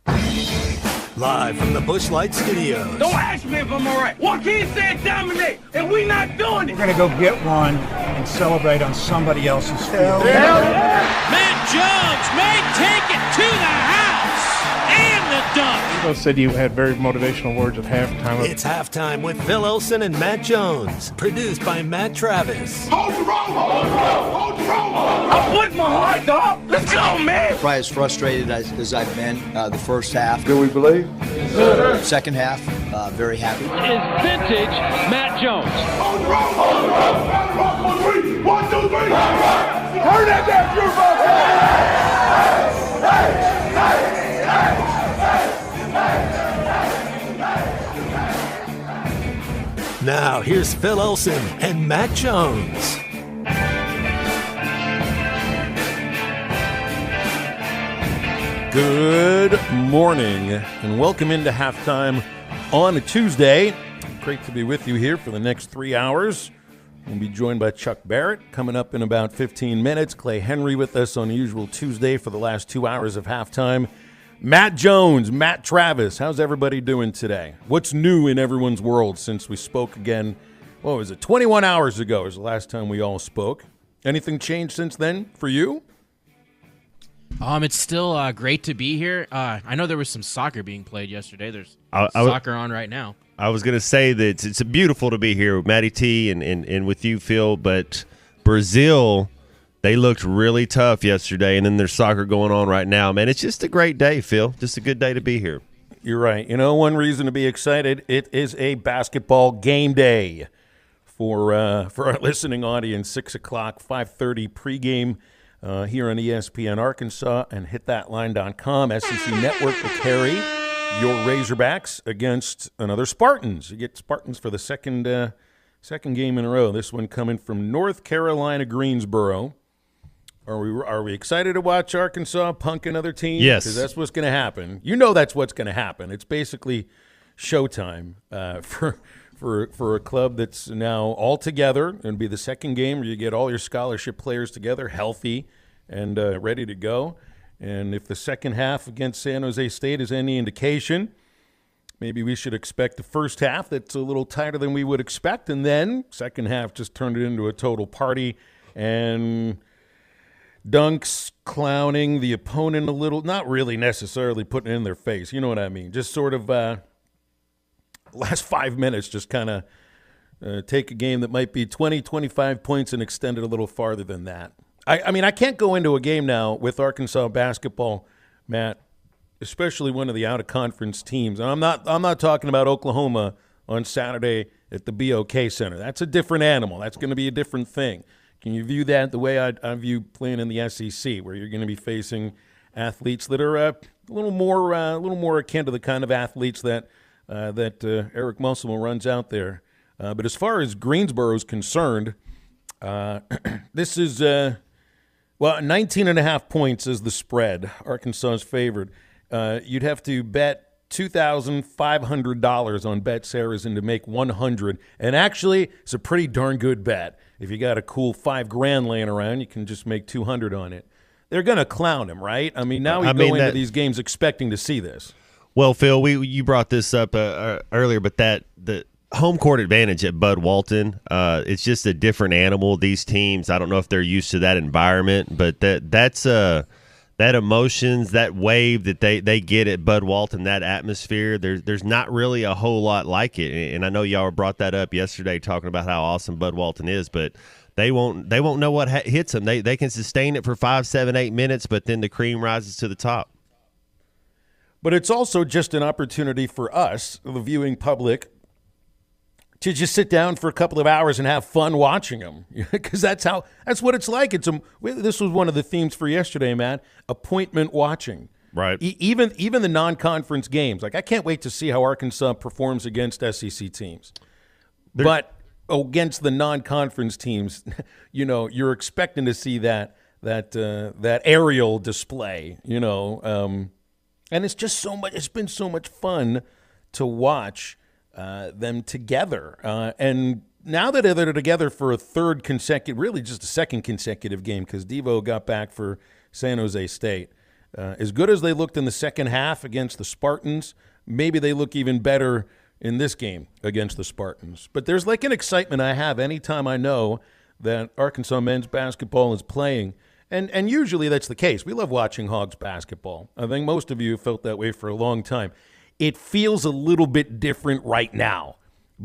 Live from the Busch Light Studios. Don't ask me if I'm all right. Joaquin said dominate, and we not doing it. We're going to go get one and celebrate on somebody else's field. Matt Jones may take it to the house and the dunk. Phil said you had very motivational words at halftime. It's halftime with Phil Elson and Matt Jones. Produced by Matt Travis. Hold the rope! Hold the rope! Hold the rope! I put my heart, dog. Let's go, man. Probably as frustrated as I've been the first half. Do we believe? Second half, very happy. Is vintage Matt Jones. Hold the rope! Hold the rope! Hold the rope! 1, 2, 3! 1, 2, 3! Turn that down, Now, here's Phil Elson and Matt Jones. Good morning, and welcome into halftime on a Tuesday. Great to be with you here for the next 3 hours. We'll be joined by Chuck Barrett coming up in about 15 minutes. Clay Henry with us on the usual Tuesday for the last 2 hours of halftime. Matt Jones, Matt Travis, how's everybody doing today? What's new in everyone's world since we spoke again? What was it, 21 hours ago was the last time we all spoke. Anything changed since then for you? It's still great to be here. I know there was some soccer being played yesterday. There's soccer on right now. I was going to say that it's beautiful to be here with Matty T and with you, Phil, but Brazil, they looked really tough yesterday, and then there's soccer going on right now. Man, it's just a great day, Phil. Just a good day to be here. You're right. You know, one reason to be excited, it is a basketball game day for our listening audience, 6 o'clock, 5:30 pregame here on ESPN Arkansas and hitthatline.com. SEC Network will carry your Razorbacks against another Spartans. You get Spartans for the second game in a row. This one coming from North Carolina, Greensboro. Are we excited to watch Arkansas punk another team? Yes. Because that's what's going to happen. You know that's what's going to happen. It's basically showtime for a club that's now all together. It'll be the second game where you get all your scholarship players together, healthy and ready to go. And if the second half against San Jose State is any indication, maybe we should expect the first half that's a little tighter than we would expect, and then second half just turned it into a total party and dunks, clowning the opponent a little, not really necessarily putting it in their face. You know what I mean? Just sort of last 5 minutes, just kind of take a game that might be 20, 25 points and extend it a little farther than that. I mean, I can't go into a game now with Arkansas basketball, Matt, especially one of the out-of-conference teams. And I'm not talking about Oklahoma on Saturday at the BOK Center. That's a different animal. That's going to be a different thing. Can you view that the way I view playing in the SEC, where you're going to be facing athletes that are a little more akin to the kind of athletes that Eric Musselman runs out there? But as far as Greensboro is concerned, this is 19.5 points is the spread. Arkansas is favored. You'd have to bet $2,500 on Bet Saracen to make 100, and actually, it's a pretty darn good bet. If you got a cool $5,000 laying around, you can just make 200 on it. They're going to clown him, right? I mean, now we go into these games expecting to see this. Well, Phil, you brought this up earlier, but the home court advantage at Bud Walton, it's just a different animal. These teams, I don't know if they're used to that environment, but that's that emotions, that wave that they get at Bud Walton, that atmosphere, there's not really a whole lot like it. And I know y'all brought that up yesterday talking about how awesome Bud Walton is, but they won't know what hits them. They can sustain it for 5, 7, 8 minutes, but then the cream rises to the top. But it's also just an opportunity for us, the viewing public, to just sit down for a couple of hours and have fun watching them, because that's what it's like. This was one of the themes for yesterday, Matt. Appointment watching, right? Even the non-conference games. Like, I can't wait to see how Arkansas performs against SEC teams. But against the non-conference teams, you're expecting to see that aerial display, and it's just so much. It's been so much fun to watch them together. And now that they're together for a third consecutive, really just a second consecutive game, because Devo got back for San Jose State. As good as they looked in the second half against the Spartans, maybe they look even better in this game against the Spartans. But there's like an excitement I have anytime I know that Arkansas men's basketball is playing. And usually that's the case. We love watching Hogs basketball. I think most of you have felt that way for a long time. It feels a little bit different right now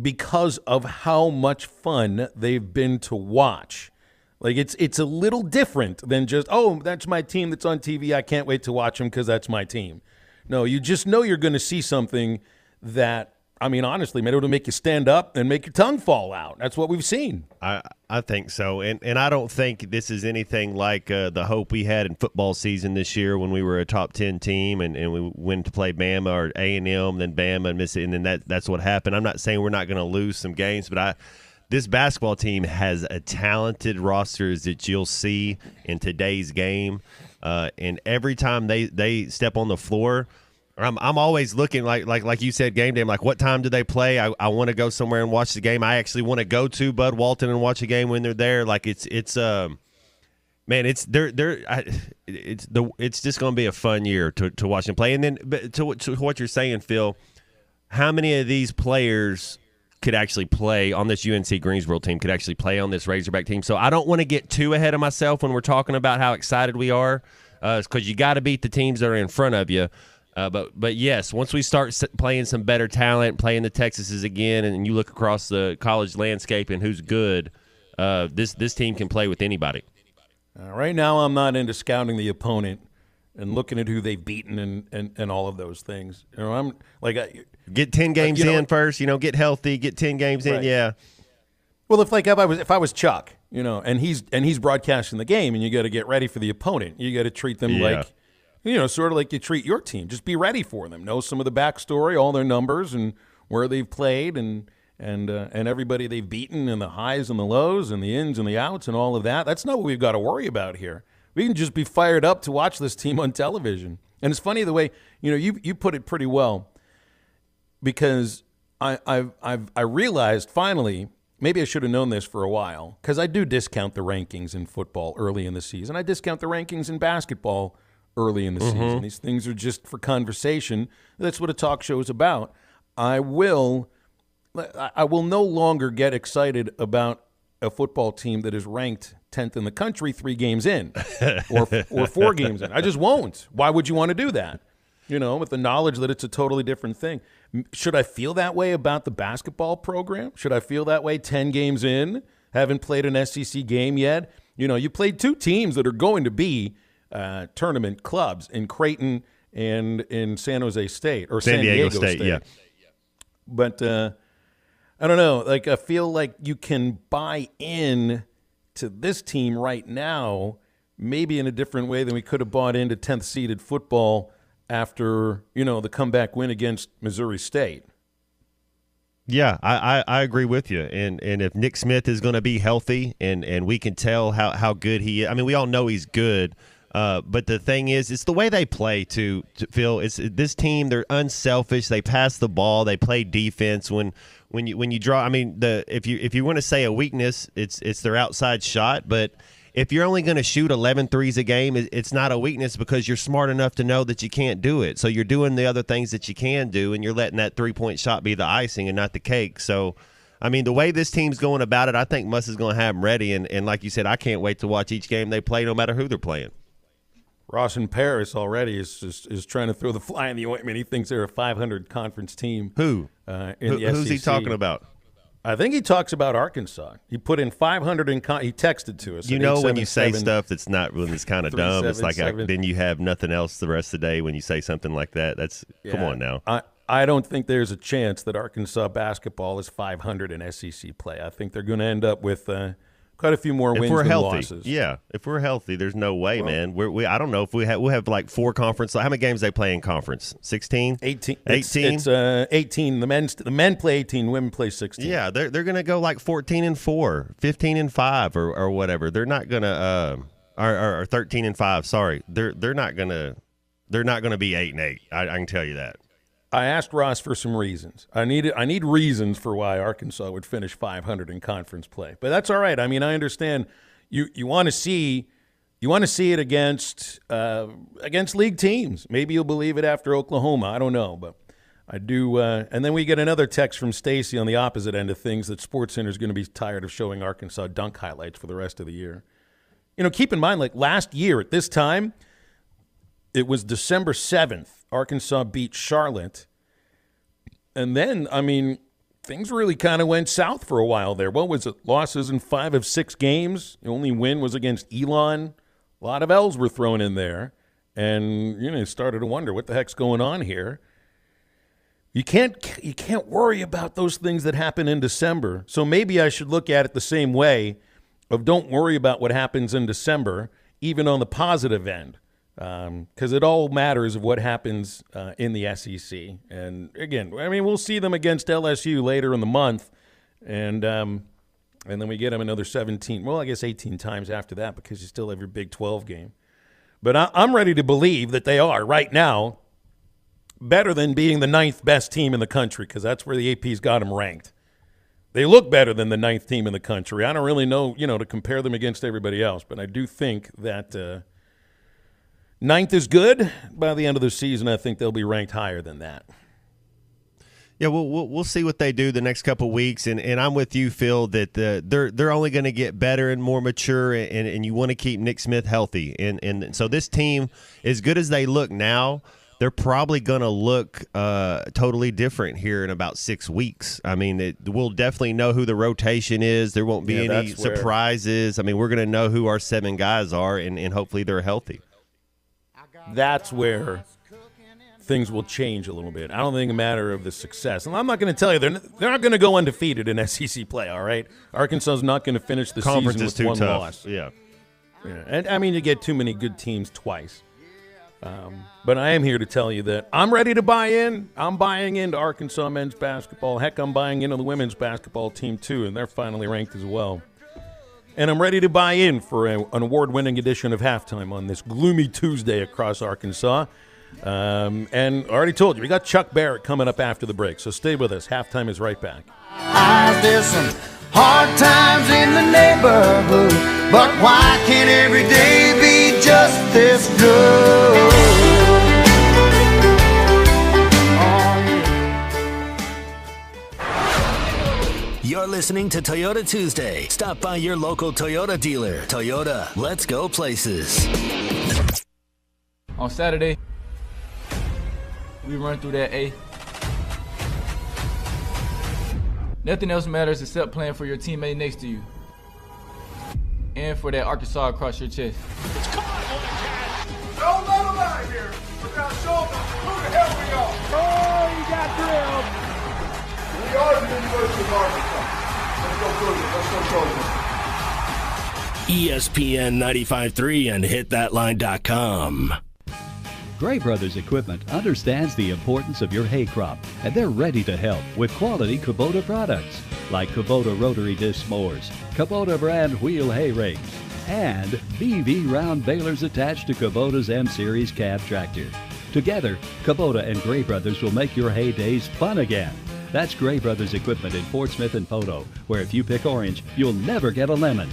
because of how much fun they've been to watch. Like it's a little different than just, oh, that's my team that's on TV. I can't wait to watch them because that's my team. No, you just know you're going to see something that, I mean, honestly, man, it'll make you stand up and make your tongue fall out. That's what we've seen. I think so. And I don't think this is anything like the hope we had in football season this year when we were a top 10 team and we went to play Bama or A&M, then Bama and Mississippi, and then that's what happened. I'm not saying we're not going to lose some games, but this basketball team has a talented roster that you'll see in today's game. And every time they step on the floor, I'm always looking like you said, game day. I'm like, what time do they play? I want to go somewhere and watch the game. I actually want to go to Bud Walton and watch a game when they're there. Like it's man, it's just going to be a fun year to watch them play. And then to what you're saying, Phil, how many of these players could actually play on this UNC Greensboro team, could actually play on this Razorback team? So I don't want to get too ahead of myself when we're talking about how excited we are, because you got to beat the teams that are in front of you. But yes, once we start playing some better talent, playing the Texases again, and you look across the college landscape and who's good, this team can play with anybody. Right now, I'm not into scouting the opponent and looking at who they've beaten and all of those things. You know, I'm like get 10 games in first. You know, get healthy, get 10 games in. Yeah. Well, if I was Chuck, you know, and he's broadcasting the game, and you got to get ready for the opponent. You got to treat them like, you know, sort of like you treat your team. Just be ready for them. Know some of the backstory, all their numbers, and where they've played, and everybody they've beaten, and the highs and the lows, and the ins and the outs, and all of that. That's not what we've got to worry about here. We can just be fired up to watch this team on television. And it's funny the way, you know, you put it pretty well, because I realized finally, maybe I should have known this for a while, because I do discount the rankings in football early in the season. I discount the rankings in basketball early in the season. These things are just for conversation. That's what a talk show is about. I will no longer get excited about a football team that is ranked 10th in the country 3 games in or 4 games in. I just won't. Why would you want to do that? You know, with the knowledge that it's a totally different thing. Should I feel that way about the basketball program? Should I feel that way 10 games in? Haven't played an SEC game yet? You know, you played 2 teams that are going to be tournament clubs in Creighton and in San Jose State or San Diego State. Yeah. But I don't know. Like, I feel like you can buy in to this team right now, maybe in a different way than we could have bought into 10th seeded football after, you know, the comeback win against Missouri State. Yeah, I agree with you. And if Nick Smith is going to be healthy and we can tell how good he is. I mean, we all know he's good. But the thing is, it's the way they play to Phil. It's this team. They're unselfish. They pass the ball. They play defense. When you draw, I mean, if you want to say a weakness, it's their outside shot. But if you're only going to shoot 11 threes a game, it's not a weakness because you're smart enough to know that you can't do it. So you're doing the other things that you can do, and you're letting that 3-point shot be the icing and not the cake. So, I mean, the way this team's going about it, I think Muss is going to have them ready. And like you said, I can't wait to watch each game they play, no matter who they're playing. Ross in Paris already is trying to throw the fly in the ointment. He thinks they're a 500 conference team. Who? In the SEC. Who's he talking about? I think he talks about Arkansas. He put in 500 in he texted to us. You know, when you say stuff that's not when it's kind of dumb, it's like then you have nothing else the rest of the day when you say something like that. Come on now. I don't think there's a chance that Arkansas basketball is 500 in SEC play. I think they're going to end up with quite a few more wins than losses. Yeah, if we're healthy, there's no way, man. I don't know if we'll have like 4 conference. How many games they play in conference? 16? 18. 18? It's 18. The men play 18. Women play 16. Yeah, they're going to go like 14-4, 15-5, or whatever. They're not going to or 13-5. Sorry, they're not going to be 8-8. I can tell you that. I asked Ross for some reasons. I need reasons for why Arkansas would finish 500 in conference play. But that's all right. I mean, I understand you want to see You want to see it against league teams. Maybe you'll believe it after Oklahoma. I don't know, but I do. And then we get another text from Stacy on the opposite end of things that SportsCenter is going to be tired of showing Arkansas dunk highlights for the rest of the year. Keep in mind, like last year at this time, it was December 7th. Arkansas beat Charlotte. And then, things really kind of went south for a while there. What was it? Losses in 5 of 6 games. The only win was against Elon. A lot of L's were thrown in there. And, started to wonder what the heck's going on here. You can't worry about those things that happen in December. So maybe I should look at it the same way of don't worry about what happens in December, even on the positive end. Because it all matters of what happens in the SEC. And, again, we'll see them against LSU later in the month. And then we get them another 18 times after that because you still have your Big 12 game. But I'm ready to believe that they are, right now, better than being the 9th best team in the country because that's where the AP's got them ranked. They look better than the 9th team in the country. I don't really know, to compare them against everybody else. But I do think that 9th is good. By the end of the season, I think they'll be ranked higher than that. Yeah, we'll see what they do the next couple of weeks, and I'm with you, Phil, that they're only going to get better and more mature, and you want to keep Nick Smith healthy, and so this team, as good as they look now, they're probably going to look totally different here in about 6 weeks. We'll definitely know who the rotation is. There won't be any surprises. We're going to know who our 7 guys are, and hopefully they're healthy. That's where things will change a little bit. I don't think a matter of the success. And I'm not going to tell you, they're not going to go undefeated in SEC play, all right? Arkansas is not going to finish the season with one loss. Yeah. And, you get too many good teams twice. But I am here to tell you that I'm ready to buy in. I'm buying into Arkansas men's basketball. Heck, I'm buying into the women's basketball team, too, and they're finally ranked as well. And I'm ready to buy in for an award-winning edition of Halftime on this gloomy Tuesday across Arkansas. And I already told you, we got Chuck Barrett coming up after the break, so stay with us. Halftime is right back. There's some hard times in the neighborhood, but why can't every day be just this good? You're listening to Toyota Tuesday. Stop by your local Toyota dealer. Toyota, let's go places. On Saturday, we run through that A. Nothing else matters except playing for your teammate next to you. And for that Arkansas across your chest. It's caught, don't let him out of here. We're going to show them who the hell we are. Oh, you got drilled. We are the University of Arkansas. Let's go through it. Let's go through it. ESPN 95.3 and hitthatline.com. Gray Brothers Equipment understands the importance of your hay crop, and they're ready to help with quality Kubota products like Kubota rotary disc mowers, Kubota brand wheel hay rakes, and BV round balers attached to Kubota's M-Series cab tractor. Together, Kubota and Gray Brothers will make your hay days fun again. That's Gray Brothers Equipment in Fort Smith and Photo, where if you pick orange, you'll never get a lemon.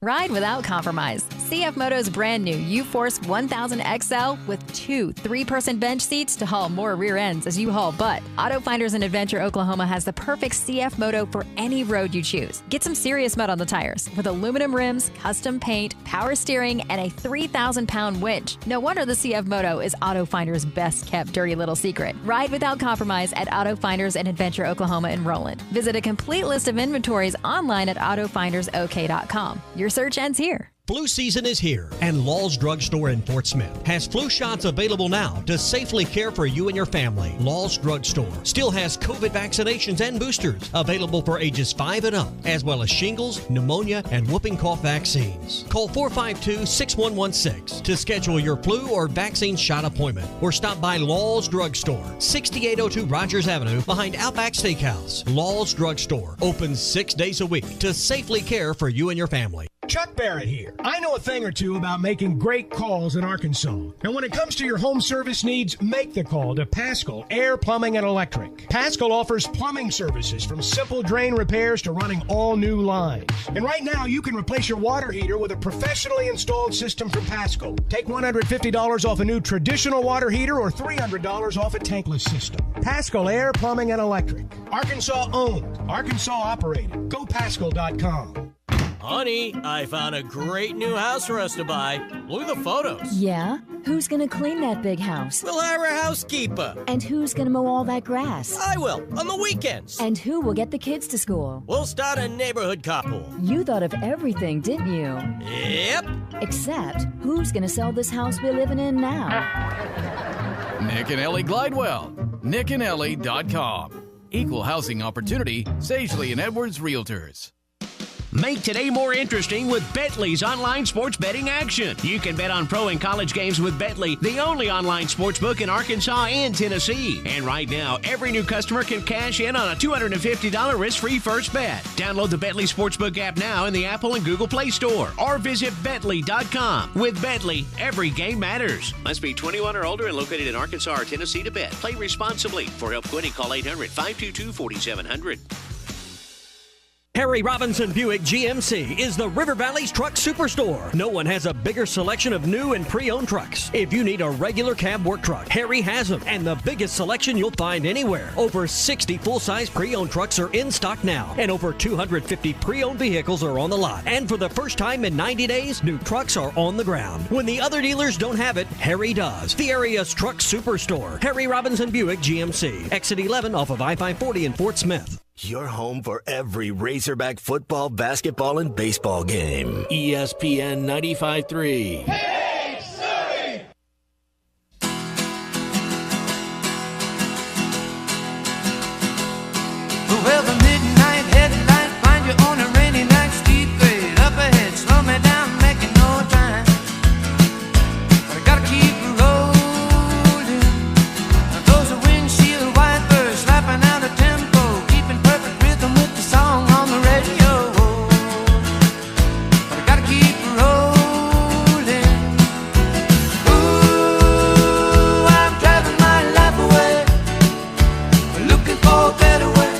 Ride without compromise. CF Moto's brand new U-Force 1000 XL with 2 3-person bench seats to haul more rear ends as you haul butt. Auto Finders in Adventure, Oklahoma has the perfect CF Moto for any road you choose. Get some serious mud on the tires with aluminum rims, custom paint, power steering, and a 3,000-pound winch. No wonder the CF Moto is Auto Finders' best-kept dirty little secret. Ride without compromise at Auto Finders in Adventure, Oklahoma in Roland. Visit a complete list of inventories online at autofindersok.com. Your search ends here. Flu season is here, and Law's Drug Store in Fort Smith has flu shots available now to safely care for you and your family. Law's Drug Store still has COVID vaccinations and boosters available for ages 5 and up, as well as shingles, pneumonia, and whooping cough vaccines. Call 452-6116 to schedule your flu or vaccine shot appointment, or stop by Law's Drug Store, 6802 Rogers Avenue behind Outback Steakhouse. Law's Drug Store opens 6 days a week to safely care for you and your family. Chuck Barrett here. I know a thing or two about making great calls in Arkansas. And when it comes to your home service needs, make the call to Paschal Air, Plumbing, and Electric. Paschal offers plumbing services from simple drain repairs to running all new lines. And right now, you can replace your water heater with a professionally installed system from Paschal. Take $150 off a new traditional water heater or $300 off a tankless system. Paschal Air, Plumbing, and Electric. Arkansas owned. Arkansas operated. Go Paschal.com. Honey, I found a great new house for us to buy. Look at the photos. Yeah? Who's gonna clean that big house? We'll have our housekeeper. And who's gonna mow all that grass? I will, on the weekends. And who will get the kids to school? We'll start a neighborhood carpool. You thought of everything, didn't you? Yep. Except, who's gonna sell this house we're living in now? Nick and Ellie Glidewell. nickandellie.com. Equal housing opportunity, Sagely and Edwards Realtors. Make today more interesting with Betly's online sports betting action. You can bet on pro and college games with Betly, the only online sports book in Arkansas and Tennessee. And right now, every new customer can cash in on a $250 risk-free first bet. Download the Betly Sportsbook app now in the Apple and Google Play Store or visit Betly.com. With Betly, every game matters. Must be 21 or older and located in Arkansas or Tennessee to bet. Play responsibly. For help quitting, call 800-522-4700. Harry Robinson Buick GMC is the River Valley's truck superstore. No one has a bigger selection of new and pre-owned trucks. If you need a regular cab work truck, Harry has them, and the biggest selection you'll find anywhere. Over 60 full-size pre-owned trucks are in stock now, and over 250 pre-owned vehicles are on the lot. And for the first time in 90 days, new trucks are on the ground. When the other dealers don't have it, Harry does. The area's truck superstore, Harry Robinson Buick GMC. Exit 11 off of I-540 in Fort Smith. Your home for every Razorback football, basketball, and baseball game. ESPN 95.3. Hey, Surrey! Well, the midnight headlight find you on a rainy night, steep grade up ahead, slow me down, making no time. But I gotta keep rolling. Those are windshield wipers slapping out a tempo, keeping perfect rhythm with the song on the radio. But I gotta keep rolling. Ooh, I'm driving my life away, looking for a better way.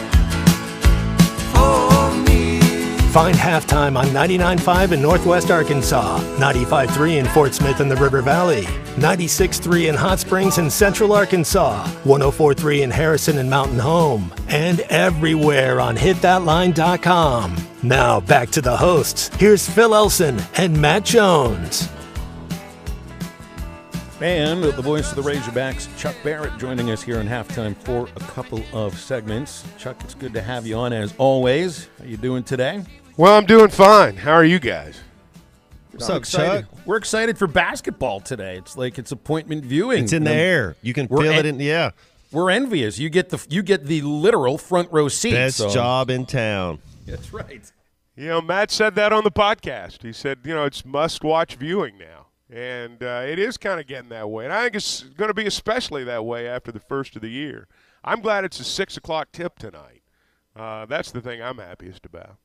Find halftime on 99.5 in Northwest Arkansas, 95.3 in Fort Smith and the River Valley, 96.3 in Hot Springs and Central Arkansas, 104.3 in Harrison and Mountain Home, and everywhere on hitthatline.com. Now back to the hosts. Here's Phil Elson and Matt Jones. And the voice of the Razorbacks, Chuck Barrett, joining us here in halftime for a couple of segments. Chuck, it's good to have you on as always. How you doing today? Well, I'm doing fine. How are you guys? What's up, Chuck? We're excited for basketball today. It's like it's appointment viewing. It's in the air. You can feel it in yeah. We're envious. You get the literal front row seat. Best job in town. That's right. You know, Matt said that on the podcast. He said, it's must-watch viewing now. And it is kind of getting that way. And I think it's going to be especially that way after the first of the year. I'm glad it's a 6 o'clock tip tonight. That's the thing I'm happiest about.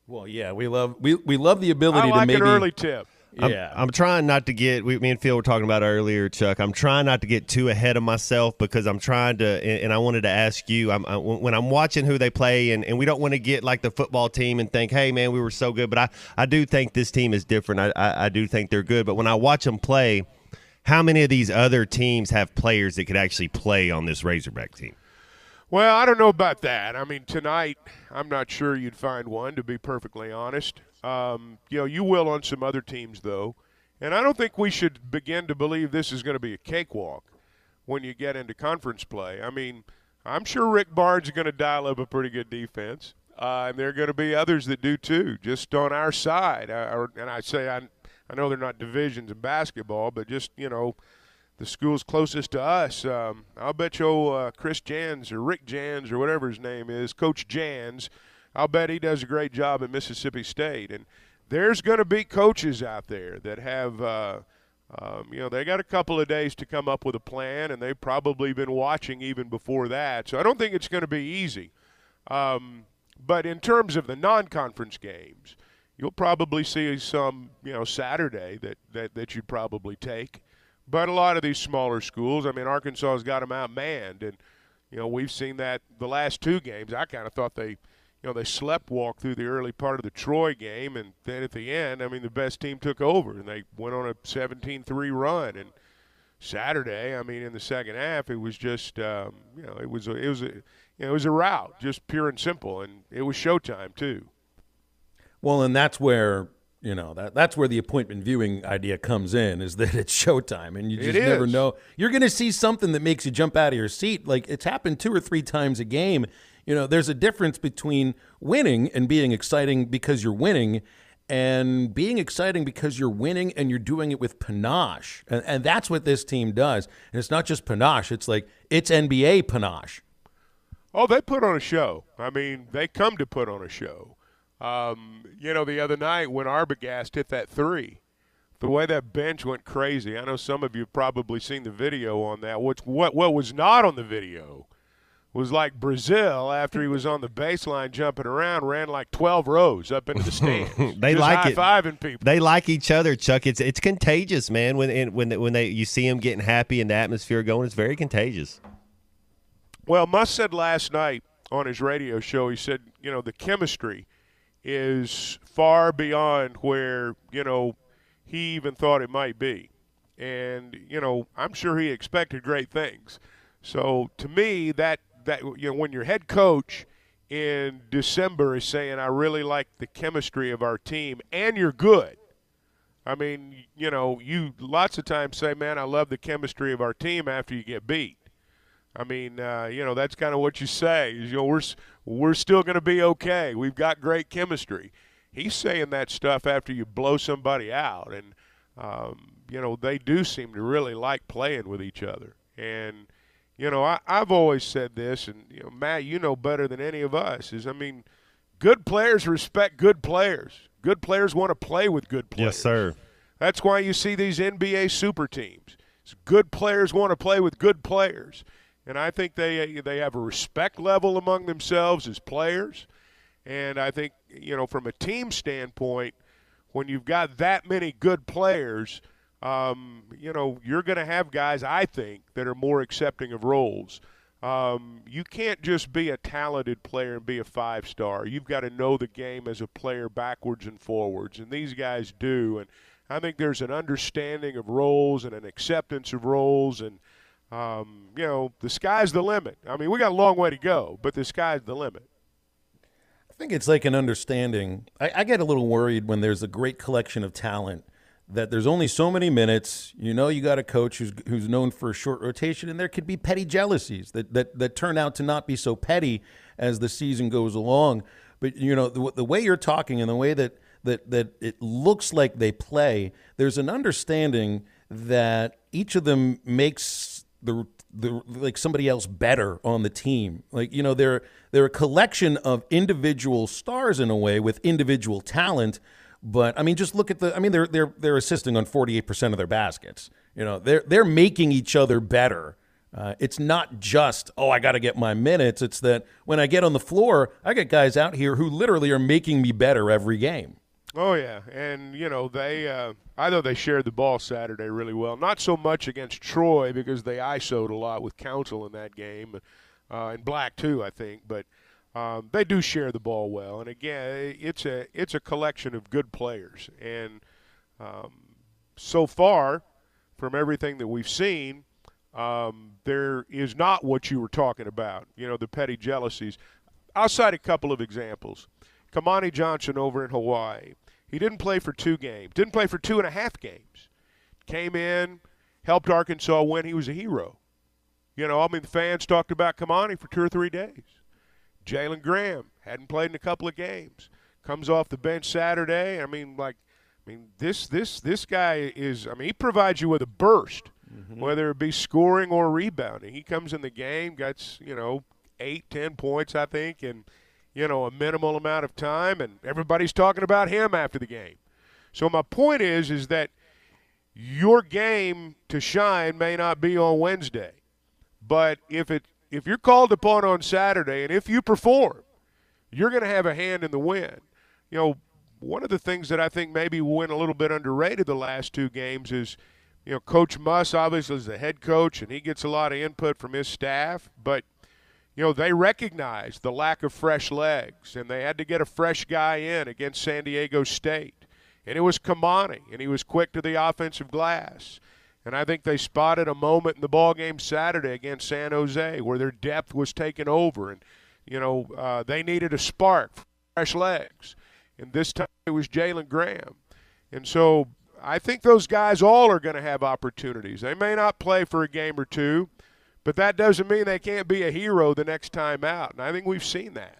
Well, yeah, we love the ability to maybe an early tip. Yeah, I'm trying not to get. Me and Phil were talking about earlier, Chuck. I'm trying not to get too ahead of myself because I'm trying to. And I wanted to ask you, when I'm watching who they play, and we don't want to get like the football team and think, hey man, we were so good. But I do think this team is different. I do think they're good. But when I watch them play, how many of these other teams have players that could actually play on this Razorback team? Well, I don't know about that. I mean, tonight, I'm not sure you'd find one, to be perfectly honest. You will on some other teams, though. And I don't think we should begin to believe this is going to be a cakewalk when you get into conference play. I mean, I'm sure Rick Barnes is going to dial up a pretty good defense. And there are going to be others that do, too, just on our side. And I know they're not divisions in basketball, but just, the schools closest to us, I'll bet you Chris Jans or Rick Jans or whatever his name is, Coach Jans, I'll bet he does a great job at Mississippi State. And there's going to be coaches out there that have, they got a couple of days to come up with a plan, and they've probably been watching even before that. So I don't think it's going to be easy. But in terms of the non-conference games, You'll probably see some, Saturday that you'd probably take. But a lot of these smaller schools, I mean, Arkansas's got them outmanned. And, we've seen that the last 2 games. I kind of thought they sleptwalked through the early part of the Troy game. And then at the end, I mean, the best team took over. And they went on a 17-3 run. And Saturday, I mean, in the second half, it was just, it was a rout, just pure and simple. And it was showtime, too. Well, and that's where that's where the appointment viewing idea comes in, is that it's showtime, and you just never know. You're going to see something that makes you jump out of your seat. Like, it's happened 2 or 3 times a game. There's a difference between winning and being exciting because you're winning, and being exciting because you're winning and you're doing it with panache, and that's what this team does. And it's not just panache; it's NBA panache. Oh, they put on a show. I mean, they come to put on a show. The other night when Arbogast hit that 3, the way that bench went crazy. I know some of you have probably seen the video on that. What was not on the video was like Brazil, after he was on the baseline jumping around, ran like 12 rows up into the stands. They just like high-fiving people. They like each other, Chuck. It's contagious, man. When you see them getting happy and the atmosphere going, it's very contagious. Well, Muss said last night on his radio show, he said, the chemistry is far beyond where, he even thought it might be. And, I'm sure he expected great things. So to me, that when your head coach in December is saying, I really like the chemistry of our team, and you're good. I mean, you lots of times say, man, I love the chemistry of our team after you get beat. I mean, that's kind of what you say. Is, we're still going to be okay. We've got great chemistry. He's saying that stuff after you blow somebody out. And, they do seem to really like playing with each other. And, I've always said this, and, Matt, better than any of us, is, good players respect good players. Good players want to play with good players. Yes, sir. That's why you see these NBA super teams. Good players want to play with good players. And I think they have a respect level among themselves as players. And I think, from a team standpoint, when you've got that many good players, you're going to have guys, I think, that are more accepting of roles. You can't just be a talented player and be a 5-star. You've got to know the game as a player backwards and forwards, and these guys do. And I think there's an understanding of roles and an acceptance of roles, and the sky's the limit. I mean, we got a long way to go, but the sky's the limit. I think it's like an understanding. I get a little worried when there's a great collection of talent that there's only so many minutes. You got a coach who's known for a short rotation, and there could be petty jealousies that turn out to not be so petty as the season goes along. But, the way you're talking and the way that it looks like they play, there's an understanding that each of them makes the like somebody else better on the team. Like, they're a collection of individual stars in a way with individual talent. But just look at they're assisting on 48% of their baskets. They're making each other better. It's not just, I got to get my minutes. It's that when I get on the floor, I got guys out here who literally are making me better every game. Oh, yeah. And, I thought they shared the ball Saturday really well. Not so much against Troy because they ISO'd a lot with Council in that game, and Black too, I think. But they do share the ball well. And, again, it's a collection of good players. And so far, from everything that we've seen, there is not what you were talking about, the petty jealousies. I'll cite a couple of examples. Kamani Johnson over in Hawaii. He didn't play for 2 games. Didn't play for 2.5 games. Came in, helped Arkansas win. He was a hero. The fans talked about Kamani for 2 or 3 days. Jalen Graham hadn't played in a couple of games. Comes off the bench Saturday. This guy is. He provides you with a burst, whether it be scoring or rebounding. He comes in the game, gets 8, 10 points, I think, and a minimal amount of time, and everybody's talking about him after the game. So my point is that your game to shine may not be on Wednesday, but if you're called upon on Saturday and if you perform, you're going to have a hand in the win. one of the things that I think maybe went a little bit underrated the last 2 games is, Coach Muss obviously is the head coach, and he gets a lot of input from his staff. But, they recognized the lack of fresh legs, and they had to get a fresh guy in against San Diego State. And it was Kamani, and he was quick to the offensive glass. And I think they spotted a moment in the ballgame Saturday against San Jose where their depth was taken over. And, they needed a spark, fresh legs. And this time it was Jalen Graham. And so I think those guys all are going to have opportunities. They may not play for a game or 2, but that doesn't mean they can't be a hero the next time out. And I think we've seen that.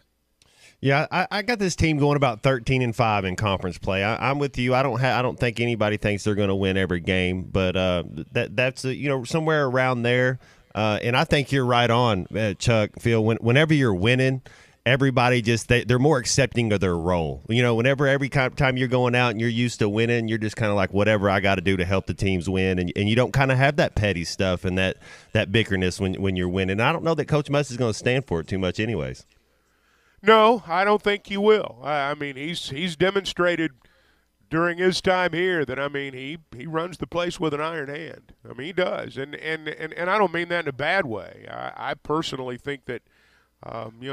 Yeah, I got this team going about 13-5 in conference play. I'm with you. I don't think anybody thinks they're going to win every game, but that's somewhere around there. And I think you're right on, Chuck. Phil, whenever you're winning, everybody they're more accepting of their role. Whenever every time you're going out and you're used to winning, you're just kind of like, whatever I got to do to help the teams win, and you don't kind of have that petty stuff and that bickerness when you're winning. I don't know that Coach Muss is going to stand for it too much, anyways. No, I don't think he will. I mean, he's demonstrated during his time here that, he runs the place with an iron hand. I mean, he does, and I don't mean that in a bad way. I personally think that,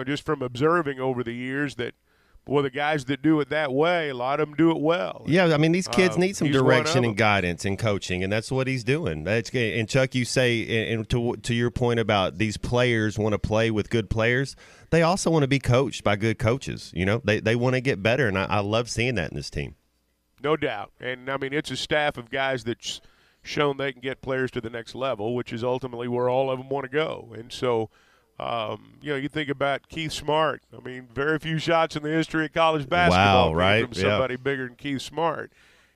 just from observing over the years that, boy, the guys that do it that way, a lot of them do it well. Yeah, these kids need some direction and guidance and coaching, and that's what he's doing. And Chuck, you say, and to your point about these players want to play with good players, they also want to be coached by good coaches. They want to get better, and I love seeing that in this team. No doubt. And, it's a staff of guys that's shown they can get players to the next level, which is ultimately where all of them want to go. And so, you think about Keith Smart. Very few shots in the history of college basketball right? From somebody bigger than Keith Smart.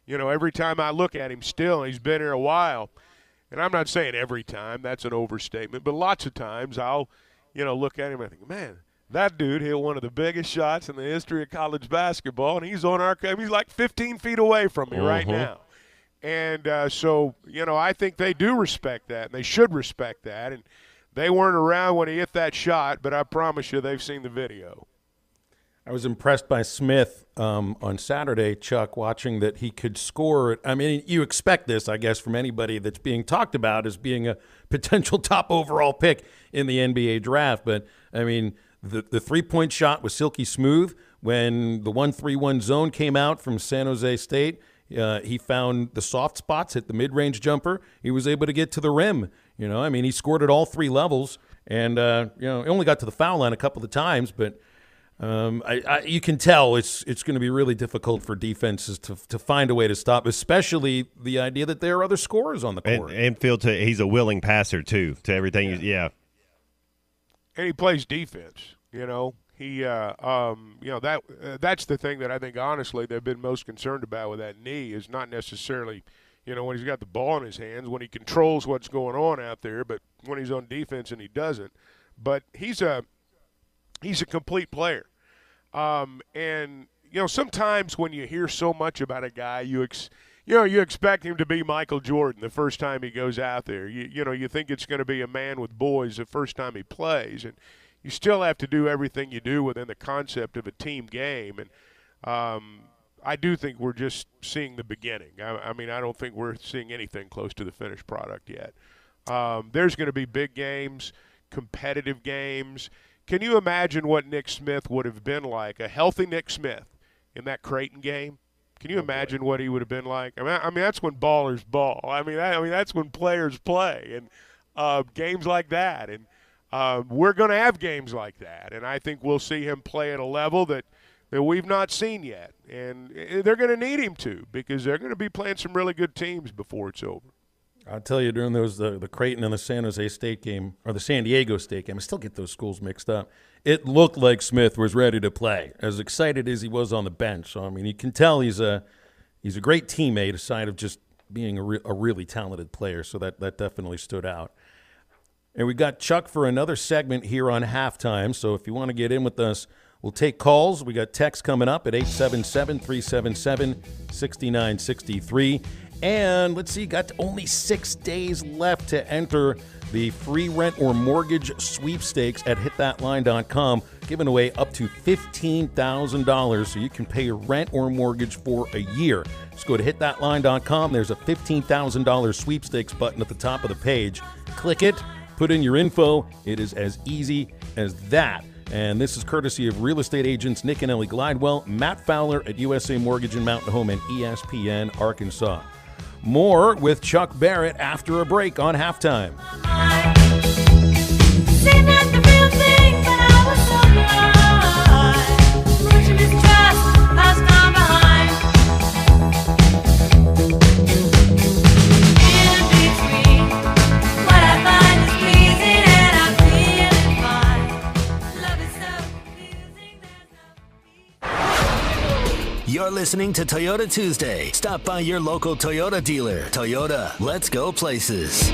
Every time I look at him still, he's been here a while, and I'm not saying every time, that's an overstatement, but lots of times I'll, look at him and I think, man, that dude hit one of the biggest shots in the history of college basketball, and he's like 15 feet away from me right now. And so, I think they do respect that, and they should respect that. And they weren't around when he hit that shot, but I promise you they've seen the video. I was impressed by Smith on Saturday, Chuck, watching that he could score. You expect this, I guess, from anybody that's being talked about as being a potential top overall pick in the NBA draft. But, the three-point shot was silky smooth. When the 1-3-1 zone came out from San Jose State, he found the soft spots, hit the mid-range jumper. He was able to get to the rim. He scored at all 3 levels, and he only got to the foul line a couple of times, but you can tell it's going to be really difficult for defenses to find a way to stop, especially the idea that there are other scorers on the court. And Phil, he's a willing passer too to everything. Yeah. And he plays defense. He that's the thing that I think honestly they've been most concerned about with that knee is not necessarily. When he's got the ball in his hands, when he controls what's going on out there, but when he's on defense and he doesn't. But he's a complete player. And sometimes when you hear so much about a guy, you expect him to be Michael Jordan the first time he goes out there. You think it's going to be a man with boys the first time he plays. And you still have to do everything you do within the concept of a team game. And I do think we're just seeing the beginning. I don't think we're seeing anything close to the finished product yet. There's going to be big games, competitive games. Can you imagine what Nick Smith would have been like, a healthy Nick Smith, in that Creighton game? Can you imagine what he would have been like? That's when ballers ball. That's when players play, and games like that. And we're going to have games like that, and I think we'll see him play at a level that we've not seen yet. And they're going to need him to, because they're going to be playing some really good teams before it's over. I'll tell you, during those the Creighton and the San Jose State game, or the San Diego State game, I still get those schools mixed up. It looked like Smith was ready to play, as excited as he was on the bench. So, you can tell he's a great teammate, aside of just being a really talented player. So that definitely stood out. And we got Chuck for another segment here on Halftime. So if you want to get in with us, we'll take calls. We got text coming up at 877-377-6963. And let's see, got only 6 days left to enter the free rent or mortgage sweepstakes at hitthatline.com. giving away up to $15,000 so you can pay your rent or mortgage for a year. Just go to hitthatline.com. There's a $15,000 sweepstakes button at the top of the page. Click it, put in your info. It is as easy as that. And this is courtesy of real estate agents Nick and Ellie Glidewell, Matt Fowler at USA Mortgage and Mountain Home, and ESPN Arkansas. More with Chuck Barrett after a break on Halftime. You're listening to Toyota Tuesday. Stop by your local Toyota dealer. Toyota, let's go places.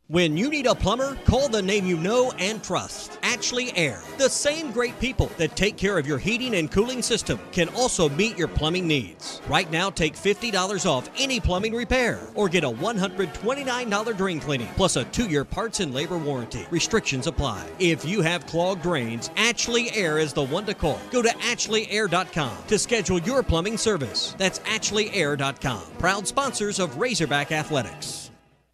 When you need a plumber, call the name you know and trust. Ashley Air. The same great people that take care of your heating and cooling system can also meet your plumbing needs. Right now, take $50 off any plumbing repair or get a $129 drain cleaning plus a 2-year parts and labor warranty. Restrictions apply. If you have clogged drains, Ashley Air is the one to call. Go to ashley.air.com to schedule your plumbing service. That's ashley.air.com. Proud sponsors of Razorback Athletics.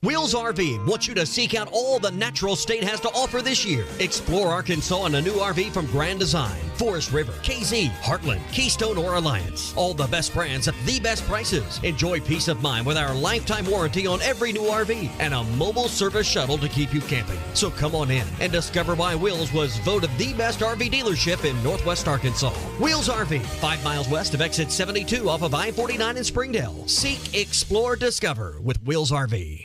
Wheels RV wants you to seek out all the natural state has to offer this year. Explore Arkansas in a new RV from Grand Design, Forest River, KZ, Heartland, Keystone, or Alliance. All the best brands at the best prices. Enjoy peace of mind with our lifetime warranty on every new RV and a mobile service shuttle to keep you camping. So come on in and discover why Wheels was voted the best RV dealership in Northwest Arkansas. Wheels RV, 5 miles west of exit 72 off of I-49 in Springdale. Seek, explore, discover with Wheels RV.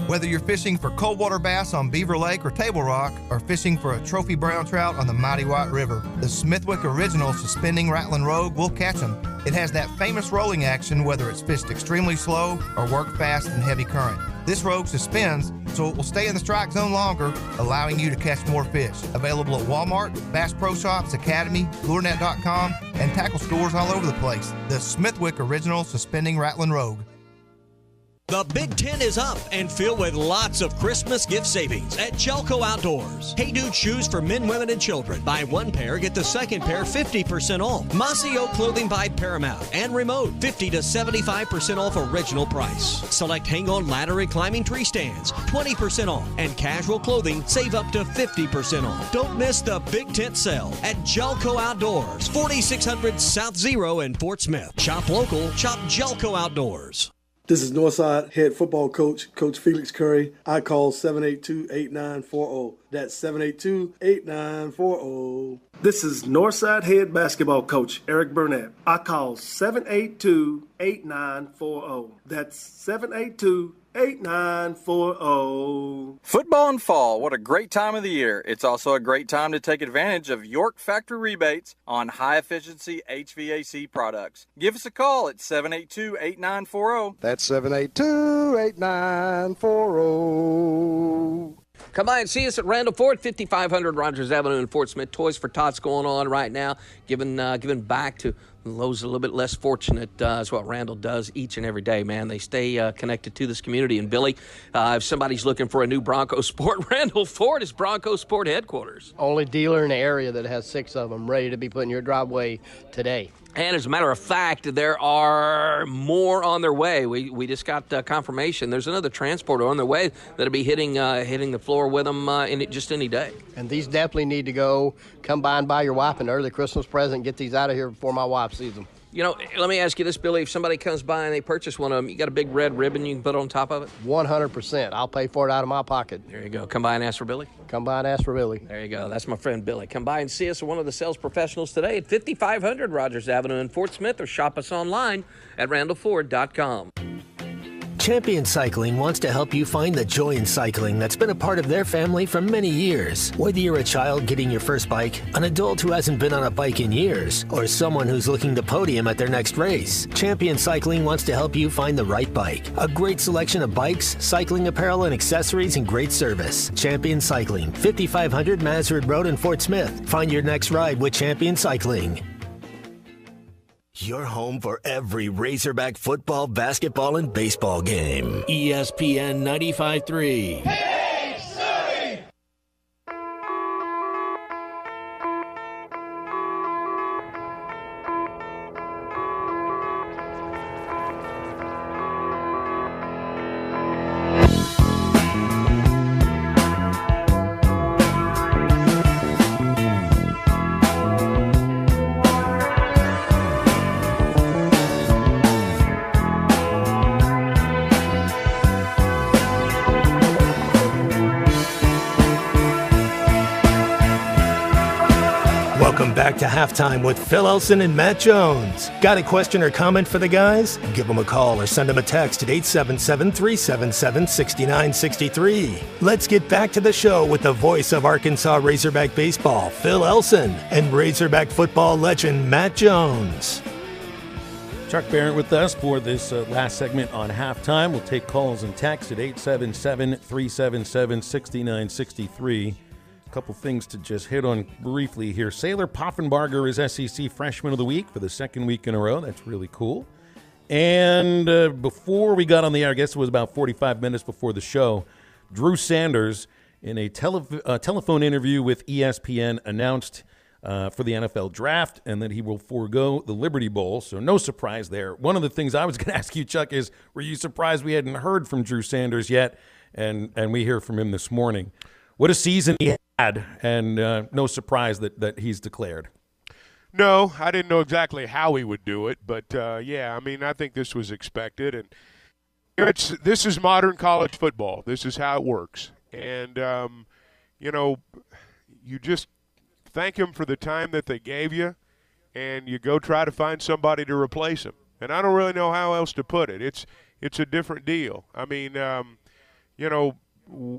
Whether you're fishing for cold water bass on Beaver Lake or Table Rock, or fishing for a trophy brown trout on the mighty White River, the Smithwick Original Suspending Rattling Rogue will catch them. It has that famous rolling action whether it's fished extremely slow or worked fast in heavy current. This rogue suspends, so it will stay in the strike zone longer, allowing you to catch more fish. Available at Walmart, Bass Pro Shops, Academy, LureNet.com, and tackle stores all over the place. The Smithwick Original Suspending Rattling Rogue. The Big Ten is up and filled with lots of Christmas gift savings at Jelco Outdoors. Hey Dude shoes for men, women, and children. Buy one pair, get the second pair 50% off. Masio clothing by Paramount and Remote, 50 to 75% off original price. Select hang-on ladder and climbing tree stands, 20% off. And casual clothing, save up to 50% off. Don't miss the Big Tent sale at Jelco Outdoors, 4600 South Zero in Fort Smith. Shop local, shop Jelco Outdoors. This is Northside head football coach, Coach Felix Curry. I call 782-8940. That's 782-8940. This is Northside head basketball coach, Eric Burnett. I call 782-8940. That's 782-8940. Football and fall, what a great time of the year. It's also a great time to take advantage of York Factory rebates on high-efficiency HVAC products. Give us a call at 782-8940. That's 782-8940. Come by and see us at Randall Ford, 5500 Rogers Avenue in Fort Smith. Toys for Tots going on right now, giving back to those a little bit less fortunate is what Randall does each and every day, man. They stay connected to this community. And, Billy, if somebody's looking for a new Bronco Sport, Randall Ford is Bronco Sport headquarters. Only dealer in the area that has 6 of them ready to be put in your driveway today. And as a matter of fact, there are more on their way. We just got confirmation. There's another transporter on their way that'll be hitting the floor with them in just any day. And these definitely need to go. Come by and buy your wife an early Christmas present. Get these out of here before my wife sees them. You know, let me ask you this, Billy. If somebody comes by and they purchase one of them, you got a big red ribbon you can put on top of it? 100%. I'll pay for it out of my pocket. There you go. Come by and ask for Billy? Come by and ask for Billy. There you go. That's my friend Billy. Come by and see us at one of the sales professionals today at 5500 Rogers Avenue in Fort Smith, or shop us online at randallford.com. Champion Cycling wants to help you find the joy in cycling that's been a part of their family for many years. Whether you're a child getting your first bike, an adult who hasn't been on a bike in years, or someone who's looking to podium at their next race, Champion Cycling wants to help you find the right bike. A great selection of bikes, cycling apparel, and accessories, and great service. Champion Cycling, 5500 Mazard Road in Fort Smith. Find your next ride with Champion Cycling. Your home for every Razorback football, basketball, and baseball game. ESPN 95.3. Welcome back to Halftime with Phil Elson and Matt Jones. Got a question or comment for the guys? Give them a call or send them a text at 877-377-6963. Let's get back to the show with the voice of Arkansas Razorback baseball, Phil Elson, and Razorback football legend, Matt Jones. Chuck Barrett with us for this last segment on Halftime. We'll take calls and texts at 877-377-6963. Couple things to just hit on briefly here. Sailor Poffenbarger is SEC Freshman of the Week for the second week in a row. That's really cool. And before we got on the air, I guess it was about 45 minutes before the show, Drew Sanders, in a telephone interview with ESPN, announced for the NFL draft and that he will forego the Liberty Bowl. So no surprise there. One of the things I was going to ask you, Chuck, is were you surprised we hadn't heard from Drew Sanders yet? And we hear from him this morning. What a season he had, and no surprise that he's declared. No, I didn't know exactly how he would do it, but yeah, I mean, I think this was expected, and this is modern college football. This is how it works, and you just thank him for the time that they gave you, and you go try to find somebody to replace him. And I don't really know how else to put it. It's a different deal. I mean,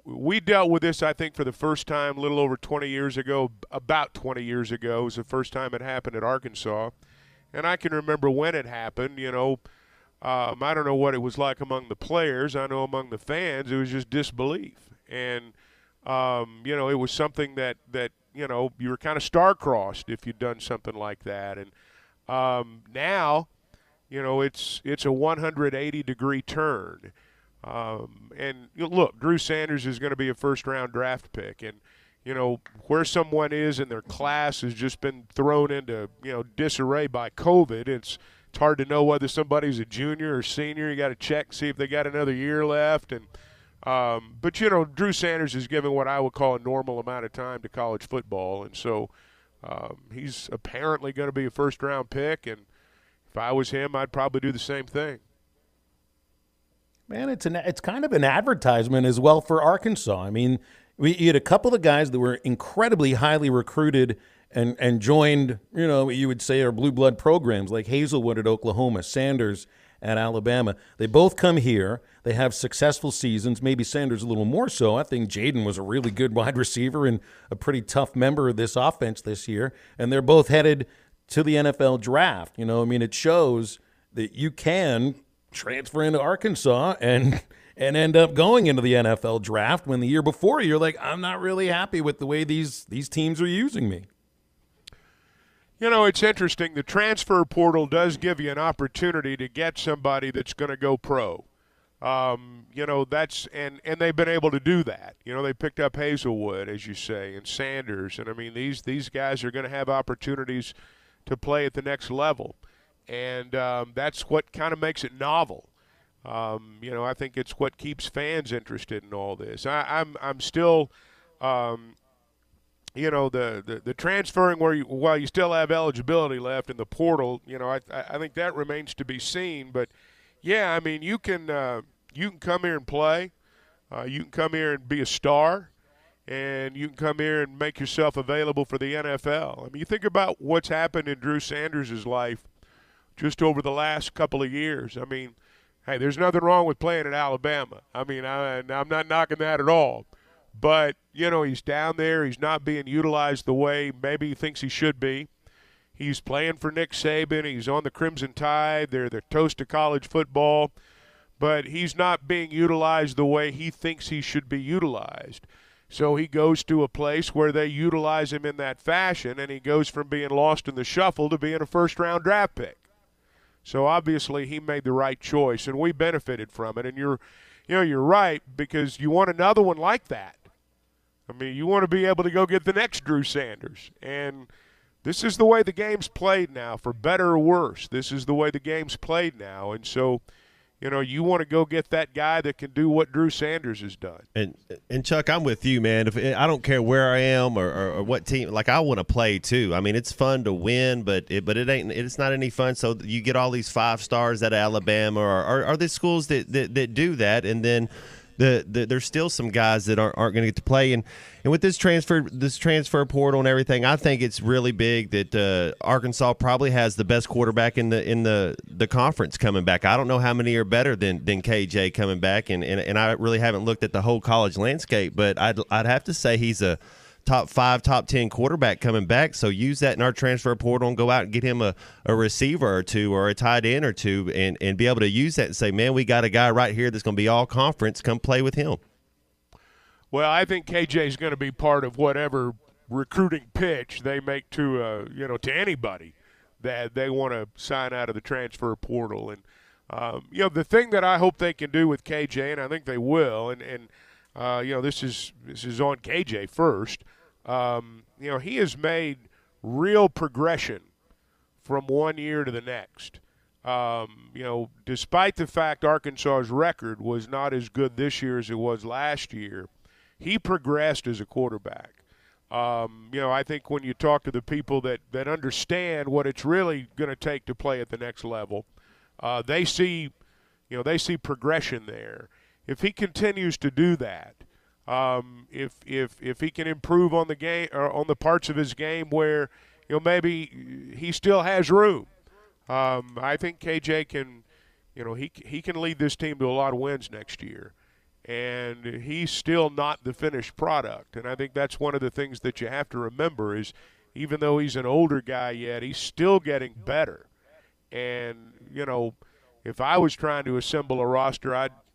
we dealt with this, I think, for the first time a little over 20 years ago. About 20 years ago was the first time it happened at Arkansas. And I can remember when it happened, I don't know what it was like among the players. I know among the fans it was just disbelief. And, it was something that you were kind of star-crossed if you'd done something like that. And now, it's a 180-degree turn. And look, Drew Sanders is going to be a first-round draft pick, and where someone is in their class has just been thrown into disarray by COVID. It's hard to know whether somebody's a junior or senior. You got to check, see if they got another year left, and but Drew Sanders is given what I would call a normal amount of time to college football, and so he's apparently going to be a first-round pick. And if I was him, I'd probably do the same thing. Man, it's kind of an advertisement as well for Arkansas. I mean, you had a couple of guys that were incredibly highly recruited and joined, you would say, our blue blood programs like Hazelwood at Oklahoma, Sanders at Alabama. They both come here. They have successful seasons, maybe Sanders a little more so. I think Jaden was a really good wide receiver and a pretty tough member of this offense this year. And they're both headed to the NFL draft. It shows that you can transfer into Arkansas and end up going into the NFL draft when the year before you're like, I'm not really happy with the way these teams are using me. It's interesting. The transfer portal does give you an opportunity to get somebody that's going to go pro. That's and they've been able to do that. They picked up Hazelwood, as you say, and Sanders, and I mean these guys are going to have opportunities to play at the next level. And that's what kind of makes it novel. I think it's what keeps fans interested in all this. I'm still, the transferring while you still have eligibility left in the portal. I think that remains to be seen. But yeah, I mean you can come here and play. You can come here and be a star. And you can come here and make yourself available for the NFL. I mean, you think about what's happened in Drew Sanders' life just over the last couple of years. I mean, hey, there's nothing wrong with playing at Alabama. I mean, I'm not knocking that at all. But, he's down there. He's not being utilized the way maybe he thinks he should be. He's playing for Nick Saban. He's on the Crimson Tide. They're the toast of college football. But he's not being utilized the way he thinks he should be utilized. So he goes to a place where they utilize him in that fashion, and he goes from being lost in the shuffle to being a first-round draft pick. So obviously he made the right choice, and we benefited from it. And you're right, because you want another one like that. I mean, you want to be able to go get the next Drew Sanders. And this is the way the game's played now, for better or worse. This is the way the game's played now. And so, you want to go get that guy that can do what Drew Sanders has done. And Chuck, I'm with you, man. I don't care where I am or what team. Like, I want to play too. I mean, it's fun to win, but it's not any fun. So you get all these 5 stars at Alabama or are there schools that do that, and then there's still some guys that aren't going to get to play, and with this transfer portal and everything, I think it's really big that Arkansas probably has the best quarterback in the conference coming back. I don't know how many are better than KJ coming back, and I really haven't looked at the whole college landscape, but I'd have to say he's a top 5, top 10 quarterback coming back. So use that in our transfer portal and go out and get him a receiver or two or a tight end or two and be able to use that and say, man, we got a guy right here that's going to be all conference. Come play with him. Well, I think KJ is going to be part of whatever recruiting pitch they make to to anybody that they want to sign out of the transfer portal. And the thing that I hope they can do with KJ, and I think they will, and this is on KJ first. He has made real progression from one year to the next. Despite the fact Arkansas's record was not as good this year as it was last year, he progressed as a quarterback. I think when you talk to the people that understand what it's really going to take to play at the next level, they see progression there. If he continues to do that, if he can improve on the game or on the parts of his game where maybe he still has room, I think KJ can, he can lead this team to a lot of wins next year. And he's still not the finished product. And I think that's one of the things that you have to remember is even though he's an older guy yet, he's still getting better. And, if I was trying to assemble a roster,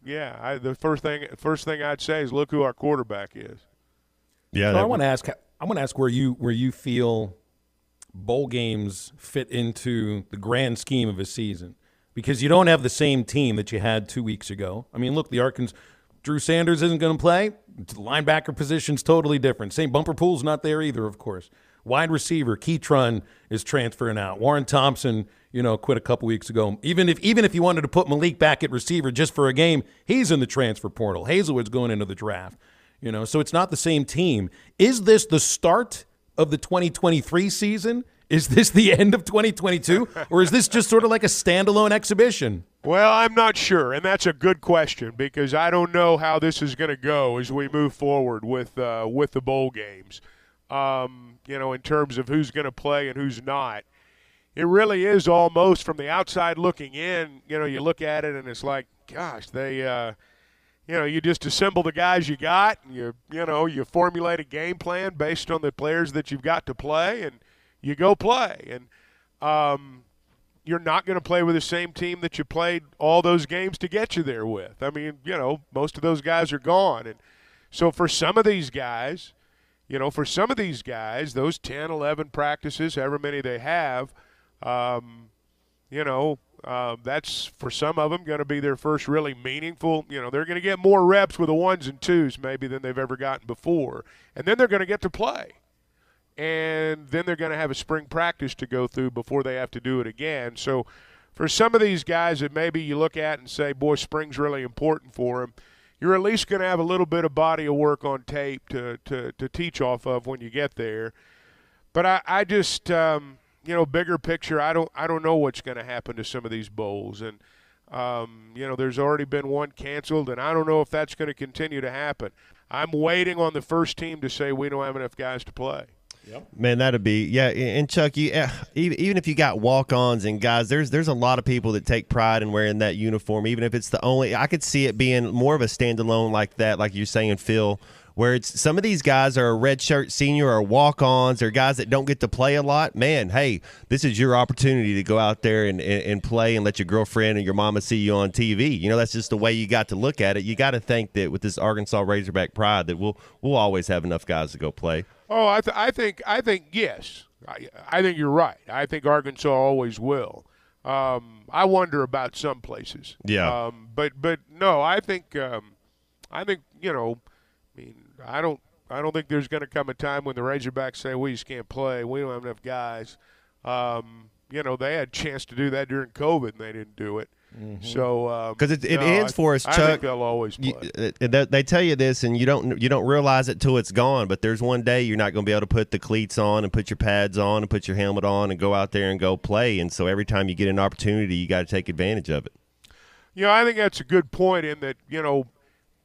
the first thing I'd say is look who our quarterback is. Yeah, so I want to ask where you feel bowl games fit into the grand scheme of a season, because you don't have the same team that you had 2 weeks ago. I mean, look, the Arkansas Drew Sanders isn't going to play. The linebacker position's totally different. Same Bumper Pool's not there either, of course. Wide receiver Keytron is transferring out. Warren Thompson, quit a couple weeks ago. Even if you wanted to put Malik back at receiver just for a game, he's in the transfer portal. Hazelwood's going into the draft. So it's not the same team. Is this the start of the 2023 season? Is this the end of 2022? Or is this just sort of like a standalone exhibition? Well, I'm not sure, and that's a good question because I don't know how this is going to go as we move forward with the bowl games. In terms of who's going to play and who's not. It really is almost from the outside looking in, you look at it and it's like, gosh, they you just assemble the guys you got and you formulate a game plan based on the players that you've got to play and you go play. And you're not going to play with the same team that you played all those games to get you there with. I mean, most of those guys are gone. And so for some of these guys, those 10, 11 practices, however many they have, that's for some of them going to be their first really meaningful. They're going to get more reps with the 1s and 2s maybe than they've ever gotten before. And then they're going to get to play. And then they're going to have a spring practice to go through before they have to do it again. So for some of these guys that maybe you look at and say, boy, spring's really important for them, you're at least going to have a little bit of body of work on tape to teach off of when you get there. But I just, bigger picture, I don't know what's going to happen to some of these bowls. And, there's already been one canceled, and I don't know if that's going to continue to happen. I'm waiting on the first team to say we don't have enough guys to play. Yep. Man, that'd be and Chuck, even if you got walk-ons and guys, there's a lot of people that take pride in wearing that uniform, even if it's the only. I could see it being more of a standalone like that, like you're saying, Phil, where it's some of these guys are a redshirt senior or walk-ons or guys that don't get to play a lot. Man, hey, this is your opportunity to go out there and play and let your girlfriend and your mama see you on TV. That's just the way you got to look at it. You got to think that with this Arkansas Razorback pride that we'll always have enough guys to go play. Oh, I think yes. I think you're right. I think Arkansas always will. I wonder about some places. Yeah. But no, I think I don't think there's going to come a time when the Razorbacks say we just can't play. We don't have enough guys. They had a chance to do that during COVID and they didn't do it. Mm-hmm. So because it ends for us, Chuck. I think they'll always play. They tell you this, and you don't realize it till it's gone. But there's one day you're not going to be able to put the cleats on and put your pads on and put your helmet on and go out there and go play. And so every time you get an opportunity, you got to take advantage of it. I think that's a good point in that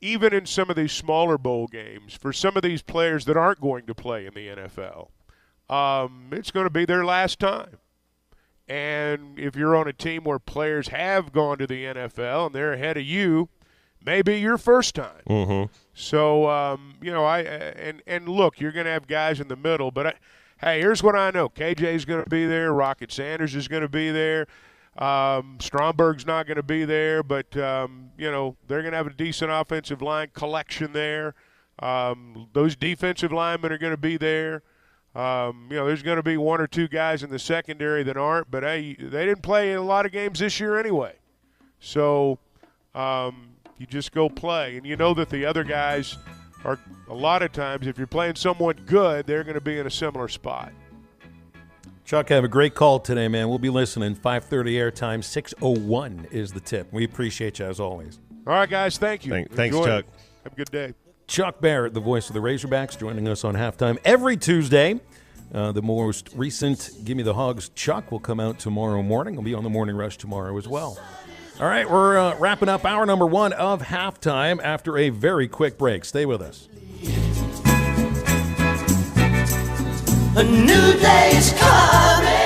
even in some of these smaller bowl games, for some of these players that aren't going to play in the NFL, it's going to be their last time. And if you're on a team where players have gone to the NFL and they're ahead of you, maybe your first time. Mm-hmm. So, look, you're going to have guys in the middle. But, hey, here's what I know. KJ's going to be there. Rocket Sanders is going to be there. Stromberg's not going to be there. But, they're going to have a decent offensive line collection there. Those defensive linemen are going to be there. There's going to be one or two guys in the secondary that aren't. But, hey, they didn't play in a lot of games this year anyway. So, you just go play. And you know that the other guys are, a lot of times, if you're playing someone good, they're going to be in a similar spot. Chuck, have a great call today, man. We'll be listening. 5:30 airtime, 6:01 is the tip. We appreciate you as always. All right, guys, thank you. Thanks, Enjoy Chuck. it. Have a good day. Chuck Barrett, the voice of the Razorbacks, joining us on Halftime every Tuesday. The most recent Give Me the Hogs Chuck will come out tomorrow morning. He'll be on the Morning Rush tomorrow as well. All right, we're wrapping up hour number 1 of Halftime after a very quick break. Stay with us. A new day is coming.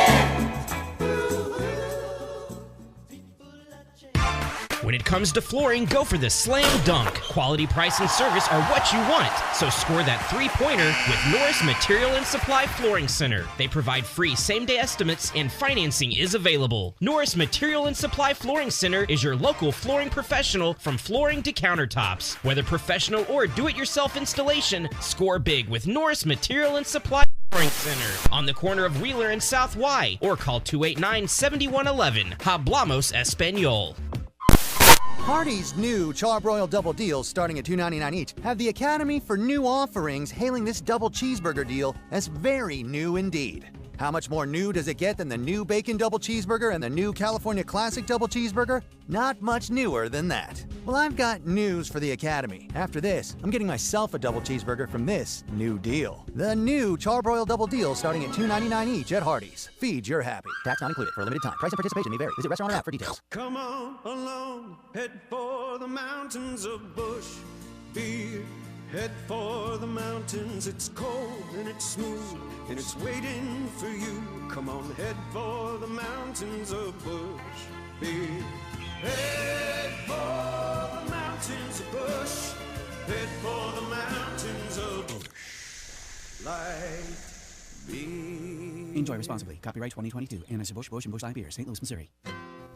When it comes to flooring, go for the slam dunk. Quality, price, and service are what you want. So score that three-pointer with Norris Material and Supply Flooring Center. They provide free same-day estimates and financing is available. Norris Material and Supply Flooring Center is your local flooring professional from flooring to countertops. Whether professional or do-it-yourself installation, score big with Norris Material and Supply Flooring Center on the corner of Wheeler and South Y, or call 289-7111. Hablamos Español. Hardee's new Charbroiled Double Deals, starting at $2.99 each, have the Academy for New Offerings hailing this double cheeseburger deal as very new indeed. How much more new does it get than the new Bacon Double Cheeseburger and the new California Classic Double Cheeseburger? Not much newer than that. Well, I've got news for the Academy. After this, I'm getting myself a double cheeseburger from this new deal. The new Charbroiled Double Deal, starting at $2.99 each at Hardee's. Feed your happy. Tax not included for a limited time. Price and participation may vary. Visit restaurant or app for details. Come on along, head for the mountains of Bush Beer. Head for the mountains, it's cold and it's smooth, and it's waiting for you. Come on, head for the mountains of Bush Beer. Head for the mountains of Bush. Head for the mountains of Bush. Light beer. Enjoy responsibly. Copyright 2022. Anheuser-Busch, Busch, and Busch Light Beer, St. Louis, Missouri.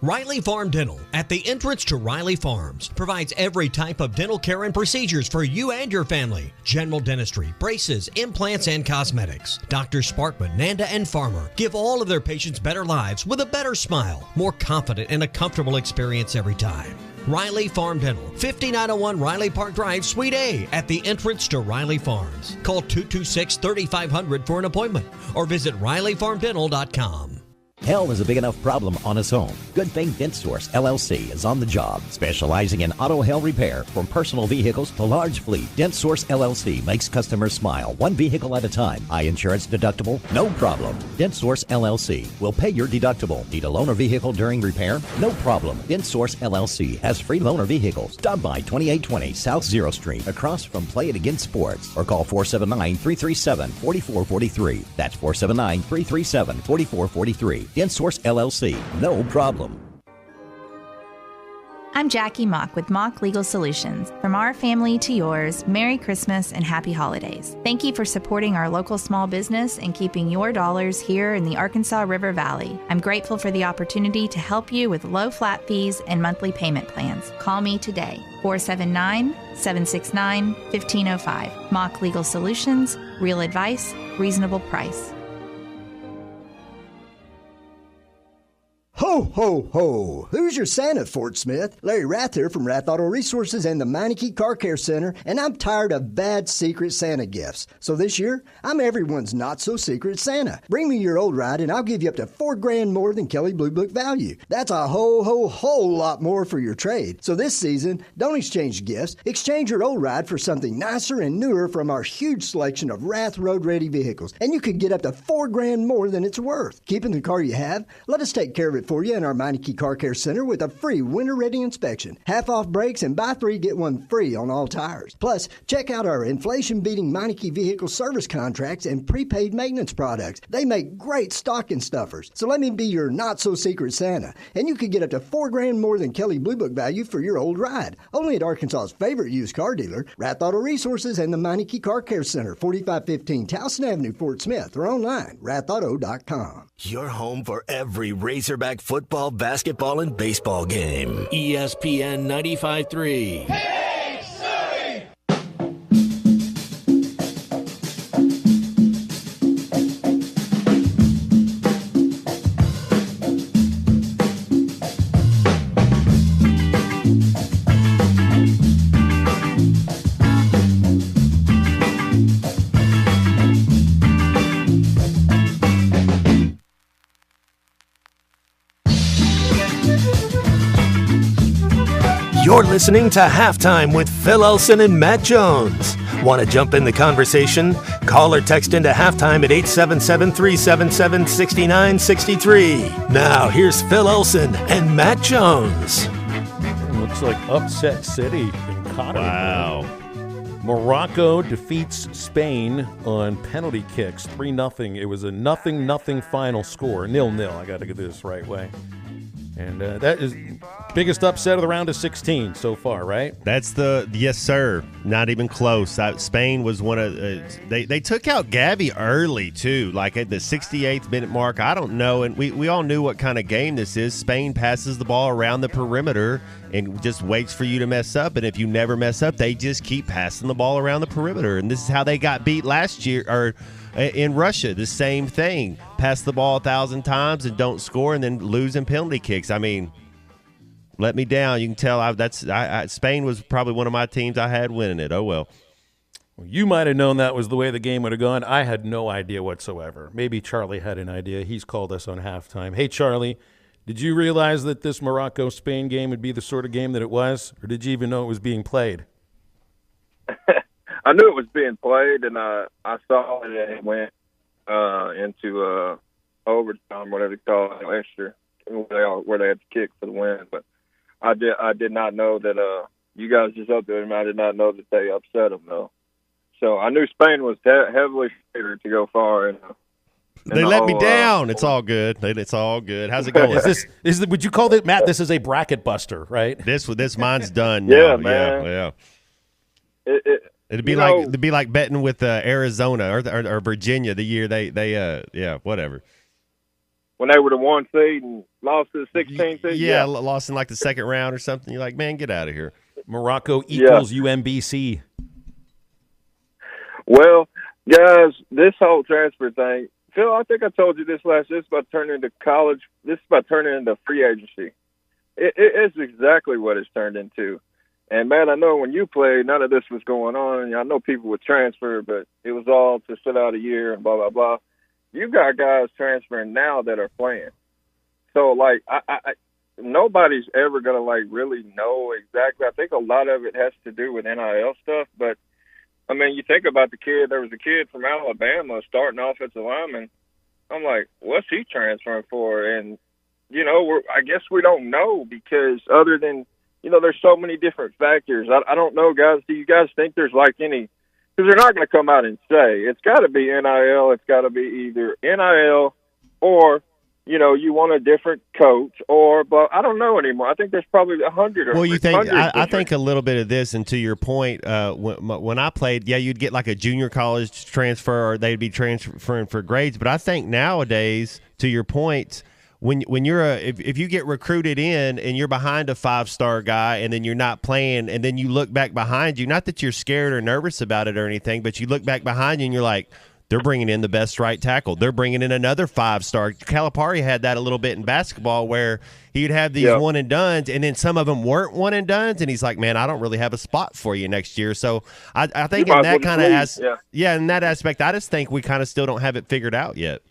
Riley Farm Dental, at the entrance to Riley Farms, provides every type of dental care and procedures for you and your family. General dentistry, braces, implants, and cosmetics. Drs. Sparkman, Nanda, and Farmer give all of their patients better lives with a better smile, more confident, and a comfortable experience every time. Riley Farm Dental, 5901 Riley Park Drive, Suite A, at the entrance to Riley Farms. Call 226-3500 for an appointment or visit RileyFarmDental.com. Hell is a big enough problem on its own. Good Thing Dent Source, LLC is on the job, specializing in auto hail repair from personal vehicles to large fleet. Dent Source, LLC makes customers smile, one vehicle at a time. High insurance deductible? No problem. Dent Source, LLC will pay your deductible. Need a loaner vehicle during repair? No problem. Dent Source, LLC has free loaner vehicles. Stop by 2820 South Zero Street, across from Play It Again Sports, or call 479-337-4443. That's 479-337-4443. Dent Source LLC. No problem. I'm Jackie Mock with Mock Legal Solutions. From our family to yours, Merry Christmas and Happy Holidays. Thank you for supporting our local small business and keeping your dollars here in the Arkansas River Valley. I'm grateful for the opportunity to help you with low flat fees and monthly payment plans. Call me today, 479-769-1505. Mock Legal Solutions, real advice, reasonable price. Ho, ho, ho! Who's your Santa, Fort Smith? Larry Rath here from Rath Auto Resources and the Meineke Car Care Center, and I'm tired of bad secret Santa gifts. So this year, I'm everyone's not-so-secret Santa. Bring me your old ride, and I'll give you up to $4,000 more than Kelley Blue Book value. That's a whole lot more for your trade. So this season, don't exchange gifts. Exchange your old ride for something nicer and newer from our huge selection of Rath road-ready vehicles, and you could get up to $4,000 more than it's worth. Keeping the car you have? Let us take care of it for you again our Meineke Car Care Center with a free winter-ready inspection. Half off brakes and buy 3, get 1 free on all tires. Plus, check out our inflation-beating Meineke vehicle service contracts and prepaid maintenance products. They make great stocking stuffers. So let me be your not-so-secret Santa. And you could get up to $4,000 more than Kelly Blue Book value for your old ride. Only at Arkansas's favorite used car dealer, Rath Auto Resources and the Meineke Car Care Center, 4515 Towson Avenue, Fort Smith, or online, rathauto.com. Your home for every Razorback football, basketball, and baseball game. ESPN 95.3. You're listening to Halftime with Phil Elson and Matt Jones. Want to jump in the conversation? Call or text into Halftime at 877-377-6963. Now, here's Phil Elson and Matt Jones. Looks like upset city in Qatar. Wow. Morocco defeats Spain on penalty kicks, 3-0. It was a 0-0 final score, 0-0. I got to get this right way. And that is biggest upset of the round of 16 so far, right? That's yes, sir. Not even close. Spain was one of they took out Gavi early too, like at the 68th minute mark. I don't know, and we all knew what kind of game this is. Spain passes the ball around the perimeter and just waits for you to mess up, and if you never mess up, they just keep passing the ball around the perimeter, and this is how they got beat last year or in Russia. The same thing. Pass the ball 1,000 times and don't score, and then lose in penalty kicks. I mean, let me down. You can tell Spain was probably one of my teams I had winning it. Oh, well. You might have known that was the way the game would have gone. I had no idea whatsoever. Maybe Charlie had an idea. He's called us on halftime. Hey, Charlie, did you realize that this Morocco-Spain game would be the sort of game that it was, or did you even know it was being played? I knew it was being played, and I saw it, and it went into overtime, whatever they call it, extra, where they had to kick for the win. But I did not know that you guys just up there, and I did not know that they upset them, though. So I knew Spain was heavily favored to go far. They let me down. It's all good. It's all good. How's it going? Would you call it, Matt? This is a bracket buster, right? This mine's done. Yeah, man. Yeah. It'd be like betting with Arizona or Virginia the year they whatever. When they were the 1 seed and lost to the 16 seed. Yeah, lost in like the second round or something. You're like, man, get out of here. Morocco equals UMBC. Well, guys, this whole transfer thing, Phil, I think I told you this last year. It's about turning into college. This is about turning into free agency. It's exactly what it's turned into. And, man, I know when you played, none of this was going on. I know people would transfer, but it was all to sit out a year and blah, blah, blah. You got guys transferring now that are playing. So, like, nobody's ever going to, like, really know exactly. I think a lot of it has to do with NIL stuff. But, I mean, you think about the kid. There was a kid from Alabama, starting offensive lineman. I'm like, what's he transferring for? And, you know, I guess we don't know because other than – you know, there's so many different factors. I don't know, guys. Do you guys think there's like any – because they're not going to come out and say. It's got to be NIL. It's got to be either NIL or, you know, you want a different coach or – but I don't know anymore. I think there's probably 100 or well, you think – I different. think a little bit of this, and to your point, when I played, yeah, you'd get like a junior college transfer or they'd be transferring for grades. But I think nowadays, to your point – When you're if you get recruited in and you're behind a 5-star guy and then you're not playing and then you look back behind you, not that you're scared or nervous about it or anything, but you look back behind you and you're like, they're bringing in the best right tackle. They're bringing in another 5-star. Calipari had that a little bit in basketball where he'd have these one and dones and then some of them weren't one and dones and he's like, man, I don't really have a spot for you next year. So I think in that kind of in that aspect, I just think we kind of still don't have it figured out yet.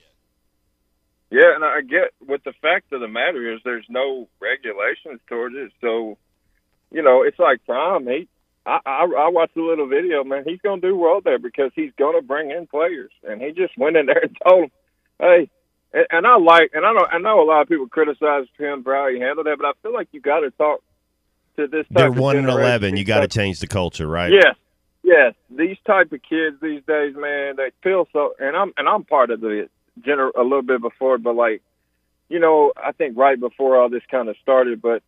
Yeah, and I get what the fact of the matter is there's no regulations towards it. So, you know, it's like Prime. I watched a little video, man. He's going to do well there because he's going to bring in players. And he just went in there and told them, hey, And I know a lot of people criticize him for how he handled that, but I feel like you got to talk to this type They're of 1-11. You got to change the culture, right? Yes. These type of kids these days, man, they feel so. And I'm part of the a little bit before, but like, you know, I think right before all this kind of started. But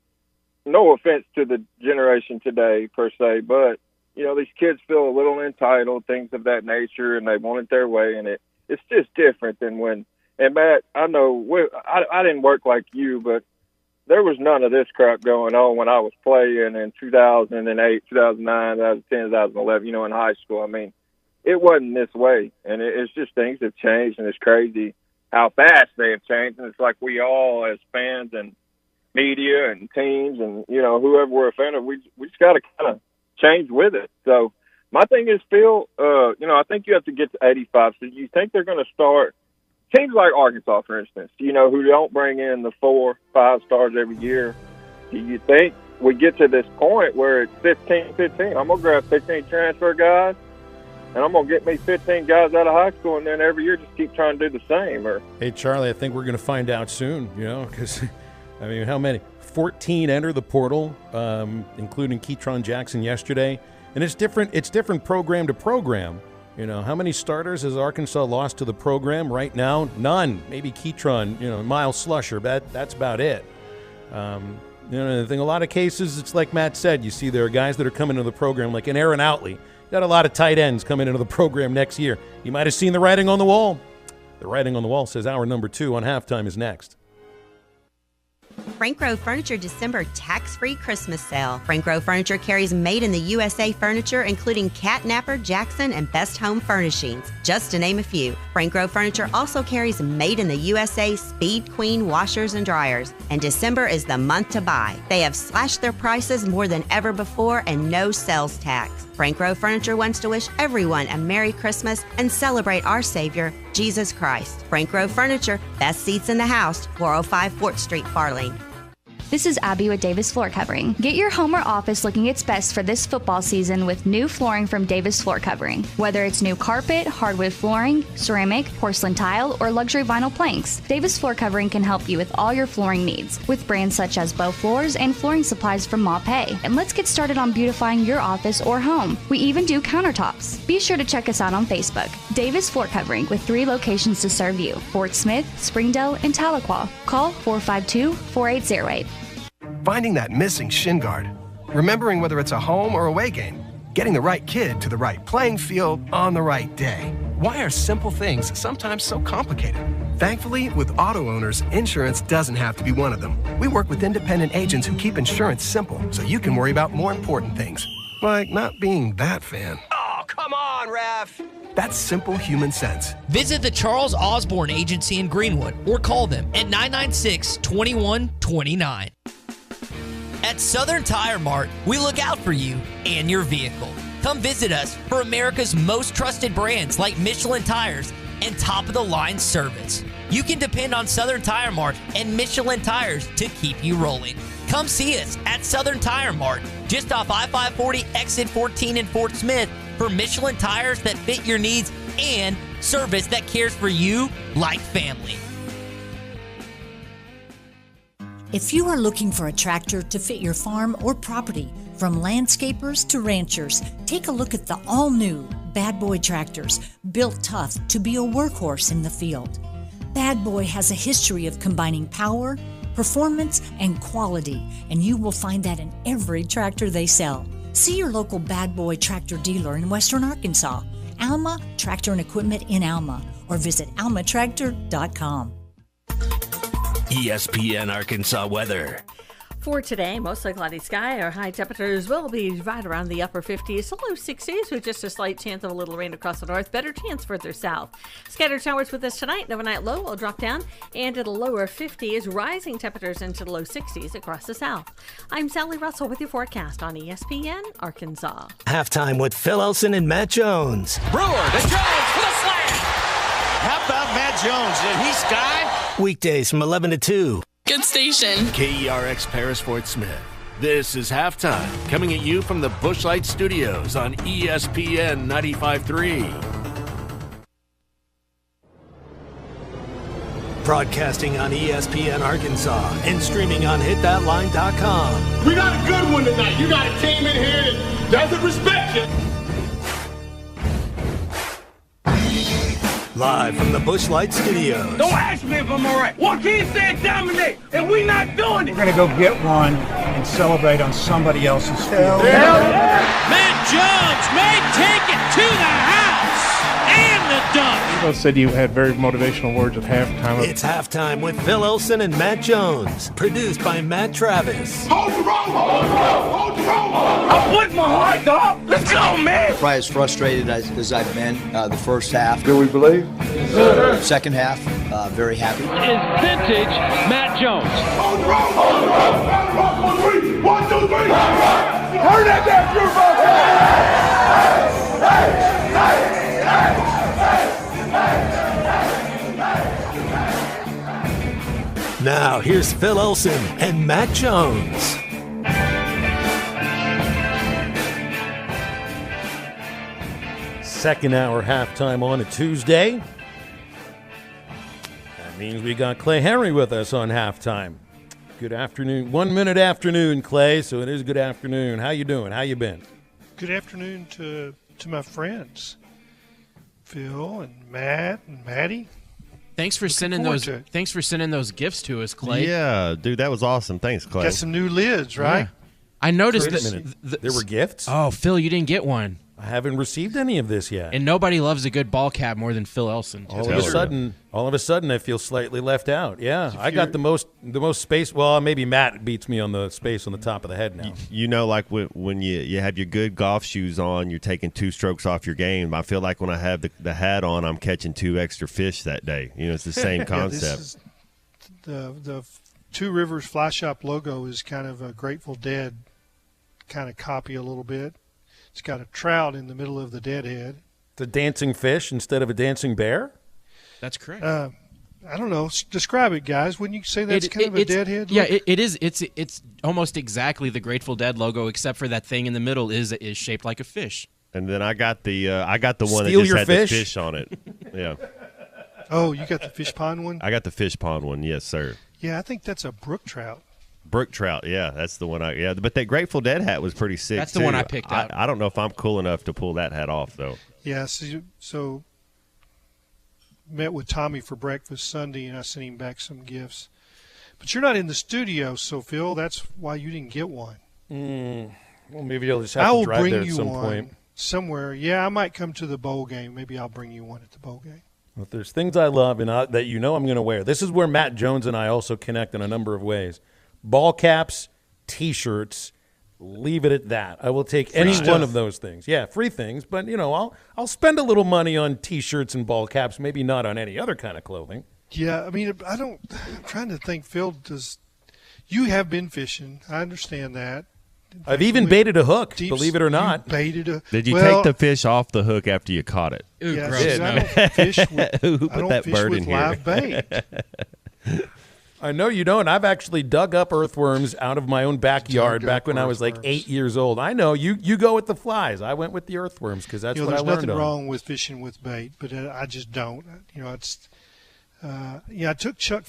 no offense to the generation today per se, but you know, these kids feel a little entitled, things of that nature, and they want it their way, and it's just different than when. And Matt, I know I didn't work like you, but there was none of this crap going on when I was playing in 2008, 2009, 2010, 2011, you know, in high school. I mean, it wasn't this way. And it's just things have changed, and it's crazy how fast they have changed. And it's like we all, as fans and media and teams and, you know, whoever we're a fan of, we just got to kind of change with it. So my thing is, Phil, you know, I think you have to get to 85. So you think they're going to start – teams like Arkansas, for instance, you know, who don't bring in the 4-5 stars every year, do you think we get to this point where it's 15-15? I'm going to grab 15 transfer guys, and I'm going to get me 15 guys out of high school, and then every year just keep trying to do the same? Or hey, Charlie, I think we're going to find out soon, you know, because, I mean, how many? 14 enter the portal, including Keytron Jackson yesterday, and it's different program to program. You know, how many starters has Arkansas lost to the program right now? None. Maybe Keytron, you know, Miles Slusher, that's about it. You know, I think a lot of cases, it's like Matt said, you see there are guys that are coming into the program, like an Aaron Outley. Got a lot of tight ends coming into the program next year. You might have seen the writing on the wall. The writing on the wall says hour number 2 on Halftime is next. Frank Grove Furniture December tax-free Christmas sale. Frank Grove Furniture carries made-in-the-USA furniture, including Catnapper, Jackson, and Best Home Furnishings, just to name a few. Frank Grove Furniture also carries made-in-the-USA Speed Queen washers and dryers. And December is the month to buy. They have slashed their prices more than ever before and no sales tax. Frank Grove Furniture wants to wish everyone a Merry Christmas and celebrate our Savior, Jesus Christ. Frank Grove Furniture, best seats in the house, 405 4th Street, Farley. This is Abby with Davis Floor Covering. Get your home or office looking its best for this football season with new flooring from Davis Floor Covering. Whether it's new carpet, hardwood flooring, ceramic, porcelain tile, or luxury vinyl planks, Davis Floor Covering can help you with all your flooring needs with brands such as Bow Floors and flooring supplies from Maupe. And let's get started on beautifying your office or home. We even do countertops. Be sure to check us out on Facebook. Davis Floor Covering with 3 locations to serve you: Fort Smith, Springdale, and Tahlequah. Call 452-4808. Finding that missing shin guard, remembering whether it's a home or away game, getting the right kid to the right playing field on the right day. Why are simple things sometimes so complicated? Thankfully, with auto owners, insurance doesn't have to be one of them. We work with independent agents who keep insurance simple so you can worry about more important things, like not being that fan. Oh, come on, ref! That's simple human sense. Visit the Charles Osborne Agency in Greenwood or call them at 996-2129. At Southern Tire Mart, we look out for you and your vehicle. Come visit us for America's most trusted brands like Michelin Tires and top-of-the-line service. You can depend on Southern Tire Mart and Michelin Tires to keep you rolling. Come see us at Southern Tire Mart, just off I-540 exit 14 in Fort Smith, for Michelin tires that fit your needs and service that cares for you like family. If you are looking for a tractor to fit your farm or property, from landscapers to ranchers, take a look at the all-new Bad Boy tractors, built tough to be a workhorse in the field. Bad Boy has a history of combining power, performance, and quality, and you will find that in every tractor they sell. See your local Bad Boy tractor dealer in Western Arkansas, Alma Tractor and Equipment in Alma, or visit almatractor.com. ESPN Arkansas weather. For today, mostly cloudy sky. Our high temperatures will be right around the upper 50s to low 60s with just a slight chance of a little rain across the north. Better chance further south. Scattered showers with us tonight. An overnight low will drop down into the lower 50s. Rising temperatures into the low 60s across the south. I'm Sally Russell with your forecast on ESPN Arkansas. Halftime with Phil Elson and Matt Jones. Brewer to Jones for the slam. How about Matt Jones? Did he sky? Weekdays from 11 to 2. Good station. KERX Paris Fort Smith. This is Halftime, coming at you from the Bushlight Studios on ESPN 95.3. Broadcasting on ESPN Arkansas and streaming on hitthatline.com. We got a good one tonight. You got a team in here that doesn't respect you. Live from the Busch Light Studios. Don't ask me if I'm all right. Joaquin said dominate, and we not doing it. We're going to go get one and celebrate on somebody else's field. Matt Jones may take it to the house and the dunk. You both said you had very motivational words at halftime. It's Halftime with Phil Elson and Matt Jones. Produced by Matt Travis. Hold the rope! Hold the rope! Hold the rope! I'm with my heart, dog. Let's go, man! Probably as frustrated as I've been the first half. Do we believe? Second half, very happy. Is vintage Matt Jones. Hold the rope! Hold the rope! Hold the rope! 1, 3! 1, 2, 3! Turn that damn beautiful! Hey! Now, here's Phil Elson and Matt Jones. Second hour halftime on a Tuesday. That means we got Clay Henry with us on halftime. Good afternoon. 1 minute afternoon, Clay, so it is good afternoon. How you doing? How you been? Good afternoon to my friends, Phil and Matt and Maddie. Thanks for sending those gifts to us, Clay. Yeah, dude, that was awesome. Thanks, Clay. Got some new lids, right? Yeah. I noticed that there were gifts. Oh, Phil, you didn't get one. I haven't received any of this yet. And nobody loves a good ball cap more than Phil Elson. All of a sudden, I feel slightly left out. Yeah, I got the most space. Well, maybe Matt beats me on the space on the top of the head now. You know, like when you have your good golf shoes on, you're taking 2 strokes off your game. I feel like when I have the hat on, I'm catching 2 extra fish that day. You know, it's the same concept. This is the Two Rivers Fly Shop logo is kind of a Grateful Dead kind of copy a little bit. It's got a trout in the middle of the dead head. The dancing fish instead of a dancing bear? That's correct. I don't know. Describe it, guys. Wouldn't you say that's kind of a dead head? Yeah, it is. It's almost exactly the Grateful Dead logo, except for that thing in the middle is shaped like a fish. And then I got the one that Steal just your had fish? the fish on it. Yeah. Oh, you got the fish pond one? I got the fish pond one. Yes, sir. Yeah, I think that's a brook trout. Brook trout, yeah, that's the one but that Grateful Dead hat was pretty sick. That's the one I picked out. I don't know if I'm cool enough to pull that hat off though. Yeah, so met with Tommy for breakfast Sunday, and I sent him back some gifts. But you're not in the studio, so Phil, that's why you didn't get one. Well, maybe you'll just have to drive there at some point. Somewhere. Yeah, I might come to the bowl game. Maybe I'll bring you one at the bowl game. Well, if there's things I love and that you know I'm going to wear. This is where Matt Jones and I also connect in a number of ways. Ball caps, T-shirts, leave it at that. I will take any one of those things. Yeah, free things, but I'll spend a little money on T-shirts and ball caps, maybe not on any other kind of clothing. Yeah, I mean, I'm trying to think, Phil, you have been fishing. I understand that. I've even baited a hook, believe it or not. Baited a Did you take the fish off the hook after you caught it? Ooh, yeah, gross. I don't fish with, Who put that bird in here? Live bait. I know you don't. I've actually dug up earthworms out of my own backyard back when I was like 8 years old. I know. You go with the flies. I went with the earthworms because that's what I learned. There's nothing wrong with fishing with bait, but I just don't. I took Chuck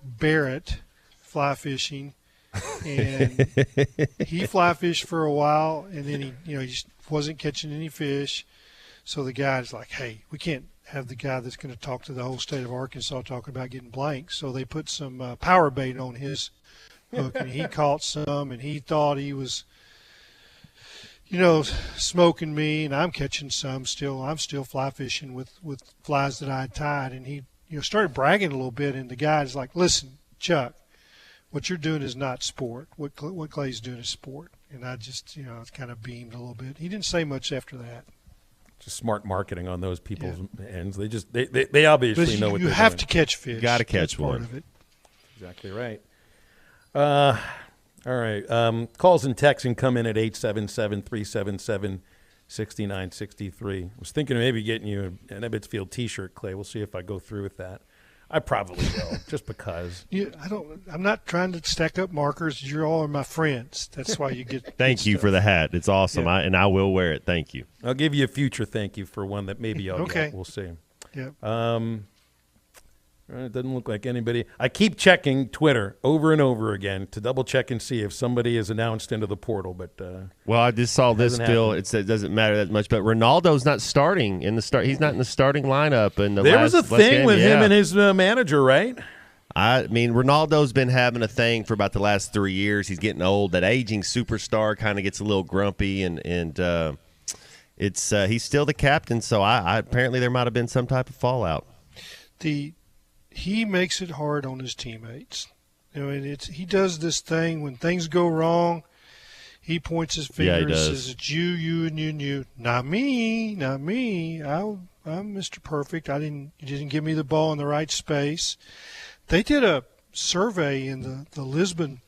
Barrett fly fishing, and he fly fished for a while, and then he just wasn't catching any fish. So the guy's like, "Hey, we can't have the guy that's going to talk to the whole state of Arkansas talking about getting blanks." So they put some power bait on his hook, and he caught some, and he thought he was, smoking me, and I'm catching some still. I'm still fly fishing with flies that I had tied, and he started bragging a little bit, and the guy's like, "Listen, Chuck, what you're doing is not sport. What Clay's doing is sport." And I just, kind of beamed a little bit. He didn't say much after that. Just smart marketing on those people's ends. They obviously know what they're doing. You have to catch fish. Got to catch one. Part of it. Exactly right. All right. Calls and texts can come in at 877-377-6963. I was thinking of maybe getting you an Ebbets Field T-shirt, Clay. We'll see if I go through with that. I probably will, just because. I'm not trying to stack up markers. You all are my friends. That's why you get. Thank you for the hat. It's awesome. Yeah. I will wear it. Thank you. I'll give you a future thank you for one that maybe I'll get. We'll see. Yep. It doesn't look like anybody. I keep checking Twitter over and over again to double check and see if somebody is announced into the portal. But well, I just saw this, Phil. It doesn't matter that much, but Ronaldo's not starting in the start. He's not in the starting lineup. And there was a thing with him and his manager, right? I mean, Ronaldo's been having a thing for about the last 3 years. He's getting old. That aging superstar kind of gets a little grumpy, and it's he's still the captain. So I apparently there might have been some type of fallout. He makes it hard on his teammates. And he does this thing when things go wrong. He points his finger and says, "It's you, and you. Not me, not me. I'm Mr. Perfect. You didn't give me the ball in the right space." They did a survey in the Lisbon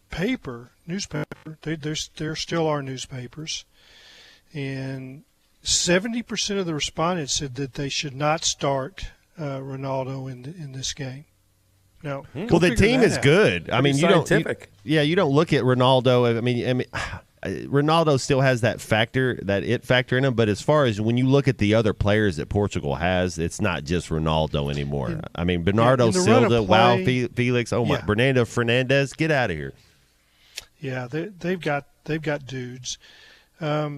newspaper. There still are newspapers, and 70% of the respondents said that they should not start Ronaldo in this game. Now, well, the team is good. I mean, you don't look at Ronaldo. I mean, Ronaldo still has that it factor in him. But as far as when you look at the other players that Portugal has, it's not just Ronaldo anymore. I mean, Bernardo Silva, Felix, Bernardo Fernandez, get out of here. Yeah, they've got dudes. But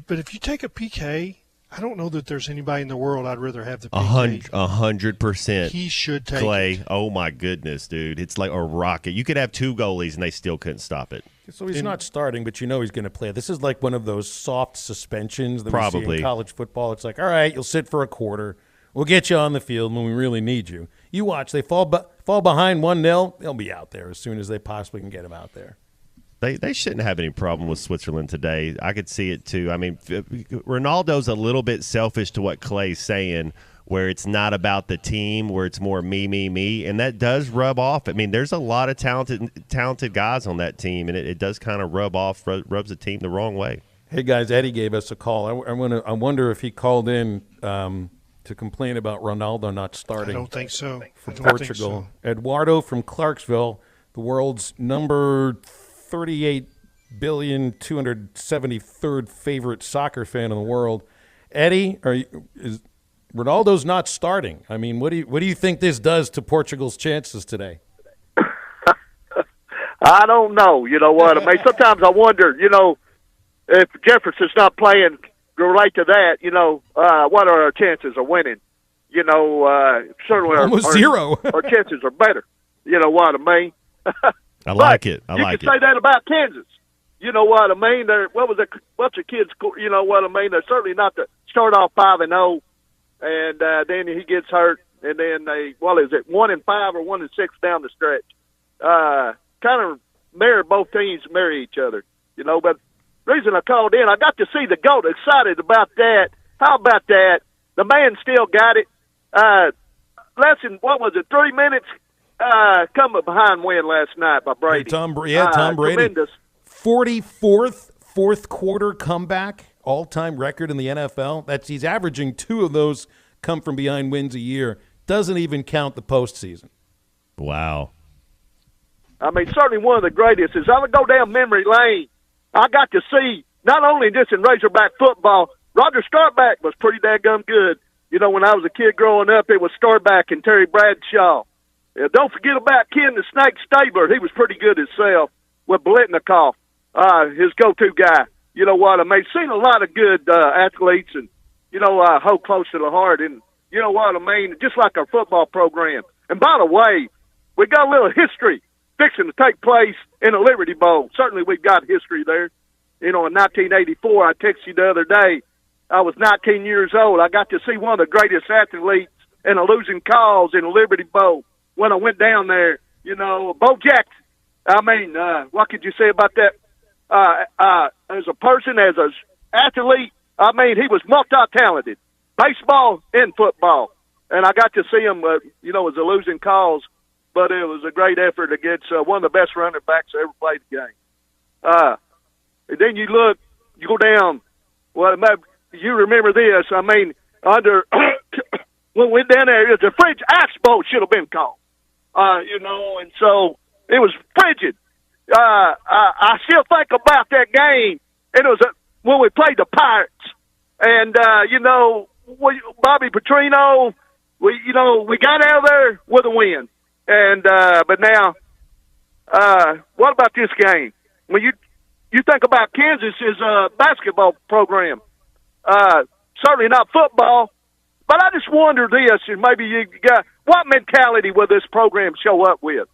if you take a PK, I don't know that there's anybody in the world I'd rather have the PK. 100%. He should take Clay. it. Oh, my goodness, dude. It's like a rocket. You could have two goalies, and they still couldn't stop it. So he's not starting, but you know he's going to play. This is like one of those soft suspensions that we see in college football. It's like, all right, you'll sit for a quarter. We'll get you on the field when we really need you. You watch. They fall behind 1-0. They'll be out there as soon as they possibly can get him out there. They shouldn't have any problem with Switzerland today. I could see it, too. I mean, Ronaldo's a little bit selfish to what Clay's saying, where it's not about the team, where it's more me, and that does rub off. I mean, there's a lot of talented guys on that team, and it does kind of rubs the team the wrong way. Hey, guys, Eddie gave us a call. I wonder if he called in to complain about Ronaldo not starting. I don't think so. For Portugal. Eduardo from Clarksville, the world's number 38,273rd favorite soccer fan in the world. Eddie, is Ronaldo's not starting? I mean, what do you think this does to Portugal's chances today? I don't know. You know what I mean? Sometimes I wonder, if Jefferson's not playing, relate to that, what are our chances of winning? Certainly almost zero. Our chances are better. You know what I mean? I like it. I like it. You can say that about Kansas. You know what I mean? What's the kids? You know what I mean? They're certainly not to start off 5-0, and then he gets hurt, and then is it 1-5 or 1-6 down the stretch? Kind of both teams marry each other. But reason I called in, I got to see the GOAT. Excited about that. How about that? The man still got it. Less than 3 minutes. Coming behind win last night by Brady. Tom Brady. Tremendous. 44th fourth quarter comeback, all-time record in the NFL. He's averaging 2 of those come from behind wins a year. Doesn't even count the postseason. Wow. I mean, certainly one of the greatest. As I would go down memory lane, I got to see not only just in Razorback football, Roger Staubach was pretty daggum good. When I was a kid growing up, it was Staubach and Terry Bradshaw. Don't forget about Ken the Snake Stabler. He was pretty good himself with Biletnikoff, his go-to guy. You know what I mean? Seen a lot of good athletes and, hold close to the heart. And you know what I mean? Just like our football program. And by the way, we got a little history fixing to take place in the Liberty Bowl. Certainly we've got history there. In 1984, I texted you the other day, I was 19 years old. I got to see one of the greatest athletes in a losing cause in the Liberty Bowl. When I went down there, Bo Jackson. I mean, what could you say about that? As a person, as an athlete, I mean, he was multi-talented, baseball and football. And I got to see him, it was a losing cause, but it was a great effort against one of the best running backs that ever played the game. And then you go down, you remember this, I mean, under when we went down there, the French Ice Bowl should have been called. And so it was frigid. I still think about that game. It was when we played the Pirates. And, Bobby Petrino we got out of there with a win, and but now, what about this game? When you think about Kansas's basketball program, certainly not football, but I just wonder this, and maybe you got what mentality will this program show up with?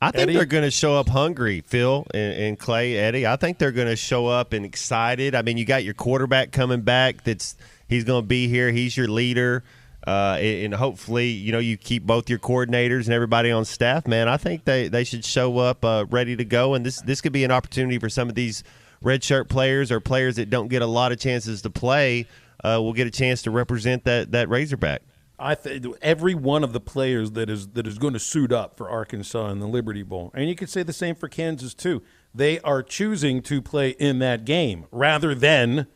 I think they're going to show up hungry, Phil and Clay, Eddie. I think they're going to show up and excited. I mean, you got your quarterback coming back. He's going to be here. He's your leader. And hopefully, you keep both your coordinators and everybody on staff, man. I think they should show up ready to go. And this could be an opportunity for some of these redshirt players or players that don't get a lot of chances to play will get a chance to represent that Razorback. I think every one of the players that is going to suit up for Arkansas in the Liberty Bowl, and you could say the same for Kansas too. They are choosing to play in that game rather than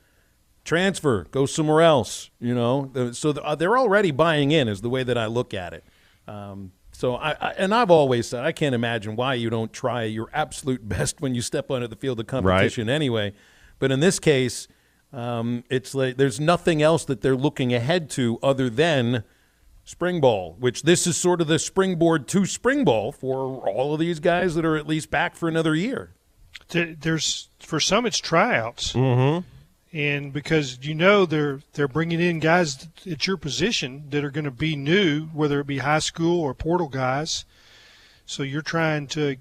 transfer, go somewhere else. So they're already buying in, is the way that I look at it. So I've always said I can't imagine why you don't try your absolute best when you step onto the field of competition anyway. But in this case, it's like there's nothing else that they're looking ahead to other than spring ball, which this is sort of the springboard to spring ball for all of these guys that are at least back for another year. There's for some it's tryouts, and because they're bringing in guys at your position that are going to be new, whether it be high school or portal guys. So you're trying to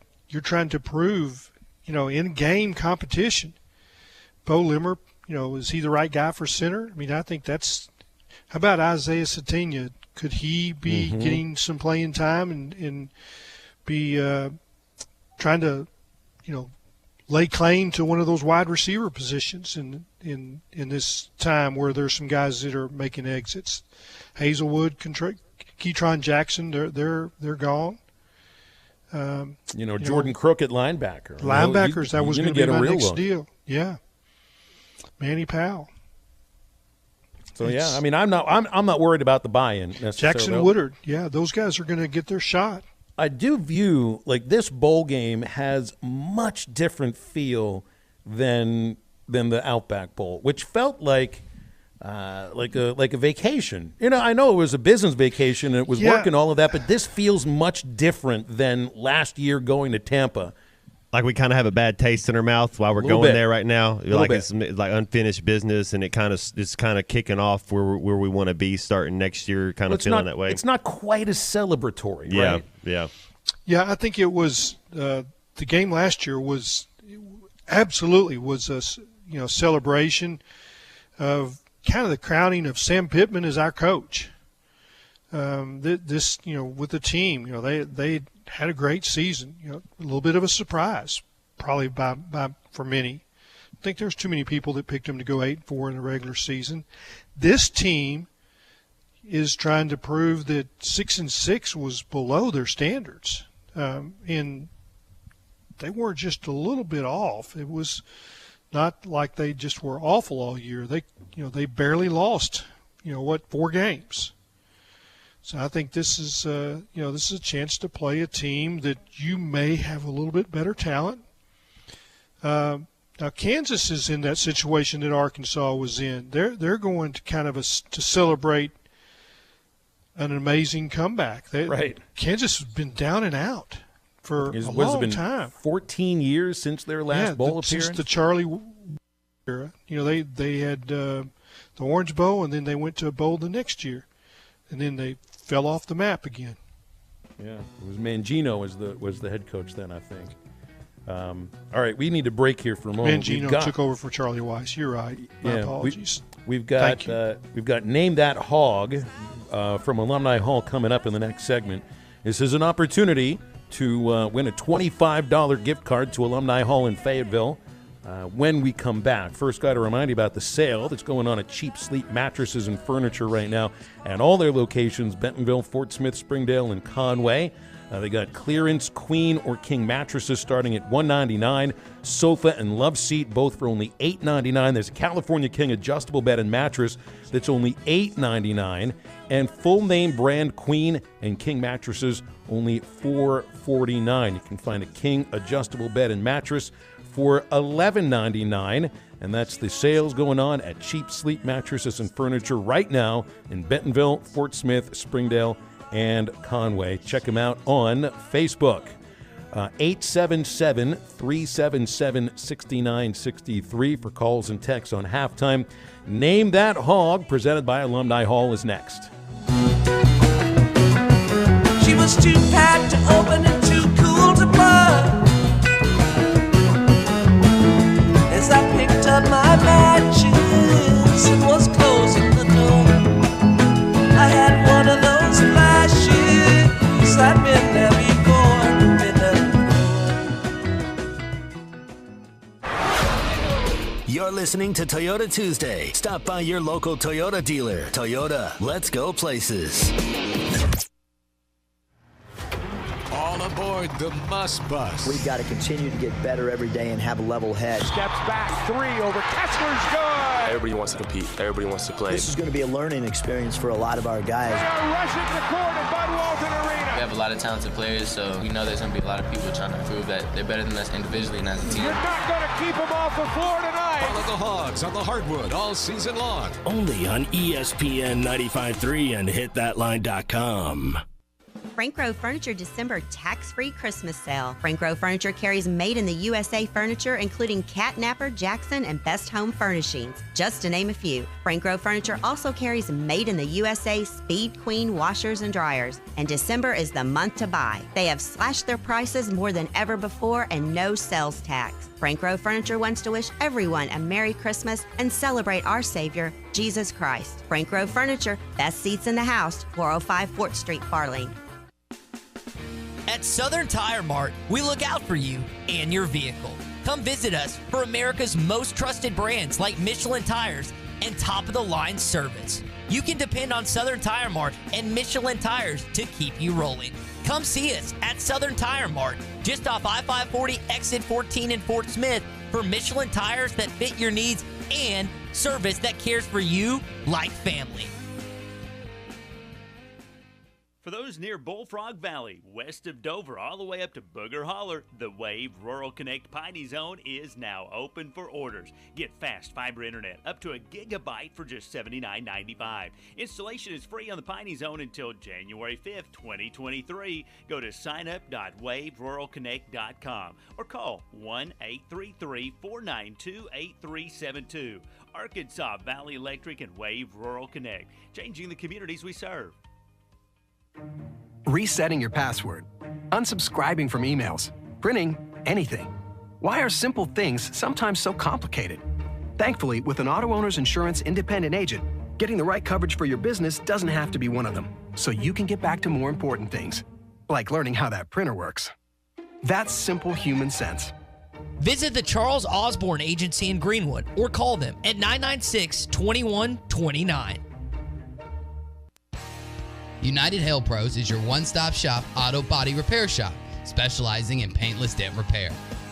prove in game competition. Bo Limmer, is he the right guy for center? I mean, I think that's. How about Isaiah Satina? Could he be getting some playing time and be trying to, lay claim to one of those wide receiver positions in this time where there's some guys that are making exits? Hazelwood, Keytron Jackson, they're gone. Jordan Crook at linebacker. Linebackers, that was going to be my next deal. Yeah, Manny Powell. So I mean, I'm not worried about the buy-in necessarily. Jackson Woodard, those guys are going to get their shot. I do view this bowl game has much different feel than the Outback Bowl, which felt like a vacation. I know it was a business vacation and it was work and all of that, but this feels much different than last year going to Tampa. Like we kind of have a bad taste in our mouth while we're going there right now. It's like unfinished business, and it's kind of kicking off where we want to be starting next year. Kind of feeling that way. It's not quite as celebratory, right? Yeah. I think it was the game last year was absolutely was a celebration of kind of the crowning of Sam Pittman as our coach. This with the team, they had a great season. A little bit of a surprise, probably for many. I think there's too many people that picked them to go 8-4 in the regular season. This team is trying to prove that 6-6 was below their standards, and they were just a little bit off. It was not like they just were awful all year. They barely lost, 4 games. So I think this is a chance to play a team that you may have a little bit better talent. Now Kansas is in that situation that Arkansas was in. They're going to kind of to celebrate an amazing comeback. Kansas has been down and out for a long time. 14 years since their last bowl appearance. Since the Charlie era. They had the Orange Bowl, and then they went to a bowl the next year, and then they fell off the map again. Yeah, it was Mangino was the head coach then, I think. All right, we need to break here for a moment. Mangino took over for Charlie Weiss. You're right. My apologies. We've got Name That Hog from Alumni Hall coming up in the next segment. This is an opportunity to win a $25 gift card to Alumni Hall in Fayetteville when we come back. First, got to remind you about the sale that's going on at Cheap Sleep Mattresses and Furniture right now at all their locations, Bentonville, Fort Smith, Springdale, and Conway. They got clearance queen or king mattresses starting at $199, sofa and love seat both for only $899. There's a California King adjustable bed and mattress that's only $899, and full name brand queen and king mattresses only $449. You can find a king adjustable bed and mattress for $11.99. And that's the sales going on at Cheap Sleep Mattresses and Furniture right now in Bentonville, Fort Smith, Springdale, and Conway. Check them out on Facebook. 877-377-6963 for calls and texts on halftime. Name That Hog, presented by Alumni Hall, is next. She was too fat to open and too cool to plug. As I picked up my matches and was closing the door, I had one of those flashes. I'd been there before, You're listening to Toyota Tuesday. Stop by your local Toyota dealer. Toyota, let's go places. All aboard the Muss Bus. We've got to continue to get better every day and have a level head. Steps back, three over, Kessler's good! Everybody wants to compete. Everybody wants to play. This is going to be a learning experience for a lot of our guys. They are rushing the court at Bud Walton Arena. We have a lot of talented players, so we know there's going to be a lot of people trying to prove that they're better than us individually and as a team. You're not going to keep them off the floor tonight. Follow the Hogs on the hardwood all season long. Only on ESPN 95.3 and hitthatline.com. Frank Grove Furniture December tax-free Christmas sale. Frank Grove Furniture carries made in the USA furniture, including Catnapper, Jackson, and Best Home Furnishings, just to name a few. Frank Grove Furniture also carries made in the USA Speed Queen washers and dryers. And December is the month to buy. They have slashed their prices more than ever before and no sales tax. Frank Grove Furniture wants to wish everyone a Merry Christmas and celebrate our Savior, Jesus Christ. Frank Grove Furniture, best seats in the house, 405 Fort Street, Farley. At Southern Tire Mart, we look out for you and your vehicle. Come visit us for America's most trusted brands like Michelin Tires and top-of-the-line service. You can depend on Southern Tire Mart and Michelin Tires to keep you rolling. Come see us at Southern Tire Mart, just off I-540 exit 14 in Fort Smith, for Michelin tires that fit your needs and service that cares for you like family. For those near Bullfrog Valley, west of Dover, all the way up to Booger Holler, the Wave Rural Connect Piney Zone is now open for orders. Get fast fiber internet up to a gigabyte for just $79.95. Installation is free on the Piney Zone until January 5th, 2023. Go to signup.waveruralconnect.com or call 1-833-492-8372. Arkansas Valley Electric and Wave Rural Connect, changing the communities we serve. Resetting your password, unsubscribing from emails, printing anything. Why are simple things sometimes so complicated? Thankfully, with an auto owner's insurance independent agent, getting the right coverage for your business doesn't have to be one of them, so you can get back to more important things, like learning how that printer works. That's simple human sense. Visit the Charles Osborne Agency in Greenwood or call them at 996-2129. United Hail Pros is your one-stop shop auto body repair shop, specializing in paintless dent repair.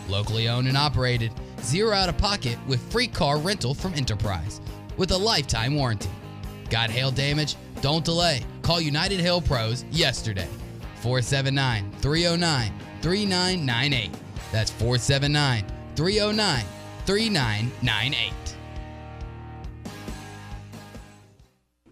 Locally owned and operated, zero out-of-pocket with free car rental from Enterprise with a lifetime warranty. Got hail damage? Don't delay. Call United Hail Pros yesterday. 479-309-3998. That's 479-309-3998.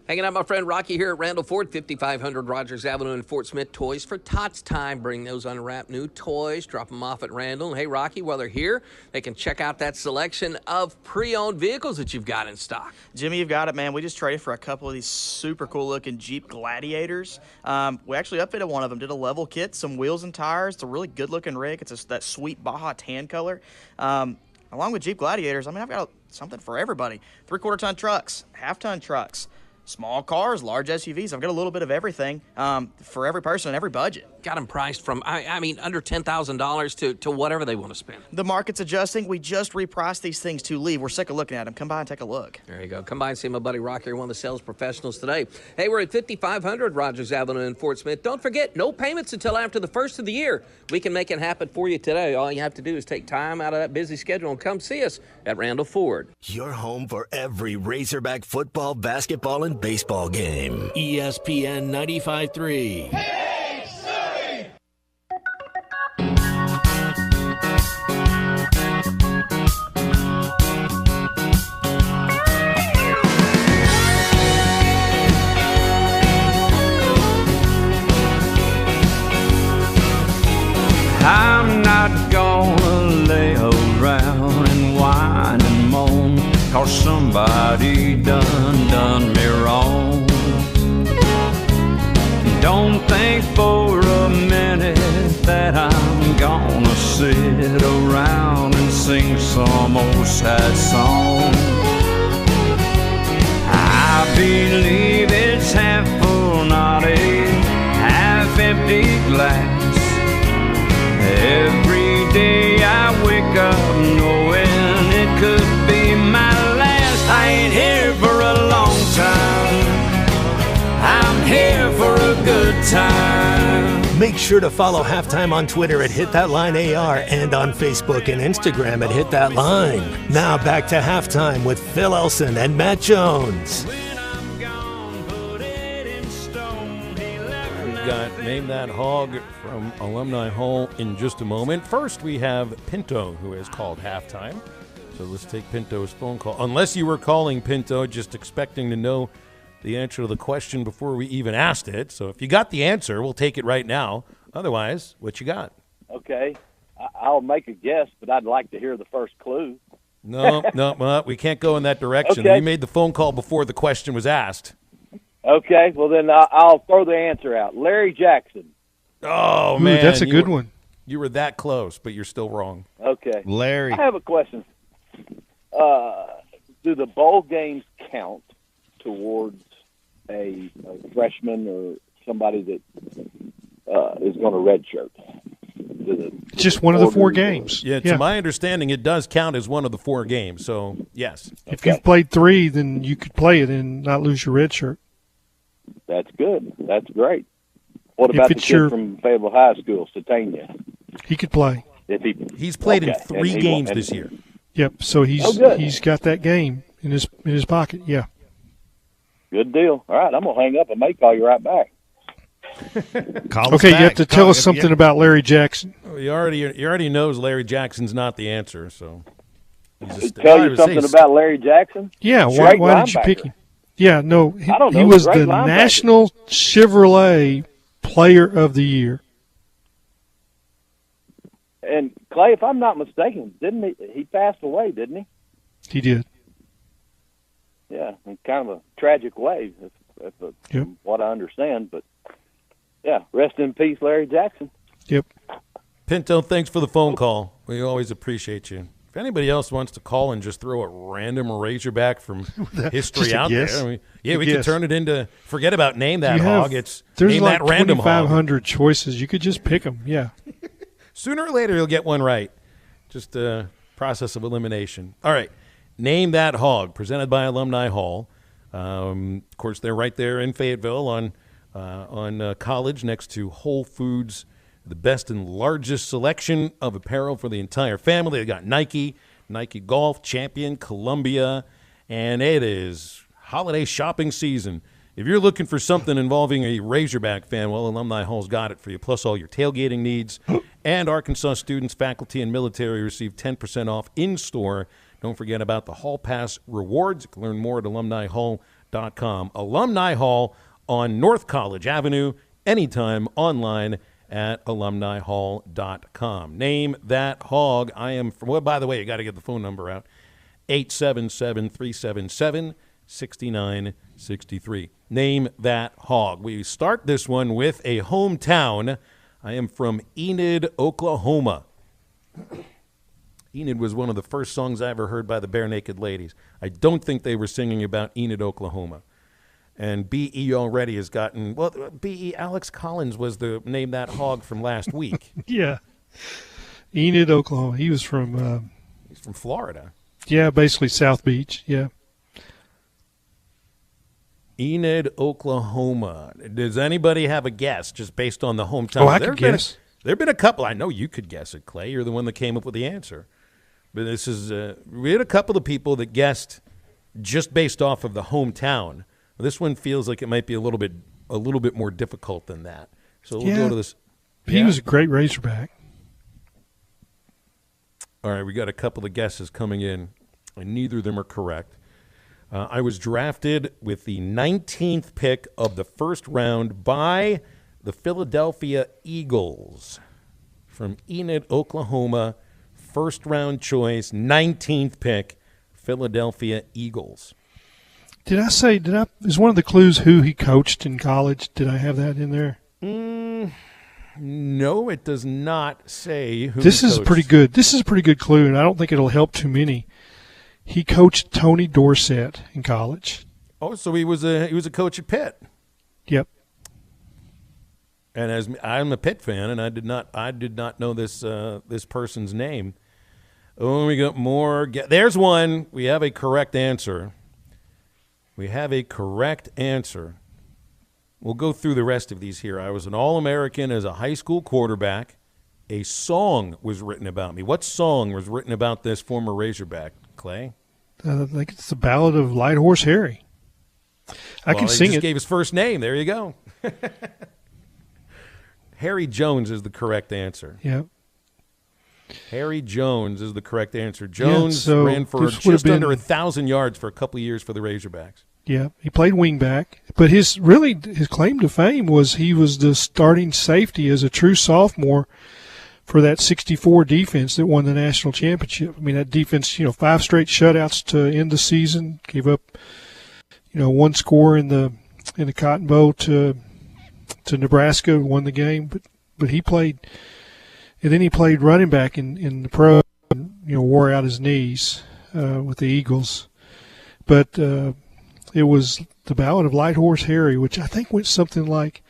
Hanging out, my friend Rocky here at Randall Ford, 5500 Rogers Avenue in Fort Smith. Toys for Tots time. Bring those unwrapped new toys. Drop them off at Randall. And hey, Rocky, while they're here, they can check out that selection of pre-owned vehicles that you've got in stock. Jimmy, you've got it, man. We just traded for a couple of these super cool-looking Jeep Gladiators. We actually upfitted one of them. Did a level kit, some wheels and tires. It's a really good-looking rig. It's that sweet Baja tan color. Along with Jeep Gladiators, I mean, I've got something for everybody. 3/4-ton trucks, half-ton trucks, small cars, large SUVs. I've got a little bit of everything for every person and every budget. Got them priced from, I mean, under $10,000 to whatever they want to spend. The market's adjusting. We just repriced these things to leave. We're sick of looking at them. Come by and take a look. There you go. Come by and see my buddy Rocky here, one of the sales professionals today. Hey, we're at 5500 Rogers Avenue in Fort Smith. Don't forget, no payments until after the first of the year. We can make it happen for you today. All you have to do is take time out of that busy schedule and come see us at Randall Ford. Your home for every Razorback football, basketball, and baseball game. ESPN 95.3. Hey, City! somebody done me wrong. Don't think for a minute that I'm gonna sit around and sing some old sad song. I believe it's half full, not a half empty glass. Every day I wake up knowing it could be my last. I ain't here for a long time, I'm here for a good time. Make sure to follow Halftime on Twitter at HitThatLineAR and on Facebook and Instagram at HitThatLine. Now back to Halftime with Phil Elson and Matt Jones. We've got Name That Hog from Alumni Hall in just a moment. First, we have Pinto, who has called Halftime. So let's take Pinto's phone call. Unless you were calling, Pinto, just expecting to know the answer to the question before we even asked it. So if you got the answer, we'll take it right now. Otherwise, what you got? Okay. I'll make a guess, but I'd like to hear the first clue. No, we can't go in that direction. Okay. You made the phone call before the question was asked. Okay, well then I'll throw the answer out. Larry Jackson. Oh, Ooh, man. that's a good one. You were that close, but you're still wrong. Okay. Larry. I have a question. Do the bowl games count towards a freshman or somebody that is going to redshirt? Just one of the 4 games. Yeah, to my understanding, it does count as one of the 4 games. So, yes. If you've played 3, then you could play it and not lose your red shirt. That's good. That's great. What about the kid from Fayetteville High School, Satania? He could play. He's played in 3 games this year. Yep. So he's got that game in his pocket. Yeah. Good deal. All right, I'm gonna hang up and may call you right back. Okay, you have to tell us something about Larry Jackson. He already knows Larry Jackson's not the answer. So Tell you something about Larry Jackson? Yeah. Why did you pick him? Yeah. No. I don't know. He was the Great linebacker. National Chevrolet Player of the Year. And Clay, if I'm not mistaken, didn't he passed away? Didn't he? He did. Yeah, in kind of a tragic way, from what I understand. But yeah, rest in peace, Larry Jackson. Yep. Pinto, thanks for the phone call. We always appreciate you. If anybody else wants to call and just throw a random Razorback from history out there, we could turn it into, forget about Name That Hog. There's Name like That Random Hog. 2,500 choices. You could just pick them. Yeah. Sooner or later, you'll get one right. Just a process of elimination. All right. Name That Hog, presented by Alumni Hall. Of course, they're right there in Fayetteville on College next to Whole Foods, the best and largest selection of apparel for the entire family. They got Nike Golf, Champion, Columbia, and it is holiday shopping season. If you're looking for something involving a Razorback fan, well, Alumni Hall's got it for you, plus all your tailgating needs. And Arkansas students, faculty, and military receive 10% off in-store. Don't forget about the Hall Pass rewards. You can learn more at alumnihall.com. Alumni Hall on North College Avenue, anytime online at alumnihall.com. Name That Hog. I am from, well, by the way, you got to get the phone number out. 877-377-6963. Name That Hog. We start this one with a hometown. I am from Enid, Oklahoma. Enid was one of the first songs I ever heard by the Bare Naked Ladies. I don't think they were singing about Enid, Oklahoma. And B.E. already has gotten, well, B.E. Alex Collins was the Name That Hog from last week. Yeah. Enid, Oklahoma. He was from... he's from Florida. Yeah, basically South Beach. Yeah. Enid, Oklahoma. Does anybody have a guess just based on the hometown? Oh, I could guess. There have been a couple. I know you could guess it, Clay. You're the one that came up with the answer. But this is we had a couple of people that guessed just based off of the hometown. This one feels like it might be a little bit more difficult than that. So we'll go to this. He was a great Razorback. All right, we got a couple of guesses coming in, and neither of them are correct. I was drafted with the 19th pick of the first round by the Philadelphia Eagles from Enid, Oklahoma. First round choice, 19th pick, Philadelphia Eagles. Is one of the clues who he coached in college? Did I have that in there? No, it does not say who This he is coached. pretty good. This is a pretty good clue, and I don't think it'll help too many. He coached Tony Dorsett in college. Oh, so he was a coach at Pitt. Yep. And as I'm a Pitt fan, and I did not know this person's name. Oh, we got more. There's one. We have a correct answer. We'll go through the rest of these here. I was an All-American as a high school quarterback. A song was written about me. What song was written about this former Razorback, Clay? I think it's the Ballad of Light Horse Harry. I can sing he just it. gave his first name. There you go. Harry Jones is the correct answer. Yep. Harry Jones is the correct answer. Jones so ran for just under 1,000 yards for a couple of years for the Razorbacks. Yeah, he played wingback, but his claim to fame was he was the starting safety as a true sophomore for that 64 defense that won the national championship. I mean, that defense, 5 straight shutouts to end the season, gave up, one score in the Cotton Bowl to Nebraska, won the game, but he played, and then he played running back in the pro, wore out his knees with the Eagles, but it was the Ballad of Light Horse Harry, which I think went something like,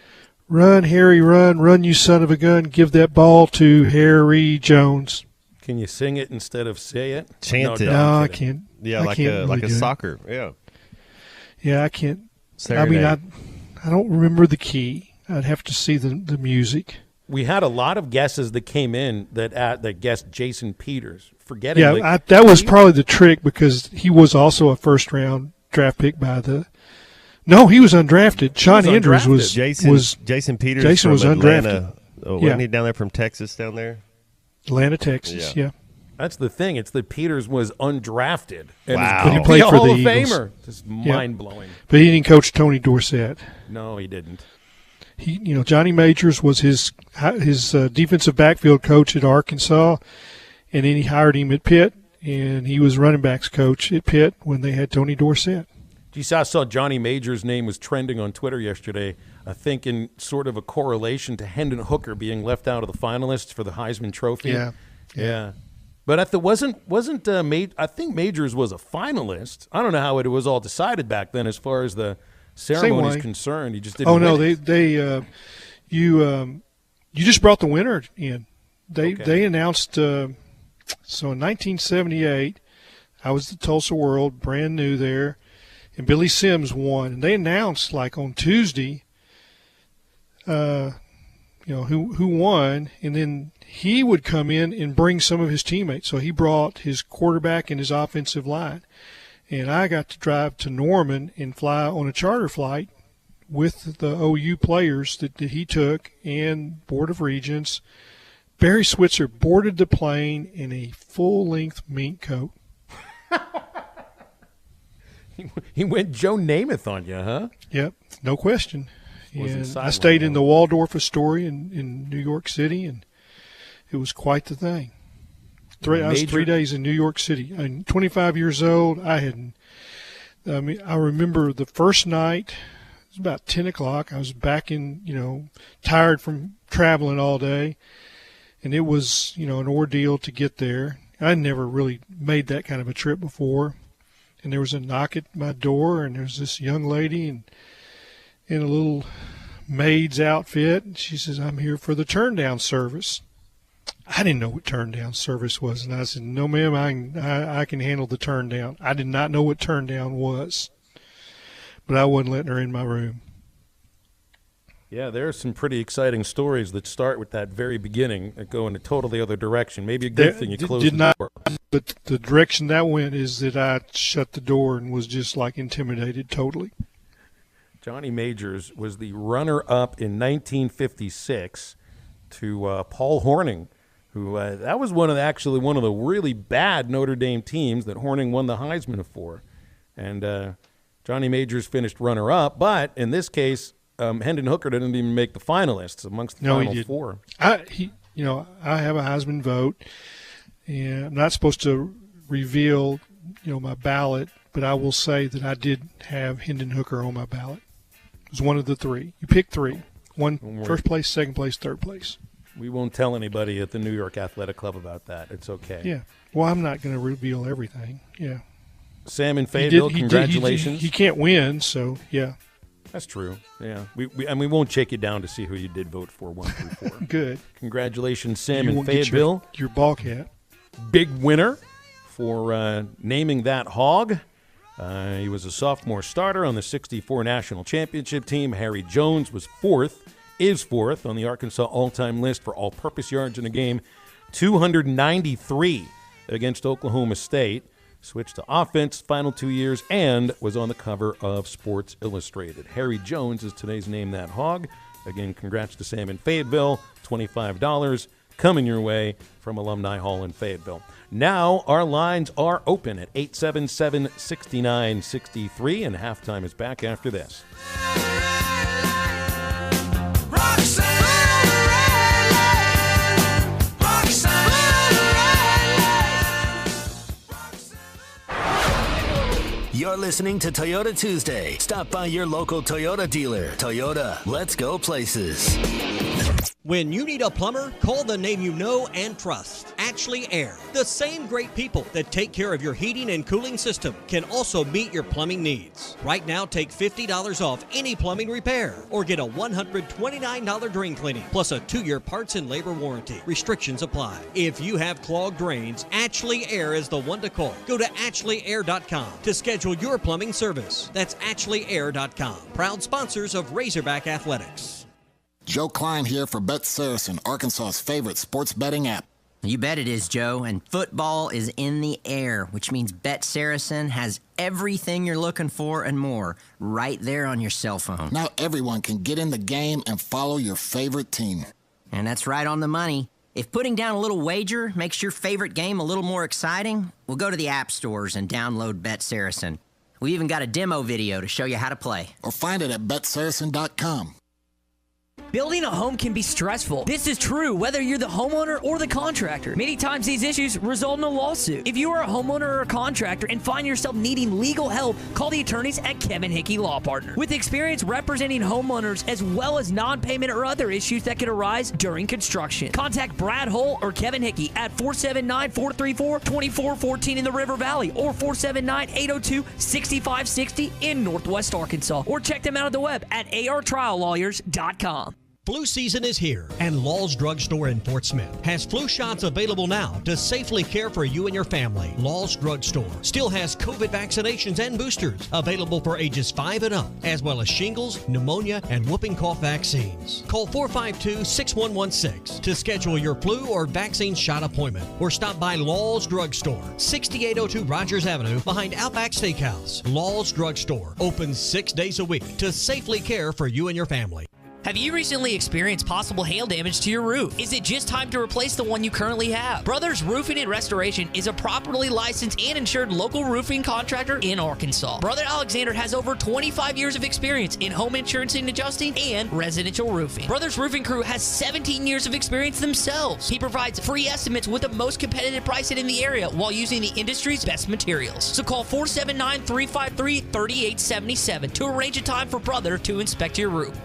"Run, Harry, run, you son of a gun, give that ball to Harry Jones." Can you sing it instead of say it? Chant it. No, I can't. Yeah, I can't like really a do soccer. Yeah. Yeah, I can't. Saturday. I don't remember the key. I'd have to see the music. We had a lot of guesses that came in that guessed Jason Peters. Forgetting. Yeah, that was probably the trick because he was also a first-round draft pick by the. No, he was undrafted. Sean Andrews was Jason Peters. Jason from was Atlanta. undrafted. Oh, wasn't he down there from Texas down there? Atlanta, Texas. Yeah. That's the thing. It's that Peters was undrafted. And Wow. But he played for Hall the of Eagles. Famer. Just mind-blowing. But he didn't coach Tony Dorsett. No, he didn't. Johnny Majors was his defensive backfield coach at Arkansas, and then he hired him at Pitt, and he was running backs coach at Pitt when they had Tony Dorsett. Geez, I saw Johnny Majors' name was trending on Twitter yesterday, I think in sort of a correlation to Hendon Hooker being left out of the finalists for the Heisman Trophy. Yeah. But I think Majors was a finalist. I don't know how it was all decided back then as far as the ceremony is concerned. He just didn't win it. You just brought the winner in. They announced so in 1978, I was the Tulsa World, brand new there, and Billy Sims won. And they announced like on Tuesday, who won, and then he would come in and bring some of his teammates. So he brought his quarterback and his offensive line. And I got to drive to Norman and fly on a charter flight with the OU players that he took and Board of Regents. Barry Switzer boarded the plane in a full-length mink coat. He went Joe Namath on you, huh? Yep, no question. Wasn't And I stayed in the Waldorf Astoria in New York City, and it was quite the thing. I was 3 days in New York City. I'm 25 years old. I remember the first night, it was about 10 o'clock. I was back in, tired from traveling all day, and it was, an ordeal to get there. I'd never really made that kind of a trip before. And there was a knock at my door, and there was this young lady in a little maid's outfit. And she says, "I'm here for the turn-down service." I didn't know what turn-down service was, and I said, "No, ma'am, I can handle the turn-down." I did not know what turn-down was, but I wasn't letting her in my room. Yeah, there are some pretty exciting stories that start with that very beginning that go in a totally other direction. Maybe a good thing you closed the door. But the direction that went is that I shut the door and was just like intimidated totally. Johnny Majors was the runner-up in 1956 to Paul Hornung, who that was one of the really bad Notre Dame teams that Hornung won the Heisman for. And Johnny Majors finished runner-up, but in this case, Hendon Hooker didn't even make the finalists amongst the final four. I have a Heisman vote, and I'm not supposed to reveal my ballot, but I will say that I did have Hendon Hooker on my ballot. It was one of the three. You pick three. One, first place, second place, third place. We won't tell anybody at the New York Athletic Club about that. It's okay. Yeah. Well, I'm not going to reveal everything. Yeah. Sam in Fayetteville, congratulations. He can't win, so yeah. That's true. Yeah. We won't shake you down to see who you did vote for 1 through 4. Good. Congratulations, Sam in won't Fayetteville. Get your ball cap. Big winner for naming that hog. He was a sophomore starter on the 64 national championship team. Harry Jones is fourth on the Arkansas all-time list for all-purpose yards in a game. 293 against Oklahoma State. Switched to offense final 2 years and was on the cover of Sports Illustrated. Harry Jones is today's Name That Hog. Again, congrats to Sam in Fayetteville. $25 coming your way from Alumni Hall in Fayetteville. Now our lines are open at 877-6963, and halftime is back after this. You're listening to Toyota Tuesday. Stop by your local Toyota dealer. Toyota, let's go places. When you need a plumber, call the name you know and trust, Ashley Air. The same great people that take care of your heating and cooling system can also meet your plumbing needs. Right now, take $50 off any plumbing repair or get a $129 drain cleaning plus a 2-year parts and labor warranty. Restrictions apply. If you have clogged drains, Ashley Air is the one to call. Go to AshleyAir.com to schedule your plumbing service. That's AshleyAir.com. Proud sponsors of Razorback Athletics. Joe Klein here for Bet Saracen, Arkansas's favorite sports betting app. You bet it is, Joe, and football is in the air, which means Bet Saracen has everything you're looking for and more right there on your cell phone. Now everyone can get in the game and follow your favorite team. And that's right on the money. If putting down a little wager makes your favorite game a little more exciting, well, go to the app stores and download Bet Saracen. We even got a demo video to show you how to play. Or find it at betsaracen.com. Building a home can be stressful. This is true whether you're the homeowner or the contractor. Many times these issues result in a lawsuit. If you are a homeowner or a contractor and find yourself needing legal help, call the attorneys at Kevin Hickey Law Partner. With experience representing homeowners as well as non-payment or other issues that could arise during construction. Contact Brad Hull or Kevin Hickey at 479-434-2414 in the River Valley or 479-802-6560 in Northwest Arkansas. Or check them out at the web at artriallawyers.com. Flu season is here, and Law's Drug Store in Fort Smith has flu shots available now to safely care for you and your family. Law's Drug Store still has COVID vaccinations and boosters available for ages 5 and up, as well as shingles, pneumonia, and whooping cough vaccines. Call 452-6116 to schedule your flu or vaccine shot appointment, or stop by Law's Drug Store, 6802 Rogers Avenue behind Outback Steakhouse. Law's Drug Store opens 6 days a week to safely care for you and your family. Have you recently experienced possible hail damage to your roof? Is it just time to replace the one you currently have? Brothers Roofing and Restoration is a properly licensed and insured local roofing contractor in Arkansas. Brother Alexander has over 25 years of experience in home insurance and adjusting and residential roofing. Brothers Roofing Crew has 17 years of experience themselves. He provides free estimates with the most competitive pricing in the area while using the industry's best materials. So call 479-353-3877 to arrange a time for Brother to inspect your roof.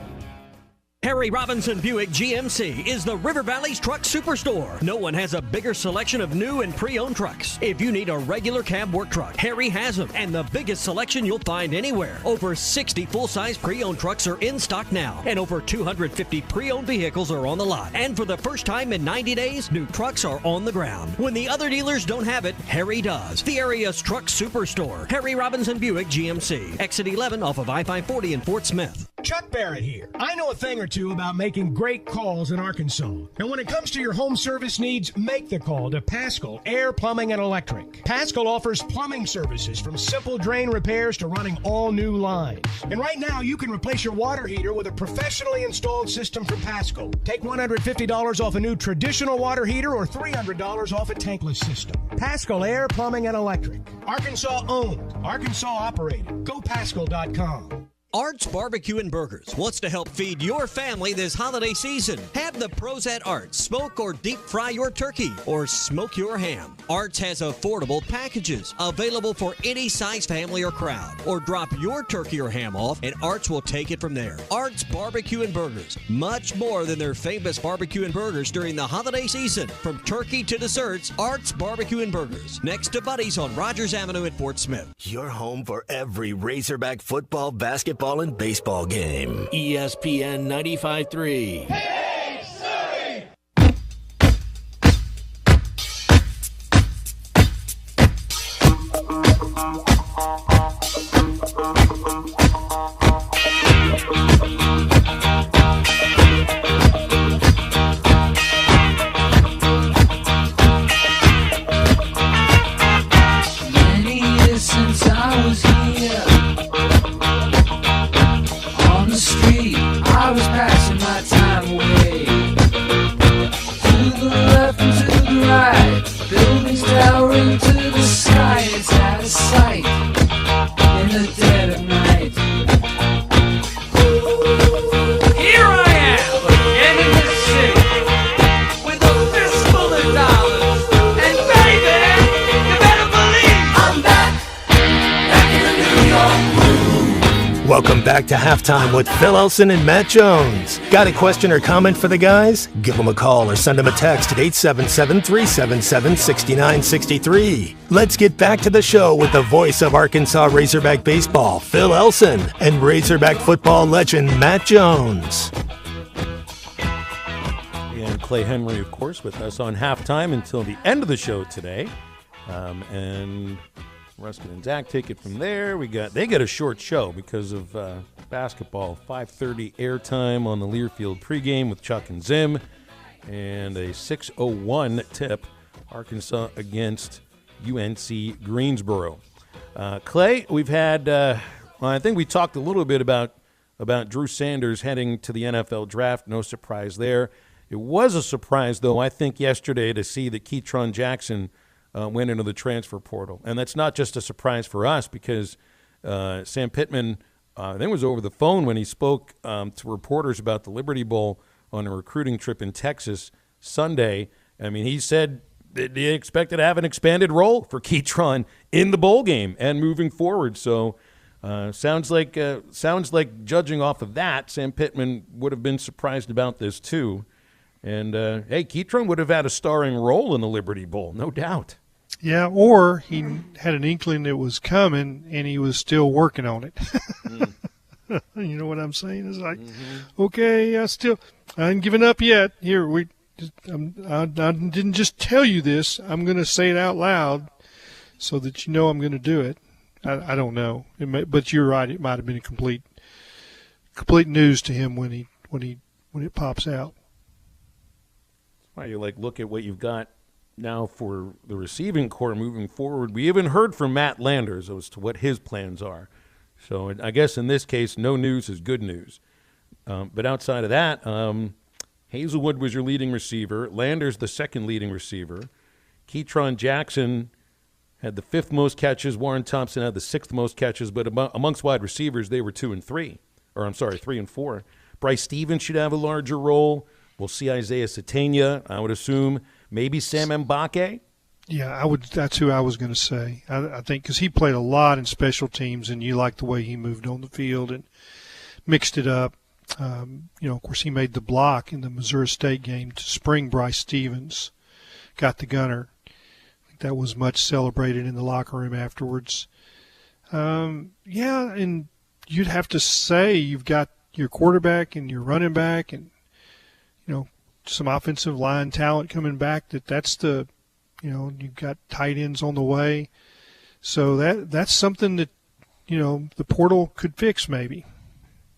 Harry Robinson Buick GMC is the River Valley's truck superstore. No one has a bigger selection of new and pre-owned trucks. If you need a regular cab work truck, Harry has them, and the biggest selection you'll find anywhere. Over 60 full-size pre-owned trucks are in stock now, and over 250 pre-owned vehicles are on the lot. And for the first time in 90 days, new trucks are on the ground. When the other dealers don't have it, Harry does. The area's truck superstore. Harry Robinson Buick GMC. Exit 11 off of I-540 in Fort Smith. Chuck Barrett here. I know a thing or two about making great calls in Arkansas. And when it comes to your home service needs, make the call to Paschal Air, Plumbing, and Electric. Paschal offers plumbing services from simple drain repairs to running all new lines. And right now, you can replace your water heater with a professionally installed system from Paschal. Take $150 off a new traditional water heater or $300 off a tankless system. Paschal Air, Plumbing, and Electric. Arkansas owned. Arkansas operated. Go Paschal.com. Art's Barbecue and Burgers wants to help feed your family this holiday season. Have the pros at Art's smoke or deep fry your turkey or smoke your ham. Art's has affordable packages available for any size family or crowd. Or drop your turkey or ham off and Art's will take it from there. Art's Barbecue and Burgers, much more than their famous barbecue and burgers during the holiday season. From turkey to desserts, Art's Barbecue and Burgers, next to Buddy's on Rogers Avenue in Fort Smith. Your home for every Razorback football, basketball, and baseball game. ESPN 95.3. Many years since I was here on the street, I was passing my time away. To the left and to the right, buildings towering to the sky. It's out of sight in the dead of night. Here I am again in the city with a fistful of dollars, and baby, you better believe I'm back in the New York groove. Welcome back to Halftime with Phil Elson and Matt Jones. Got a question or comment for the guys? Give them a call or send them a text at 877-377-6963. Let's get back to the show with the voice of Arkansas Razorback baseball, Phil Elson, and Razorback football legend Matt Jones. And Clay Henry, of course, with us on Halftime until the end of the show today. And Ruskin and Zach take it from there. They got a short show because of basketball. 5:30 airtime on the Learfield pregame with Chuck and Zim, and a 6:01 tip. Arkansas against UNC Greensboro. Clay, we've had. I think we talked a little bit about Drew Sanders heading to the NFL draft. No surprise there. It was a surprise, though, I think, yesterday to see that Keytron Jackson went into the transfer portal. And that's not just a surprise for us because Sam Pittman, I think it was over the phone when he spoke to reporters about the Liberty Bowl on a recruiting trip in Texas Sunday. I mean, he said that he expected to have an expanded role for Keytron in the bowl game and moving forward. So sounds like judging off of that, Sam Pittman would have been surprised about this too. And, hey, Keytron would have had a starring role in the Liberty Bowl, no doubt. Yeah, or he had an inkling it was coming, and he was still working on it. You know what I'm saying? It's like, okay, I ain't given up yet. Here, I didn't just tell you this. I'm going to say it out loud so that you know I'm going to do it. I don't know, but you're right. It might have been a complete news to him when it pops out. Well, you look at what you've got now for the receiving core moving forward. We even heard from Matt Landers as to what his plans are. So I guess in this case, no news is good news. But outside of that, Hazelwood was your leading receiver. Landers the second leading receiver. Keytron Jackson had the fifth most catches. Warren Thompson had the sixth most catches. But amongst wide receivers, they were 3 and 4. Bryce Stevens should have a larger role. We'll see Isaiah Satania, I would assume. Maybe Sam Mbake. Yeah, that's who I was going to say. I think because he played a lot in special teams, and you like the way he moved on the field and mixed it up. Of course, he made the block in the Missouri State game to spring Bryce Stevens, got the gunner. I think that was much celebrated in the locker room afterwards. And you'd have to say you've got your quarterback and your running back and, some offensive line talent coming back. That's you've got tight ends on the way. So that's something that, the portal could fix maybe.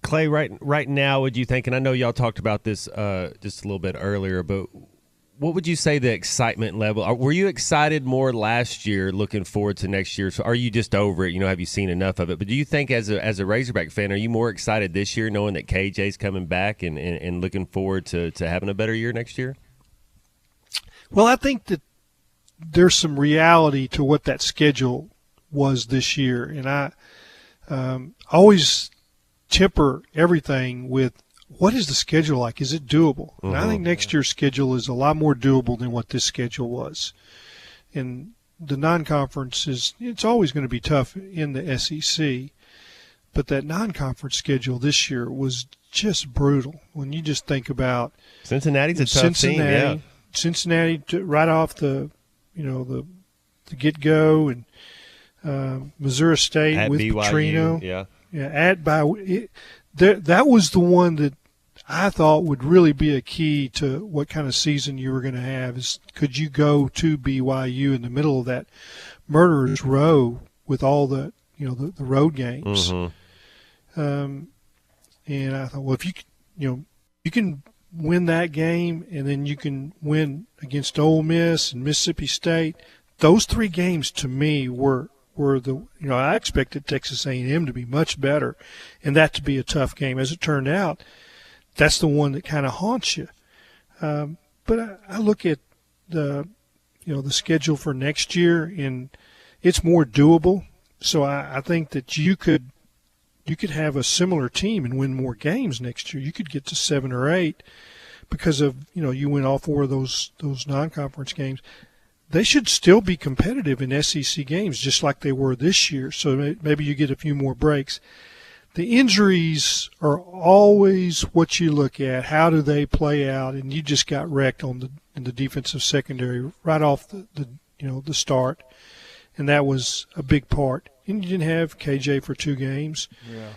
Clay, right now, would you think, and I know y'all talked about this just a little bit earlier, but what would you say the excitement level? Were you excited more last year looking forward to next year? So are you just over it? Have you seen enough of it? But do you think as a Razorback fan, are you more excited this year knowing that KJ's coming back and looking forward to having a better year next year? Well, I think that there's some reality to what that schedule was this year. And I always temper everything with what is the schedule like? Is it doable? And I think Mhm. next year's schedule is a lot more doable than what this schedule was. And the non-conference it's always going to be tough in the SEC, but that non-conference schedule this year was just brutal. When you just think about Cincinnati's a tough team, yeah. Cincinnati right off the get-go, and Missouri State At with BYU, Petrino. yeah. That was the one that I thought would really be a key to what kind of season you were going to have. Is could you go to BYU in the middle of that murderer's row with all the the road games? Mhm. And I thought, well, if you can win that game, and then you can win against Ole Miss and Mississippi State. Those three games to me were the I expected Texas A&M to be much better, and that to be a tough game. As it turned out, that's the one that kind of haunts you. But I look at the schedule for next year, and it's more doable. So I think that you could have a similar team and win more games next year. You could get to 7 or 8 because of you win all 4 of those non-conference games. They should still be competitive in SEC games, just like they were this year. So maybe you get a few more breaks. The injuries are always what you look at. How do they play out? And you just got wrecked in the defensive secondary right off the start, and that was a big part. And you didn't have KJ for 2 games. Yeah.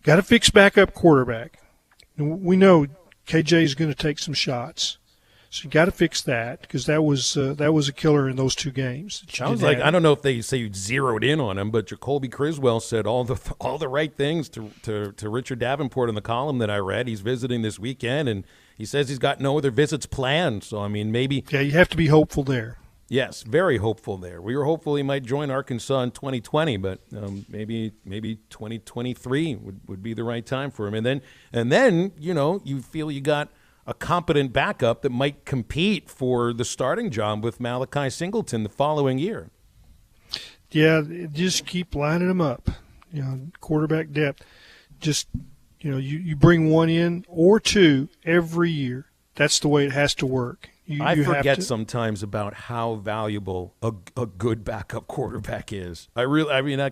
Got to fix backup quarterback. We know KJ is going to take some shots. So you got to fix that, because that was a killer in those 2 games. Sounds like, I don't know if they say you zeroed in on him, but Jacoby Criswell said all the right things to Richard Davenport in the column that I read. He's visiting this weekend, and he says he's got no other visits planned. So, I mean, maybe. Yeah, you have to be hopeful there. Yes, very hopeful there. We were hopeful he might join Arkansas in 2020, but maybe 2023 would be the right time for him. And then you feel you got a competent backup that might compete for the starting job with Malachi Singleton the following year. Yeah, just keep lining them up. Quarterback depth. Just you bring 1 in or 2 every year. That's the way it has to work. I forget sometimes about how valuable a good backup quarterback is. I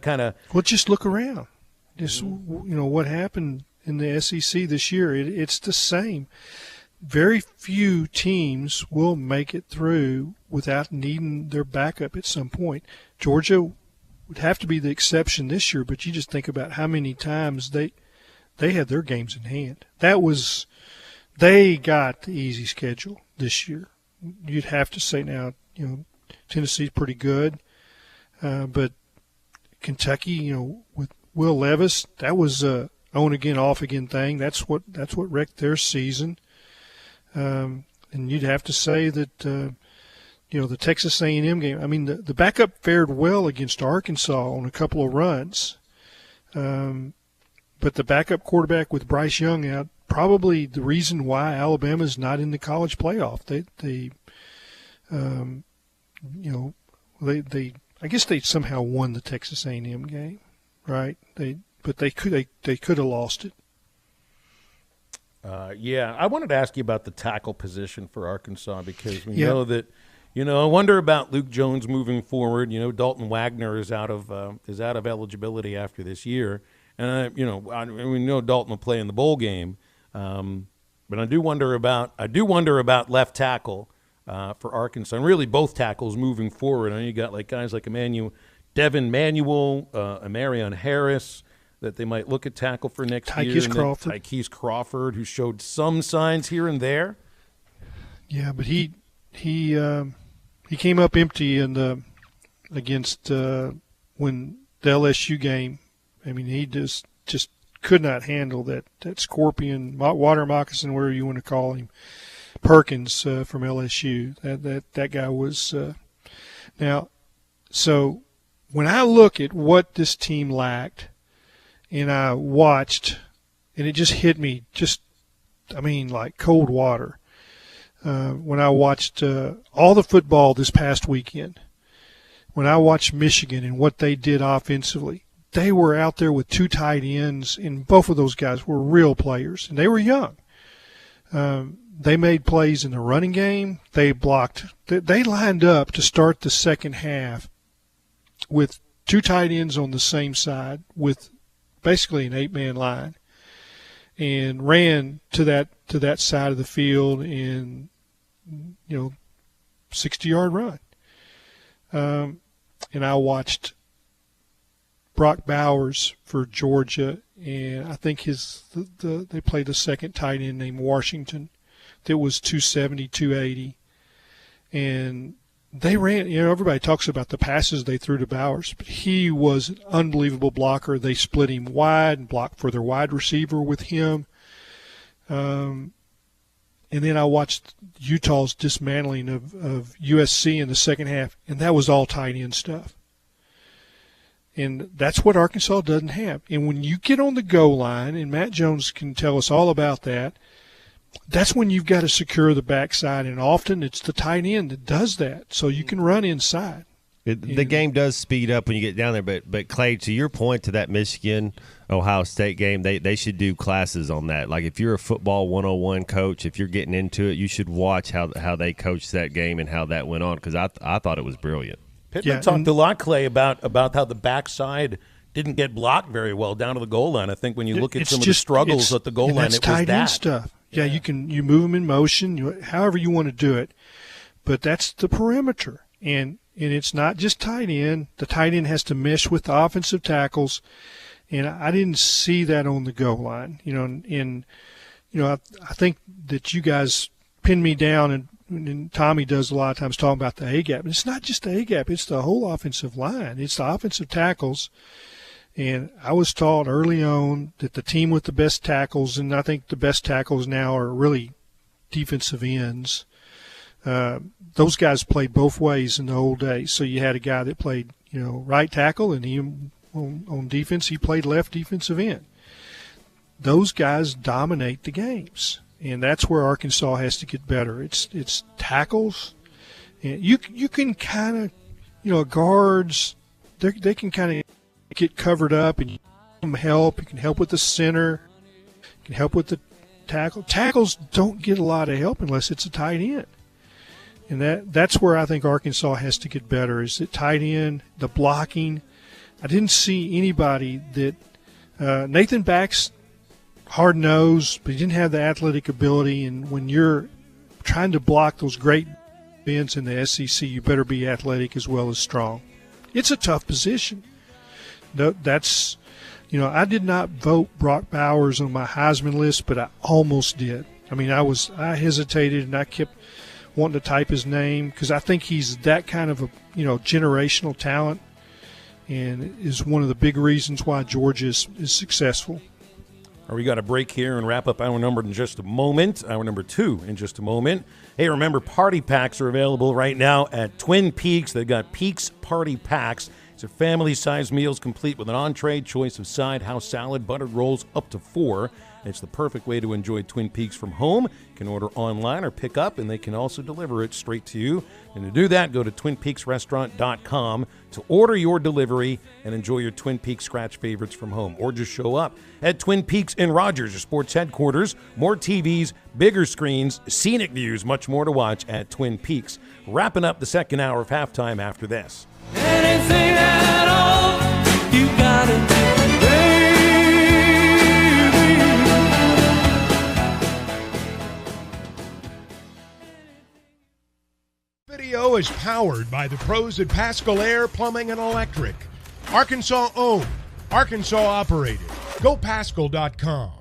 kind of. Well, just look around. Just what happened in the SEC this year. It's the same. Very few teams will make it through without needing their backup at some point. Georgia would have to be the exception this year, but you just think about how many times they had their games in hand. They got the easy schedule this year. You'd have to say now, Tennessee's pretty good, but Kentucky, with Will Levis, that was a on again, off again thing. That's what wrecked their season. And you'd have to say that the Texas A&M game. I mean, the backup fared well against Arkansas on a couple of runs, but the backup quarterback with Bryce Young out, probably the reason why Alabama's not in the college playoff. They I guess they somehow won the Texas A&M game, right? But they could have lost it. Yeah, I wanted to ask you about the tackle position for Arkansas, because we know that, I wonder about Luke Jones moving forward. Dalton Wagner is out of eligibility after this year, and we know Dalton will play in the bowl game, but I do wonder about left tackle for Arkansas, and really both tackles moving forward. I know you got guys like Devin Manuel, Amarion Harris, that they might look at tackle for next year. Tykees Crawford, who showed some signs here and there. Yeah, but he came up empty against when the LSU game. I mean, he just could not handle that scorpion, water moccasin, whatever you want to call him, Perkins from LSU. That guy was now. So when I look at what this team lacked, and I watched, and it just hit me like cold water when I watched all the football this past weekend. When I watched Michigan and what they did offensively, they were out there with 2 tight ends, and both of those guys were real players, and they were young. They made plays in the running game. They blocked. They lined up to start the second half with 2 tight ends on the same side with basically an 8-man line, and ran to that side of the field in 60-yard run. And I watched Brock Bowers for Georgia, and I think they played a second tight end named Washington that was 270, 280, and they ran. Everybody talks about the passes they threw to Bowers, but he was an unbelievable blocker. They split him wide and blocked for their wide receiver with him. And then I watched Utah's dismantling of USC in the second half, and that was all tight end stuff. And that's what Arkansas doesn't have. And when you get on the goal line, and Matt Jones can tell us all about that, that's when you've got to secure the backside, and often it's the tight end that does that, so you can run inside. The game does speed up when you get down there, but Clay, to your point, to that Michigan-Ohio State game, they should do classes on that. Like if you're a football 101 coach, if you're getting into it, you should watch how they coached that game and how that went on, because I thought it was brilliant. Pittman talked a lot, Clay, about how the backside didn't get blocked very well down to the goal line. I think when you look at some of the struggles at the goal line, it was tight that end stuff. Yeah, you move them in motion, however you want to do it, but that's the perimeter, and it's not just tight end. The tight end has to mesh with the offensive tackles, and I didn't see that on the goal line. I think that you guys pin me down, and Tommy does a lot of times talking about the A-gap. And it's not just the A-gap. It's the whole offensive line. It's the offensive tackles. And I was taught early on that the team with the best tackles, and I think the best tackles now are really defensive ends. Those guys played both ways in the old days. So you had a guy that played, right tackle, and he on defense he played left defensive end. Those guys dominate the games, and that's where Arkansas has to get better. It's tackles, and you can kind of guards. They can kind of get covered up and help. You can help with the center. You can help with the tackle. Tackles don't get a lot of help unless it's a tight end. And that's where I think Arkansas has to get better, is the tight end, the blocking. I didn't see anybody that Nathan Back's hard-nosed, but he didn't have the athletic ability. And when you're trying to block those great ends in the SEC, you better be athletic as well as strong. It's a tough position. That's, I did not vote Brock Bowers on my Heisman list, but I almost did. I mean, I hesitated, and I kept wanting to type his name because I think he's that kind of a generational talent, and is one of the big reasons why Georgia is successful. We got a break here and wrap up hour number in just a moment. Hour number 2 in just a moment. Hey, remember, party packs are available right now at Twin Peaks. They've got Peaks Party Packs. These are family-sized meals complete with an entree, choice of side, house salad, buttered rolls, up to 4. It's the perfect way to enjoy Twin Peaks from home. You can order online or pick up, and they can also deliver it straight to you. And to do that, go to TwinPeaksRestaurant.com to order your delivery and enjoy your Twin Peaks scratch favorites from home. Or just show up at Twin Peaks in Rogers, your sports headquarters. More TVs, bigger screens, scenic views, much more to watch at Twin Peaks. Wrapping up the second hour of halftime after this. Anything at all, you got it, baby. Video is powered by the pros at Pascal Air Plumbing and Electric. Arkansas owned, Arkansas operated. GoPascal.com.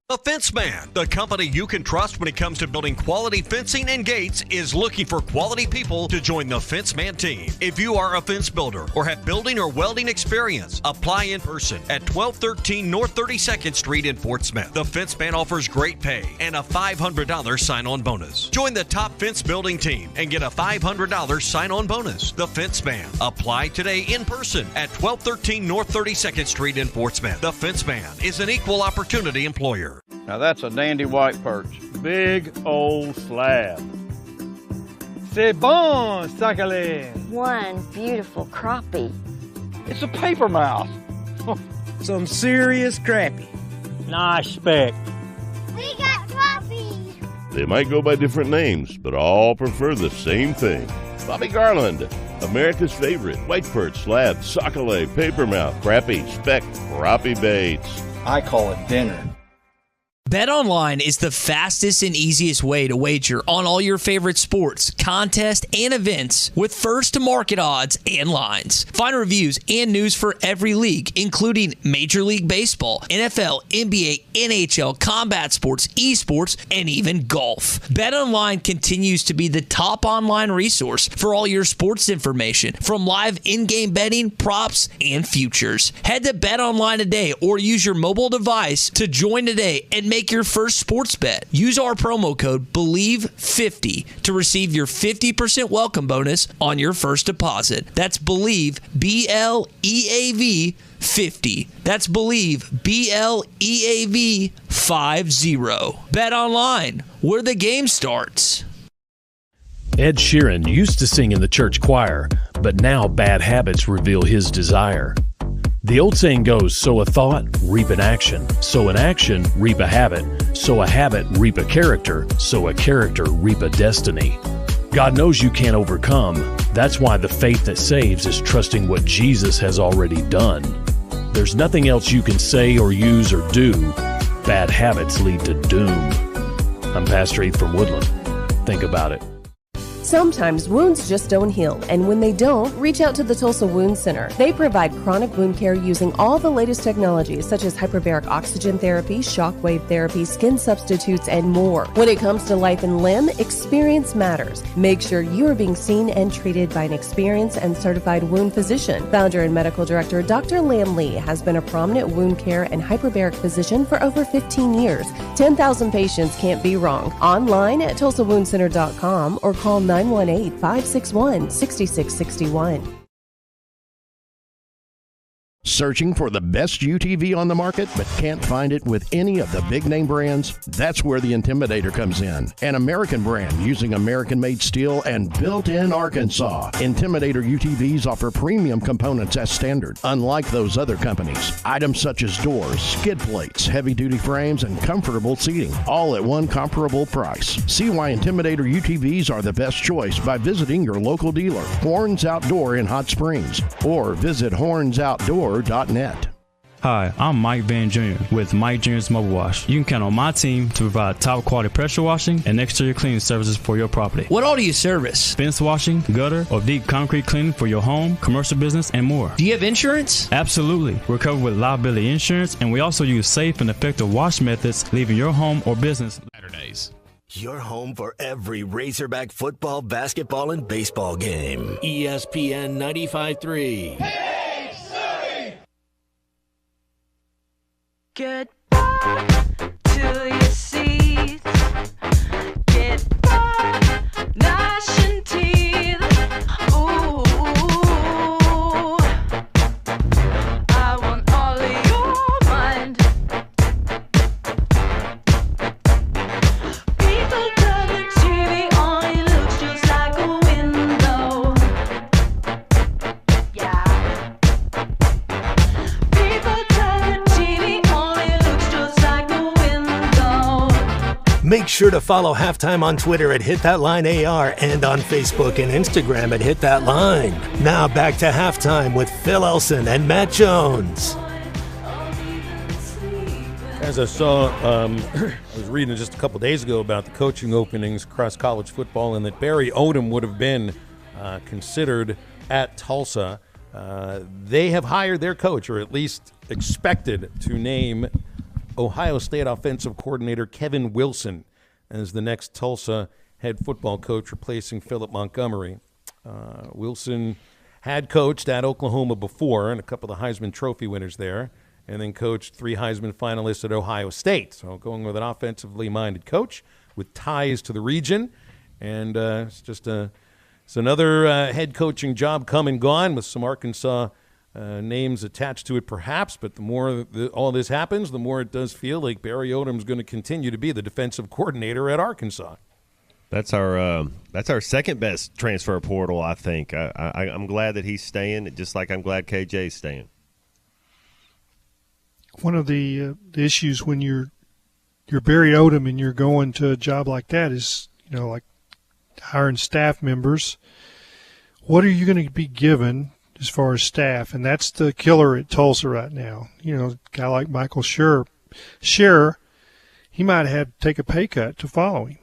The Fence Man, the company you can trust when it comes to building quality fencing and gates, is looking for quality people to join the Fence Man team. If you are a fence builder or have building or welding experience, apply in person at 1213 North 32nd Street in Fort Smith. The Fence Man offers great pay and a $500 sign-on bonus. Join the top fence building team and get a $500 sign-on bonus. The Fence Man. Apply today in person at 1213 North 32nd Street in Fort Smith. The Fence Man is an equal opportunity employer. Now that's a dandy white perch. Big old slab. C'est bon, sacalé. One beautiful crappie. It's a paper mouse. Some serious crappie. Nice speck. We got coffee. They might go by different names, but all prefer the same thing. Bobby Garland, America's favorite white perch, slab, sockeye, papermouth, crappie, speck, crappie baits. I call it dinner. BetOnline is the fastest and easiest way to wager on all your favorite sports, contests, and events with first-to-market odds and lines. Find reviews and news for every league, including Major League Baseball, NFL, NBA, NHL, combat sports, esports, and even golf. BetOnline continues to be the top online resource for all your sports information, from live in-game betting, props, and futures. Head to BetOnline today or use your mobile device to join today and make your first sports bet. Use our promo code BELIEVE50 to receive your 50% welcome bonus on your first deposit. That's BELIEVE, BLEAV 50. That's BELIEVE, BLEAV 50. Bet online, where the game starts. Ed Sheeran used to sing in the church choir, but now bad habits reveal his desire. The old saying goes, sow a thought, reap an action. Sow an action, reap a habit. Sow a habit, reap a character. Sow a character, reap a destiny. God knows you can't overcome. That's why the faith that saves is trusting what Jesus has already done. There's nothing else you can say or use or do. Bad habits lead to doom. I'm Pastor Heath from Woodland. Think about it. Sometimes wounds just don't heal, and when they don't, reach out to the Tulsa Wound Center. They provide chronic wound care using all the latest technologies such as hyperbaric oxygen therapy, shockwave therapy, skin substitutes, and more. When it comes to life and limb, experience matters. Make sure you are being seen and treated by an experienced and certified wound physician. Founder and medical director Dr. Lam Lee has been a prominent wound care and hyperbaric physician for over 15 years. 10,000 patients can't be wrong. Online at TulsaWoundCenter.com or call 918-561-6661. Searching for the best UTV on the market but can't find it with any of the big name brands? That's where the Intimidator comes in. An American brand using American-made steel and built in Arkansas. Intimidator UTVs offer premium components as standard, unlike those other companies. Items such as doors, skid plates, heavy-duty frames, and comfortable seating, all at one comparable price. See why Intimidator UTVs are the best choice by visiting your local dealer, Horns Outdoor in Hot Springs, or visit hornsoutdoor.net. Hi, I'm Mike Van Jr. with Mike Jr.'s Mobile Wash. You can count on my team to provide top quality pressure washing and exterior cleaning services for your property. What all do you service? Fence washing, gutter, or deep concrete cleaning for your home, commercial business, and more. Do you have insurance? Absolutely. We're covered with liability insurance, and we also use safe and effective wash methods, leaving your home or business Saturdays. Your home for every Razorback football, basketball, and baseball game. ESPN 95.3. Get back to your seats. Get back, gnashing teeth. Ooh, I want all of your mind. People turn the TV on, it looks just like a window. Yeah. People turn the TV on, it looks just like a window. Make sure to follow Halftime on Twitter at HitThatLineAR and on Facebook and Instagram at HitThatLine. Now back to Halftime with Phil Elson and Matt Jones. As I saw, I was reading just a couple days ago about the coaching openings across college football and that Barry Odom would have been considered at Tulsa. They have hired their coach, or at least expected to name Ohio State offensive coordinator Kevin Wilson as the next Tulsa head football coach, replacing Philip Montgomery. Wilson had coached at Oklahoma before, and a couple of Heisman Trophy winners there, and then coached 3 Heisman finalists at Ohio State. So going with an offensively minded coach with ties to the region, and it's another head coaching job come and gone with some Arkansas names attached to it perhaps, but the more all this happens, the more it does feel like Barry Odom's going to continue to be the defensive coordinator at Arkansas. That's our second best transfer portal, I think. I'm glad that he's staying, just like I'm glad KJ's staying. one of the issues when you're Barry Odom and you're going to a job like that is, like hiring staff members. What are you going to be given as far as staff? And that's the killer at Tulsa right now. A guy like Michael Scherer, he might have had to take a pay cut to follow him.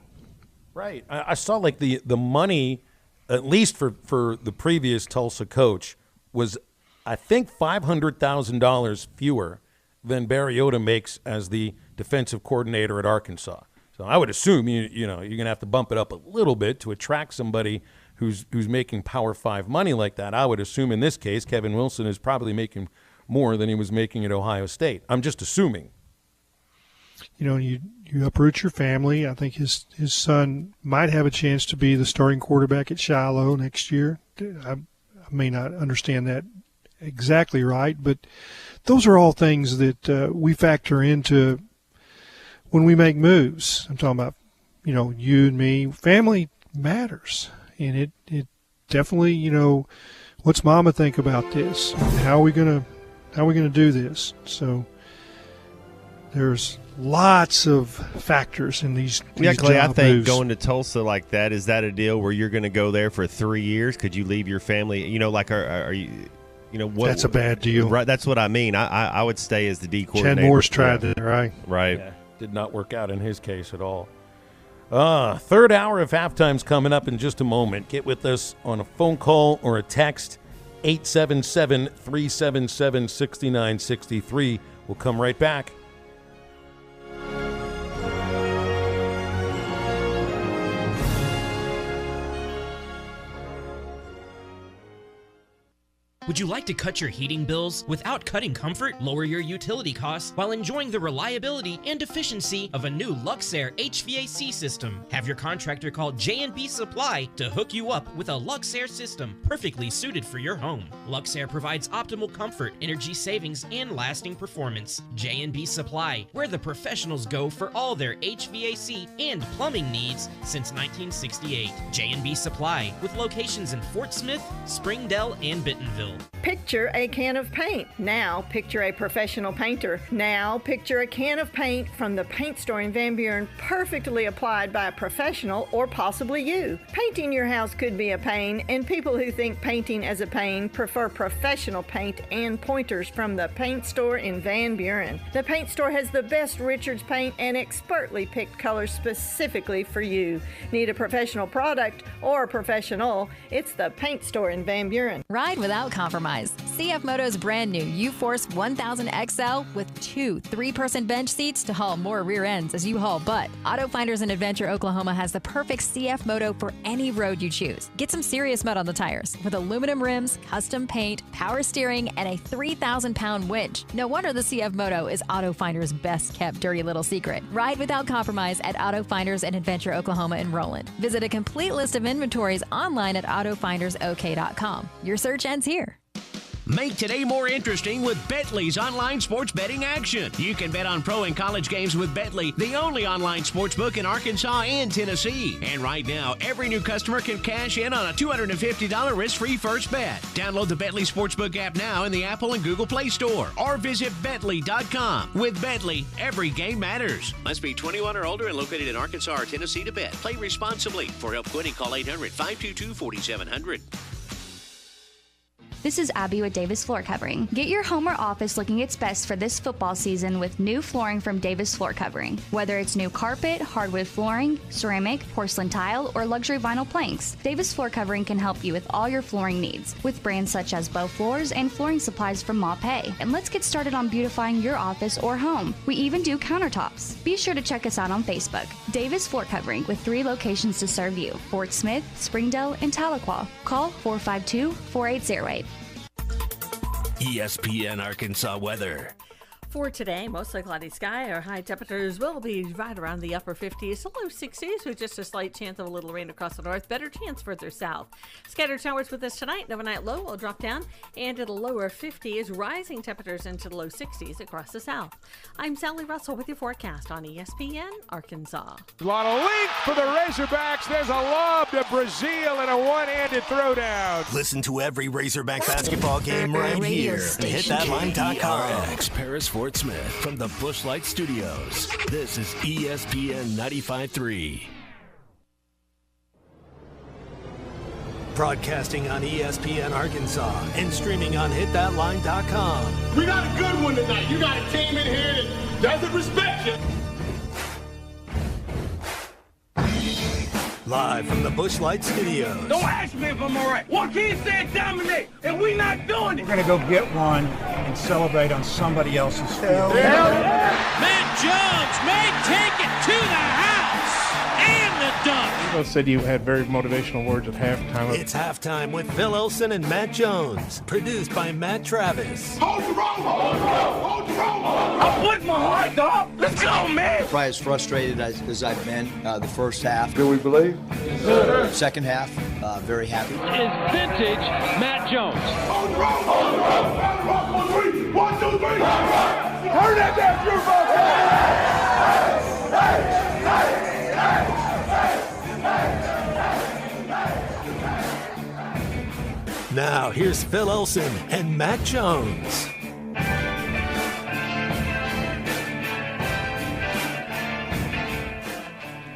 Right. I saw like the money, at least for the previous Tulsa coach, was I think $500,000 fewer than Barry Odom makes as the defensive coordinator at Arkansas. So I would assume you're going to have to bump it up a little bit to attract somebody who's making Power 5 money like that. I would assume in this case Kevin Wilson is probably making more than he was making at Ohio State. I'm just assuming. You uproot your family. I think his son might have a chance to be the starting quarterback at Shiloh next year. I may not understand that exactly right, but those are all things that we factor into when we make moves. I'm talking about, you and me. Family matters, and it definitely, what's Mama think about this? How are we gonna do this? So there's lots of factors in these Clay, I think moves. going to Tulsa like that, is that a deal where you're going to go there for 3 years? Could you leave your family? Are you? What? That's a bad deal. Right. That's what I mean. I would stay as the D coordinator. Chad Morris tried that, right? Right. Yeah, did not work out in his case at all. Third hour of halftime's coming up in just a moment. Get with us on a phone call or a text, 877-377-6963. We'll come right back. Would you like to cut your heating bills without cutting comfort, lower your utility costs, while enjoying the reliability and efficiency of a new Luxair HVAC system? Have your contractor call J&B Supply to hook you up with a Luxair system perfectly suited for your home. Luxair provides optimal comfort, energy savings, and lasting performance. J&B Supply, where the professionals go for all their HVAC and plumbing needs since 1968. J&B Supply, with locations in Fort Smith, Springdale, and Bentonville. Picture a can of paint. Now picture a professional painter. Now picture a can of paint from the paint store in Van Buren, perfectly applied by a professional or possibly you. Painting your house could be a pain, and people who think painting as a pain prefer professional paint and pointers from the paint store in Van Buren. The paint store has the best Richards paint and expertly picked colors specifically for you. Need a professional product or a professional? It's the paint store in Van Buren. Ride without compromise. CF Moto's brand new U-Force 1000 XL with 2 3-person bench seats to haul more rear ends as you haul butt. Auto Finders in Adventure, Oklahoma has the perfect CF Moto for any road you choose. Get some serious mud on the tires with aluminum rims, custom paint, power steering, and a 3,000-pound winch. No wonder the CF Moto is Auto Finders' best kept dirty little secret. Ride without compromise at Auto Finders in Adventure, Oklahoma in Roland. Visit a complete list of inventories online at autofindersok.com. Your search ends here. Make today more interesting with Betly's online sports betting action. You can bet on pro and college games with Betly, the only online sports book in Arkansas and Tennessee. And right now, every new customer can cash in on a $250 risk-free first bet. Download the Betly Sportsbook app now in the Apple and Google Play Store or visit Betly.com. With Betly, every game matters. Must be 21 or older and located in Arkansas or Tennessee to bet. Play responsibly. For help quitting, call 800-522-4700. This is Abby with Davis Floor Covering. Get your home or office looking its best for this football season with new flooring from Davis Floor Covering. Whether it's new carpet, hardwood flooring, ceramic, porcelain tile, or luxury vinyl planks, Davis Floor Covering can help you with all your flooring needs with brands such as Bow Floors and flooring supplies from Maupe. And let's get started on beautifying your office or home. We even do countertops. Be sure to check us out on Facebook. Davis Floor Covering with 3 locations to serve you: Fort Smith, Springdale, and Tahlequah. Call 452-4808. ESPN Arkansas weather. For today, mostly cloudy sky. Our high temperatures will be right around the upper 50s to low 60s with just a slight chance of a little rain across the north. Better chance further south. Scattered showers with us tonight. The overnight low will drop down and at a lower 50s, rising temperatures into the low 60s across the south. I'm Sally Russell with your forecast on ESPN Arkansas. A lot of length for the Razorbacks. There's a lob to Brazil and a one-handed throwdown. Listen to every Razorback basketball game right here and hit that line.com. Paris Fort Smith from the Busch Light Studios. This is ESPN 95.3. Broadcasting on ESPN Arkansas and streaming on hitthatline.com. We got a good one tonight. You got a team in here that doesn't respect you. Live from the Busch Light Studios. Don't ask me if I'm all right. Joaquin said dominate, and we not doing it. We're going to go get one and celebrate on somebody else's field. Matt Jones may take it to the house and the dunk. Phil said you had very motivational words at halftime. It's halftime with Phil Elson and Matt Jones. Produced by Matt Travis. Hold the rope! Hold the rope! Hold the rope! I'm putting my heart, dog. Let's go, man! Probably as frustrated as I've been the first half. Do we believe? Yes, sir. Second half, very happy. Is vintage Matt Jones. Hold the rope! Hold the rope! Hold the rope! 1, 2, 3! 1, 2, 3! Turn that down, beautiful! Hey! Now, here's Phil Elson and Matt Jones.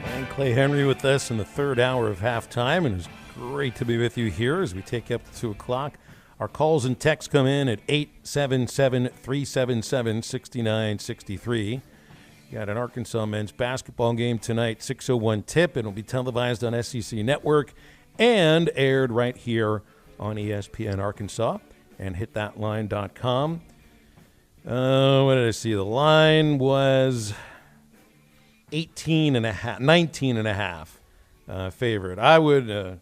And Clay Henry with us in the third hour of halftime, and it's great to be with you here as we take you up to 2 o'clock. Our calls and texts come in at 877-377-6963. Got an Arkansas men's basketball game tonight, 6:01 tip. It'll be televised on SEC Network and aired right here on ESPN Arkansas and hitthatline.com. What did I see? The line was 19.5 favorite. I would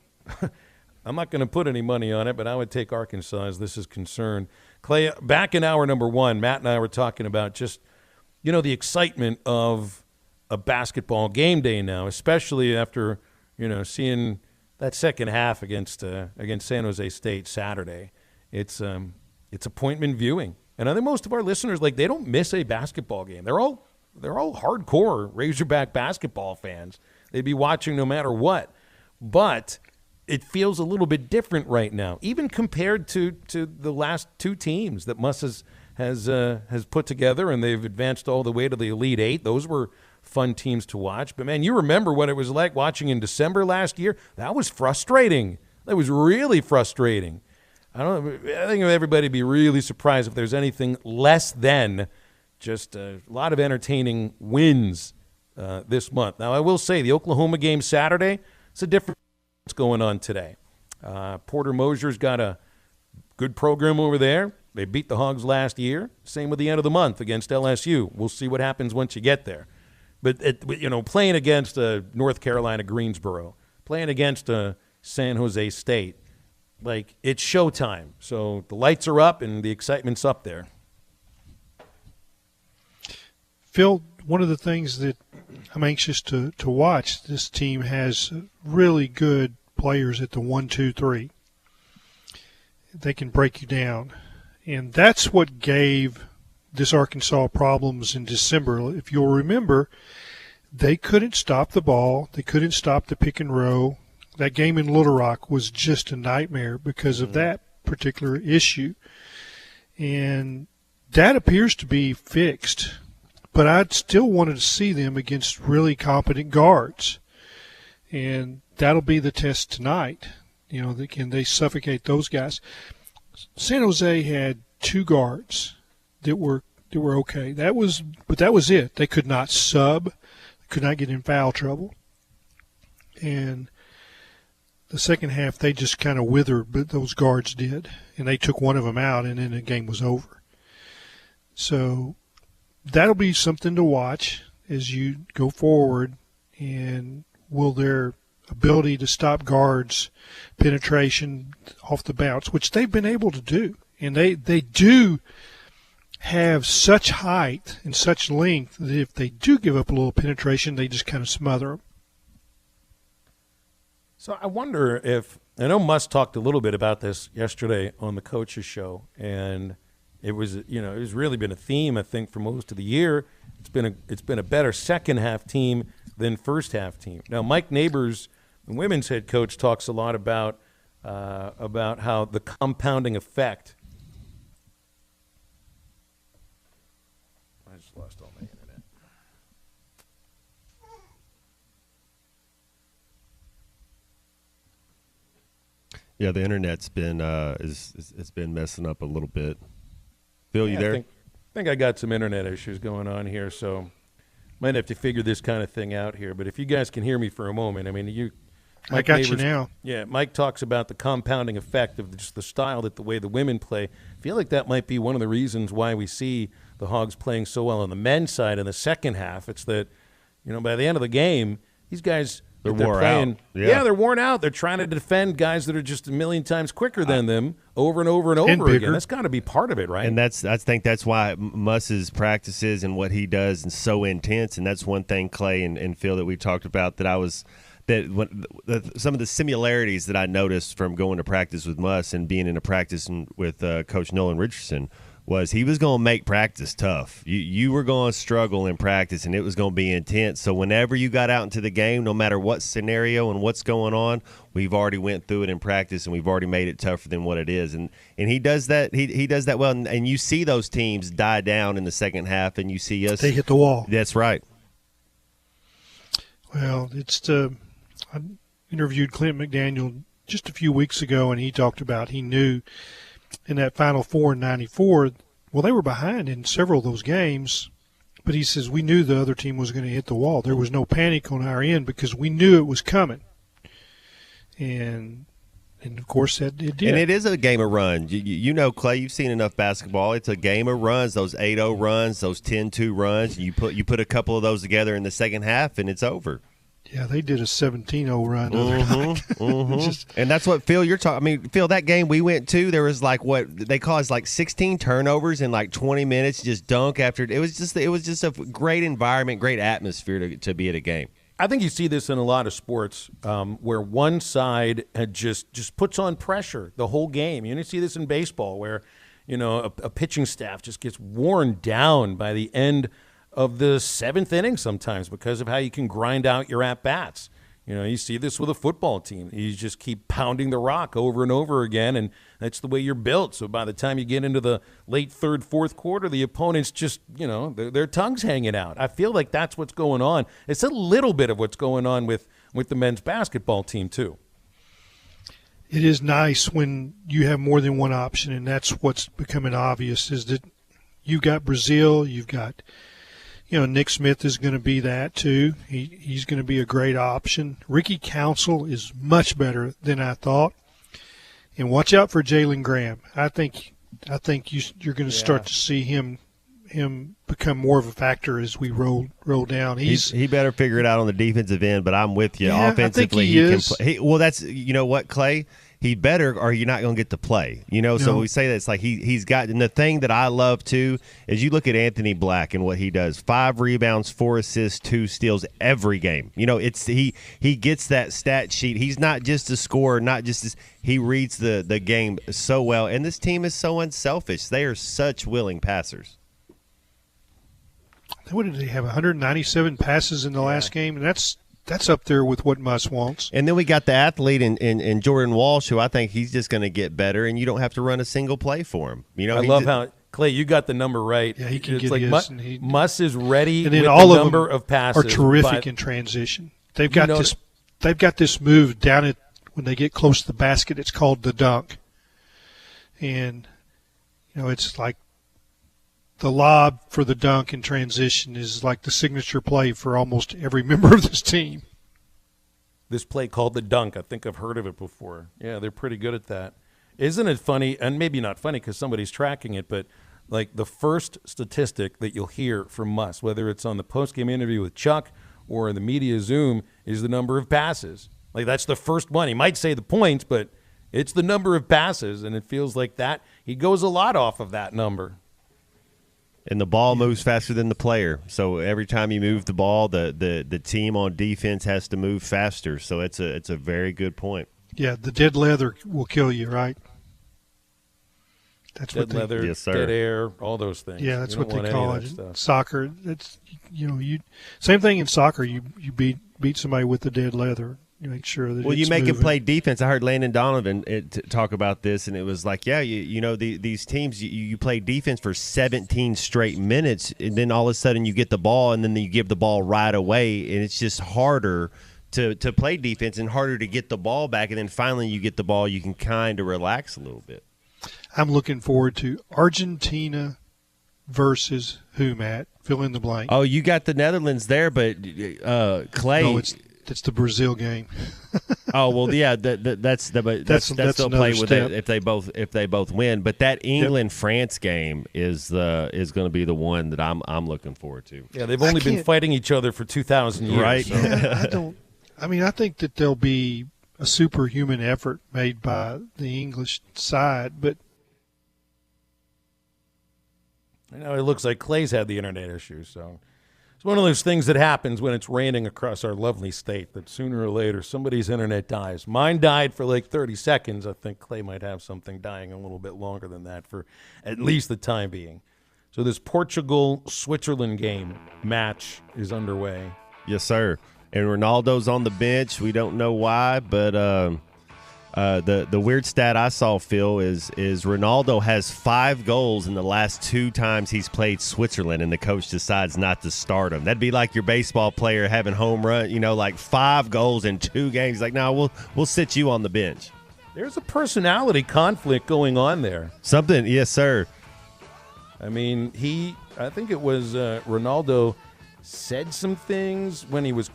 I'm not going to put any money on it, but I would take Arkansas as this is concerned. Clay, back in hour number one, Matt and I were talking about just, the excitement of a basketball game day now, especially after, seeing that second half against San Jose State Saturday. It's appointment viewing. And I think most of our listeners, they don't miss a basketball game. They're all hardcore Razorback basketball fans. They'd be watching no matter what. But it feels a little bit different right now, even compared to the last two teams that Muss has put together, and they've advanced all the way to the Elite Eight. Those were fun teams to watch. But, man, you remember what it was like watching in December last year? That was frustrating. That was really frustrating. I think everybody would be really surprised if there's anything less than just a lot of entertaining wins this month. Now, I will say the Oklahoma game Saturday, it's a different what's going on today. Porter Mosier's got a good program over there. They beat the Hogs last year. Same with the end of the month against LSU. We'll see what happens once you get there. But playing against North Carolina Greensboro, playing against San Jose State, it's showtime. So the lights are up and the excitement's up there. Phil, one of the things that I'm anxious to watch, this team has really good players at the 1, 2, 3. They can break you down. And that's what gave this Arkansas problems in December. If you'll remember, they couldn't stop the ball. They couldn't stop the pick and roll. That game in Little Rock was just a nightmare because of that particular issue. And that appears to be fixed. But I still wanted to see them against really competent guards. And that'll be the test tonight. Can they suffocate those guys? San Jose had two guards that were okay. That was it. They could not sub, could not get in foul trouble. And the second half, they just kind of withered, but those guards did. And they took one of them out, and then the game was over. So that'll be something to watch as you go forward. And will their ability to stop guards' penetration off the bounce, which they've been able to do. And they do have such height and such length that if they do give up a little penetration, they just kind of smother them. So I wonder if – I know Muss talked a little bit about this yesterday on the Coach's Show, and it was it's really been a theme, I think, for most of the year. It's been a better second-half team than first-half team. Now, Mike Neighbors, the women's head coach, talks a lot about how the compounding effect Yeah, the internet's been it's been messing up a little bit. Phil, you there? I think I got some internet issues going on here, so might have to figure this kind of thing out here. But if you guys can hear me for a moment, I mean, I got you now. Yeah, Mike talks about the compounding effect of just the style that the way the women play. I feel like that might be one of the reasons why we see the Hogs playing so well on the men's side in the second half. It's that, by the end of the game, these guys – They're wore out. Yeah, they're worn out. They're trying to defend guys that are just a million times quicker than them over and over and over again. That's got to be part of it, right? And I think that's why Muss's practices and what he does is so intense. And that's one thing, Clay and Phil, that we talked about some of the similarities that I noticed from going to practice with Muss and being in a practice with Coach Nolan Richardson was he was going to make practice tough. You were going to struggle in practice, and it was going to be intense. So whenever you got out into the game, no matter what scenario and what's going on, we've already went through it in practice, and we've already made it tougher than what it is. And he does that. He does that well. And you see those teams die down in the second half, and you see us. They hit the wall. That's right. Well, I interviewed Clint McDaniel just a few weeks ago, and he talked about he knew – in that Final Four in '94, well, they were behind in several of those games, but he says we knew the other team was going to hit the wall. There was no panic on our end because we knew it was coming. And of course, it did. And it is a game of runs. You know, Clay, you've seen enough basketball. It's a game of runs, those 8-0 runs, those 10-2 runs. You put a couple of those together in the second half, and it's over. Yeah, they did a 17-0 run the other night. And that's what, Phil, you're talking. I mean, Phil, that game we went to, there was like what they caused like 16 turnovers in like 20 minutes, just dunk after. It was just a great environment, great atmosphere to be at a game. I think you see this in a lot of sports where one side had just puts on pressure the whole game. You see this in baseball where, a pitching staff just gets worn down by the end of the seventh inning sometimes because of how you can grind out your at-bats. You see this with a football team. You just keep pounding the rock over and over again, and that's the way you're built. So by the time you get into the late third, fourth quarter, the opponent's just, their tongue's hanging out. I feel like that's what's going on. It's a little bit of what's going on with the men's basketball team too. It is nice when you have more than one option, and that's what's becoming obvious is that you've got Brazil, you've got Nick Smith is going to be that too. He's going to be a great option. Ricky Council is much better than I thought. And watch out for Jalen Graham. I think you're going to start to see him become more of a factor as we roll down. He better figure it out on the defensive end, but I'm with you. Yeah, offensively, I think he is. Can play. Well, that's what, Clay. He better, or you're not going to get to play. So we say that it's like he's got. And the thing that I love too is you look at Anthony Black and what he does: 5 rebounds, 4 assists, 2 steals every game. It's he gets that stat sheet. He's not just a scorer, he reads the game so well. And this team is so unselfish. They are such willing passers. What did they have? 197 passes in the last game, and that's up there with what Muss wants. And then we got the athlete in Jordan Walsh, who I think he's just going to get better, and you don't have to run a single play for him. I love how, Clay, you got the number right. Yeah, he can it's get like his. Muss is ready and then with all the of number them of passes. are terrific in transition. They've got this move down at when they get close to the basket. It's called the dunk. And, it's like the lob for the dunk in transition is like the signature play for almost every member of this team. This play called the dunk, I think I've heard of it before. Yeah, they're pretty good at that. Isn't it funny, and maybe not funny because somebody's tracking it, but like the first statistic that you'll hear from Muss, whether it's on the postgame interview with Chuck or in the media Zoom, is the number of passes. Like that's the first one. He might say the points, but it's the number of passes, and it feels like that. He goes a lot off of that number. And the ball moves faster than the player. So every time you move the ball, the team on defense has to move faster. So it's a very good point. Yeah, the dead leather will kill you, right? That's dead leather, yes, sir. Dead air, all those things. Yeah, that's what they call it. Stuff. Soccer. That's you same thing in soccer. You beat somebody with the dead leather. You make sure that. Well, you it's make moving. him play defense. I heard Landon Donovan talk about this, and it was like, yeah, these teams, you play defense for 17 straight minutes, and then all of a sudden you get the ball, and then you give the ball right away, and it's just harder to play defense and harder to get the ball back. And then finally you get the ball, you can kind of relax a little bit. I'm looking forward to Argentina versus who, Matt? Fill in the blank. Oh, you got the Netherlands there, but Clay. No, it's the Brazil game. Oh well, yeah, that's they'll play with it if they both win. But that England France game is going to be the one that I'm looking forward to. Yeah, they've only been fighting each other for 2,000 years, right? So. Yeah, I think that there'll be a superhuman effort made by the English side, but. I know it looks like Clay's had the internet issue, so it's one of those things that happens when it's raining across our lovely state that sooner or later somebody's internet dies. Mine died for like 30 seconds. I think Clay might have something dying a little bit longer than that for at least the time being. So this Portugal-Switzerland game match is underway. Yes, sir. And Ronaldo's on the bench. We don't know why, but the weird stat I saw, Phil, is Ronaldo has 5 goals in the last 2 times he's played Switzerland, and the coach decides not to start him. That'd be like your baseball player having home run, like 5 goals in 2 games. Like, no, we'll sit you on the bench. There's a personality conflict going on there. Something, yes, sir. I mean, I think it was Ronaldo said some things when he was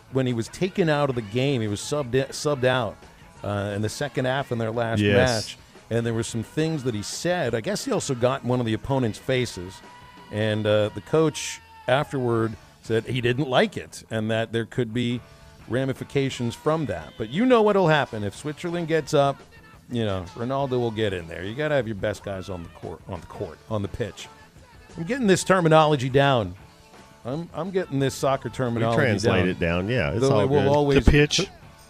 taken out of the game. He was subbed out. In the second half in their last match, and there were some things that he said. I guess he also got in one of the opponent's faces, and the coach afterward said he didn't like it and that there could be ramifications from that. But you know what'll happen if Switzerland gets up. Ronaldo will get in there. You got to have your best guys on the pitch. I'm getting this terminology down. I'm getting this soccer terminology down. Translate it down, yeah. It's all good. The pitch.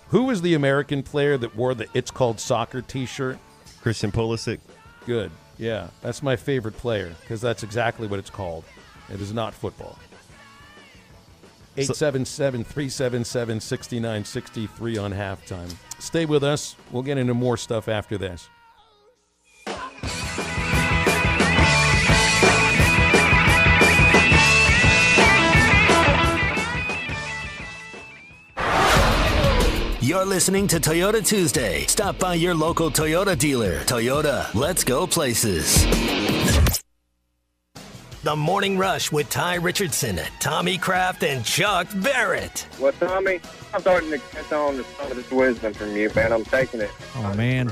Who was the American player that wore the "It's Called Soccer" T-shirt? Christian Pulisic. Good. Yeah, that's my favorite player because that's exactly what it's called. It is not football. 877-377-6963 on halftime. Stay with us. We'll get into more stuff after this. You're listening to Toyota Tuesday. Stop by your local Toyota dealer. Toyota, let's go places. The Morning Rush with Ty Richardson, Tommy Kraft, and Chuck Barrett. Well, Tommy, I'm starting to catch on to some of this wisdom from you, man. I'm taking it. Oh, man.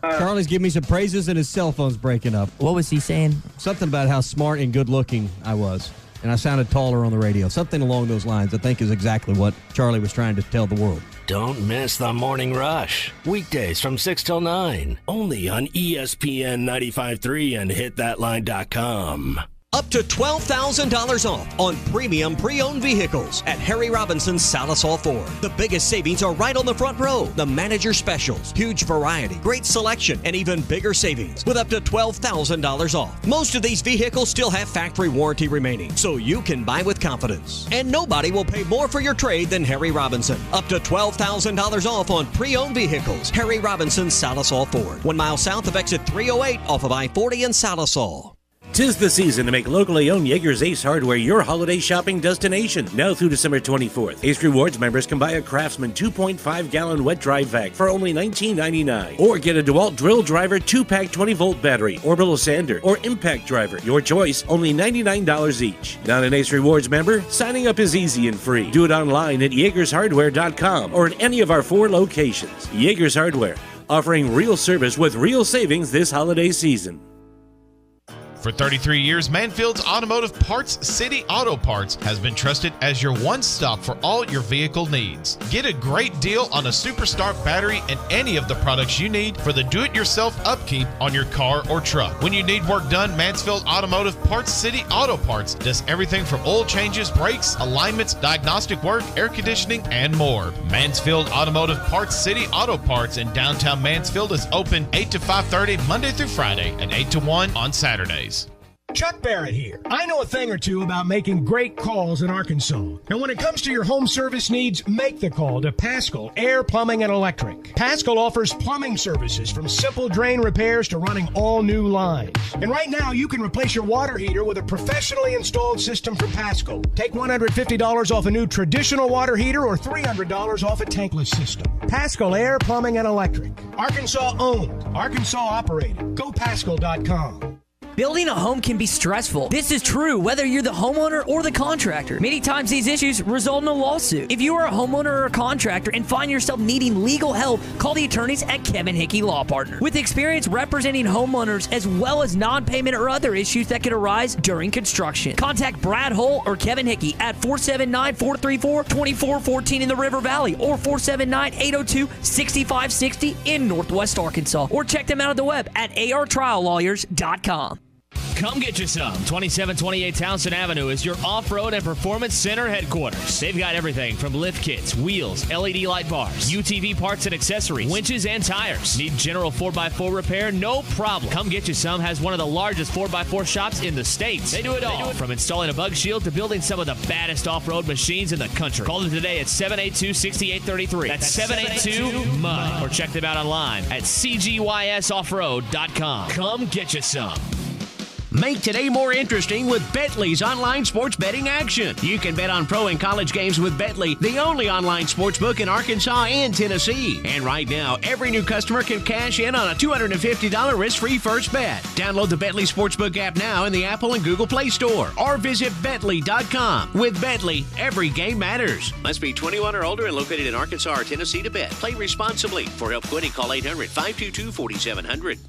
Charlie's giving me some praises and his cell phone's breaking up. What was he saying? Something about how smart and good-looking I was. And I sounded taller on the radio. Something along those lines, I think, is exactly what Charlie was trying to tell the world. Don't miss the Morning Rush. Weekdays from 6 till 9. Only on ESPN 95.3 and hitthatline.com. Up to $12,000 off on premium pre-owned vehicles at Harry Robinson's Salisal Ford. The biggest savings are right on the front row. The manager specials, huge variety, great selection, and even bigger savings with up to $12,000 off. Most of these vehicles still have factory warranty remaining, so you can buy with confidence. And nobody will pay more for your trade than Harry Robinson. Up to $12,000 off on pre-owned vehicles. Harry Robinson's Salisal Ford. 1 mile south of exit 308 off of I-40 in Salisal. 'Tis the season to make locally owned Yeager's Ace Hardware your holiday shopping destination. Now through December 24th, Ace Rewards members can buy a Craftsman 2.5-gallon wet-dry vac for only $19.99. Or get a DeWalt Drill Driver 2-pack 20-volt battery, orbital sander, or impact driver. Your choice, only $99 each. Not an Ace Rewards member? Signing up is easy and free. Do it online at YeagersHardware.com or at any of our 4 locations. Yeager's Hardware, offering real service with real savings this holiday season. For 33 years, Manfield's Automotive Parts City Auto Parts has been trusted as your one-stop for all your vehicle needs. Get a great deal on a Superstart battery and any of the products you need for the do-it-yourself upkeep on your car or truck. When you need work done, Mansfield Automotive Parts City Auto Parts does everything from oil changes, brakes, alignments, diagnostic work, air conditioning, and more. Mansfield Automotive Parts City Auto Parts in downtown Mansfield is open 8 to 5:30 Monday through Friday and 8 to 1 on Saturdays. Chuck Barrett here. I know a thing or two about making great calls in Arkansas. And when it comes to your home service needs, make the call to Paschal Air, Plumbing, and Electric. Paschal offers plumbing services from simple drain repairs to running all new lines. And right now, you can replace your water heater with a professionally installed system from Paschal. Take $150 off a new traditional water heater or $300 off a tankless system. Paschal Air, Plumbing, and Electric. Arkansas owned. Arkansas operated. GoPaschal.com. Building a home can be stressful. This is true whether you're the homeowner or the contractor. Many times these issues result in a lawsuit. If you are a homeowner or a contractor and find yourself needing legal help, call the attorneys at Kevin Hickey Law Partner. With experience representing homeowners as well as non-payment or other issues that could arise during construction. Contact Brad Hull or Kevin Hickey at 479-434-2414 in the River Valley or 479-802-6560 in Northwest Arkansas. Or check them out on the web at artriallawyers.com. Come get you some. 2728 Townsend Avenue is your off-road and performance center headquarters. They've got everything from lift kits, wheels, LED light bars, UTV parts and accessories, winches and tires. Need general 4x4 repair? No problem. Come Get You Some has one of the largest 4x4 shops in the States. They do it all, from installing a bug shield to building some of the baddest off-road machines in the country. Call them today at 782-6833. That's 782-MUD. Or check them out online at cgysoffroad.com. Come get you some. Make today more interesting with Betly's online sports betting action. You can bet on pro and college games with Betly, the only online sports book in Arkansas and Tennessee. And right now, every new customer can cash in on a $250 risk-free first bet. Download the Betly Sportsbook app now in the Apple and Google Play Store or visit Betly.com. With Betly, every game matters. Must be 21 or older and located in Arkansas or Tennessee to bet. Play responsibly. For help quitting, call 800-522-4700.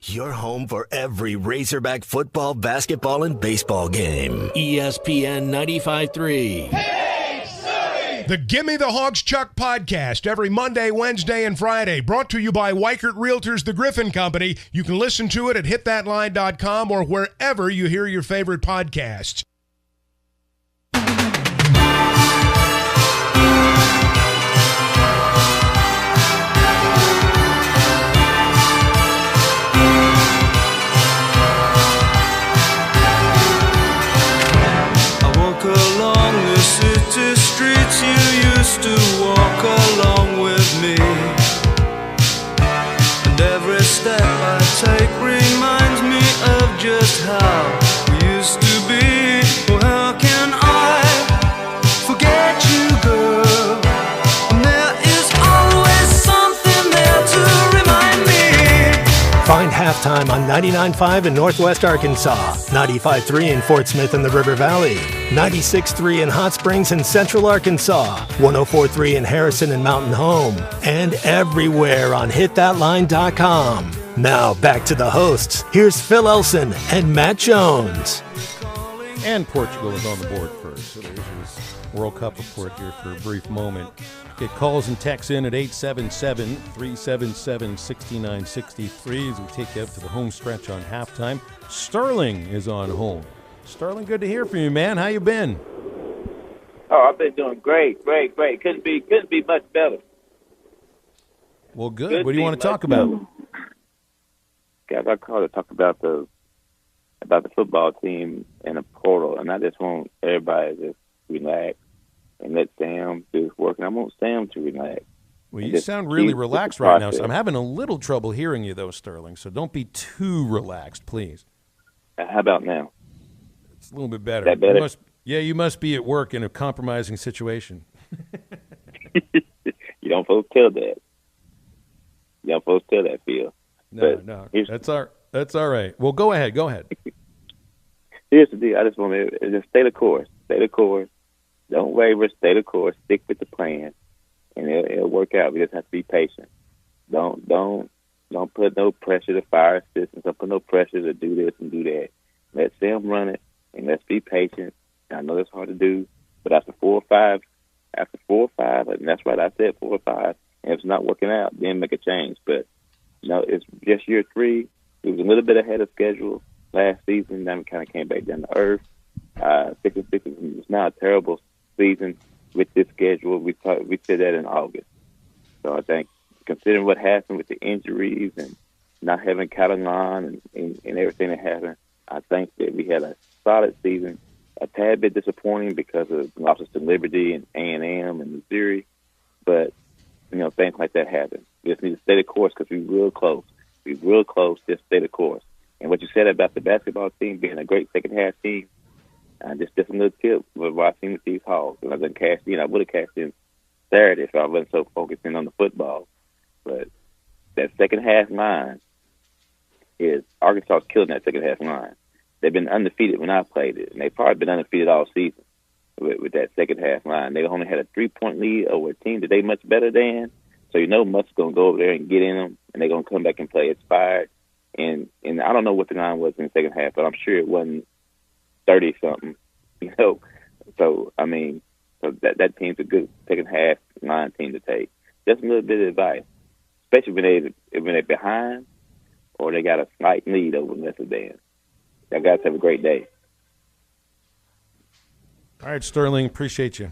Your home for every Razorback football, basketball, and baseball game. ESPN 95.3. The Gimme the Hogs Chuck podcast every Monday, Wednesday, and Friday. Brought to you by Weichert Realtors, the Griffin Company. You can listen to it at hitthatline.com or wherever you hear your favorite podcasts. Along the city streets you used to walk along with me, and every step I take reminds me of just how we used to be. Well, how can I forget you, girl? And there is always something there to remind me. Find Halftime on 99.5 in Northwest Arkansas, 95.3 in Fort Smith and the River Valley, 96.3 in Hot Springs and Central Arkansas, 104.3 in Harrison and Mountain Home, and everywhere on hitthatline.com. Now back to the hosts. Here's Phil Elson and Matt Jones. And Portugal is on the board first. So there's his World Cup report here for a brief moment. Get calls and texts in at 877-377-6963 as we take you up to the home stretch on halftime. Sterling is on hold. Sterling, good to hear from you, man. How you been? Oh, I've been doing great. Couldn't be much better. Well, good. What do you want to talk about? Guys, I called to talk about the football team and the portal, and I just want everybody to just relax and let Sam do his work. And I want Sam to relax. Well, you sound really relaxed right now, so I'm having a little trouble hearing you, though, Sterling. So don't be too relaxed, please. How about now? It's a little bit better. Is that better? You must be at work in a compromising situation. You don't supposed to tell that. You don't supposed to tell that, Phil. No, that's all right. Well, go ahead. Here's the deal. I just want to just stay the course. Don't waver. Stay the course. Stick with the plan, and it'll work out. We just have to be patient. Don't put no pressure to fire assistants. Don't put no pressure to do this and do that. Let Sam run it, and let's be patient. I know it's hard to do, but after 4 or 5, and that's right, I said 4 or 5, and if it's not working out, then make a change. But it's just year 3. It was a little bit ahead of schedule last season. Then we kind of came back down to earth. 6-6 is now a terrible season with this schedule. We said that in August. So I think considering what happened with the injuries and not having Catalan and everything that happened, I think that we had a solid season. A tad bit disappointing because of losses to Liberty and A&M and Missouri, but things like that happen. We just need to stay the course because we're real close. We're real close. Just stay the course. And what you said about the basketball team being a great second half team, just a little tip with watching with these Hogs. And I didn't cash in. I would have cashed in Saturday if I wasn't so focused in on the football. But that second half line is Arkansas killing that second half line. They've been undefeated when I played it, and they've probably been undefeated all season with that second half line. They only had a 3-point lead over a team that they much better than. So Mutt's going to go over there and get in them, and they're going to come back and play inspired. And I don't know what the line was in the second half, but I'm sure it wasn't 30-something. So that team's a good second half line team to take. Just a little bit of advice, especially when they're behind or they got a slight lead over the rest of the band. Y'all guys have a great day. All right, Sterling, appreciate you.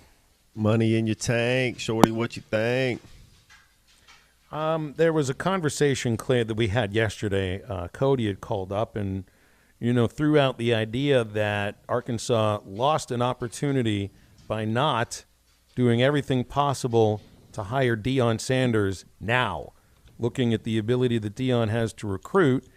Money in your tank. Shorty, what you think? There was a conversation, Clay, that we had yesterday. Cody had called up and, threw out the idea that Arkansas lost an opportunity by not doing everything possible to hire Deion Sanders now, looking at the ability that Deion has to recruit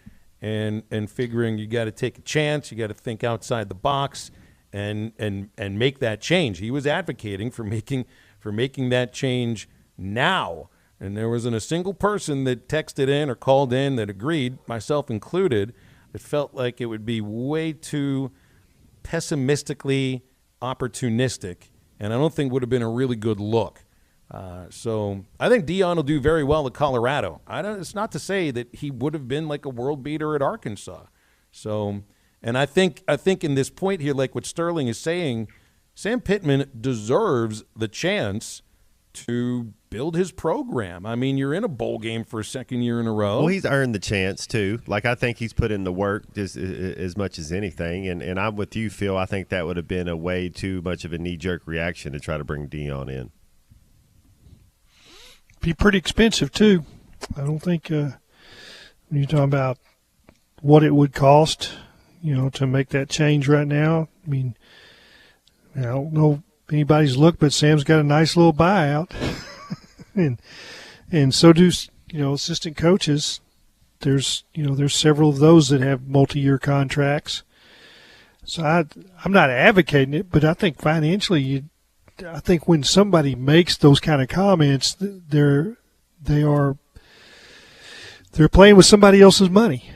and figuring you got to take a chance, you got to think outside the box and make that change. He was advocating for making that change now. And there wasn't a single person that texted in or called in that agreed, myself included. It felt like it would be way too pessimistically opportunistic, and I don't think would have been a really good look. So I think Deion will do very well at Colorado. It's not to say that he would have been like a world beater at Arkansas. So, and I think in this point here, like what Sterling is saying, Sam Pittman deserves the chance to build his program. I mean, you're in a bowl game for a second year in a row. Well, he's earned the chance, too. Like, I think he's put in the work just as much as anything. And I'm with you, Phil. I think that would have been a way too much of a knee-jerk reaction to try to bring Deion in. Be pretty expensive, too. I don't think when you're talking about what it would cost, to make that change right now, I mean, I don't know anybody's look, but Sam's got a nice little buyout. and so do assistant coaches. There's several of those that have multi-year contracts. So I'm not advocating it, but I think financially, I think when somebody makes those kind of comments, they're playing with somebody else's money,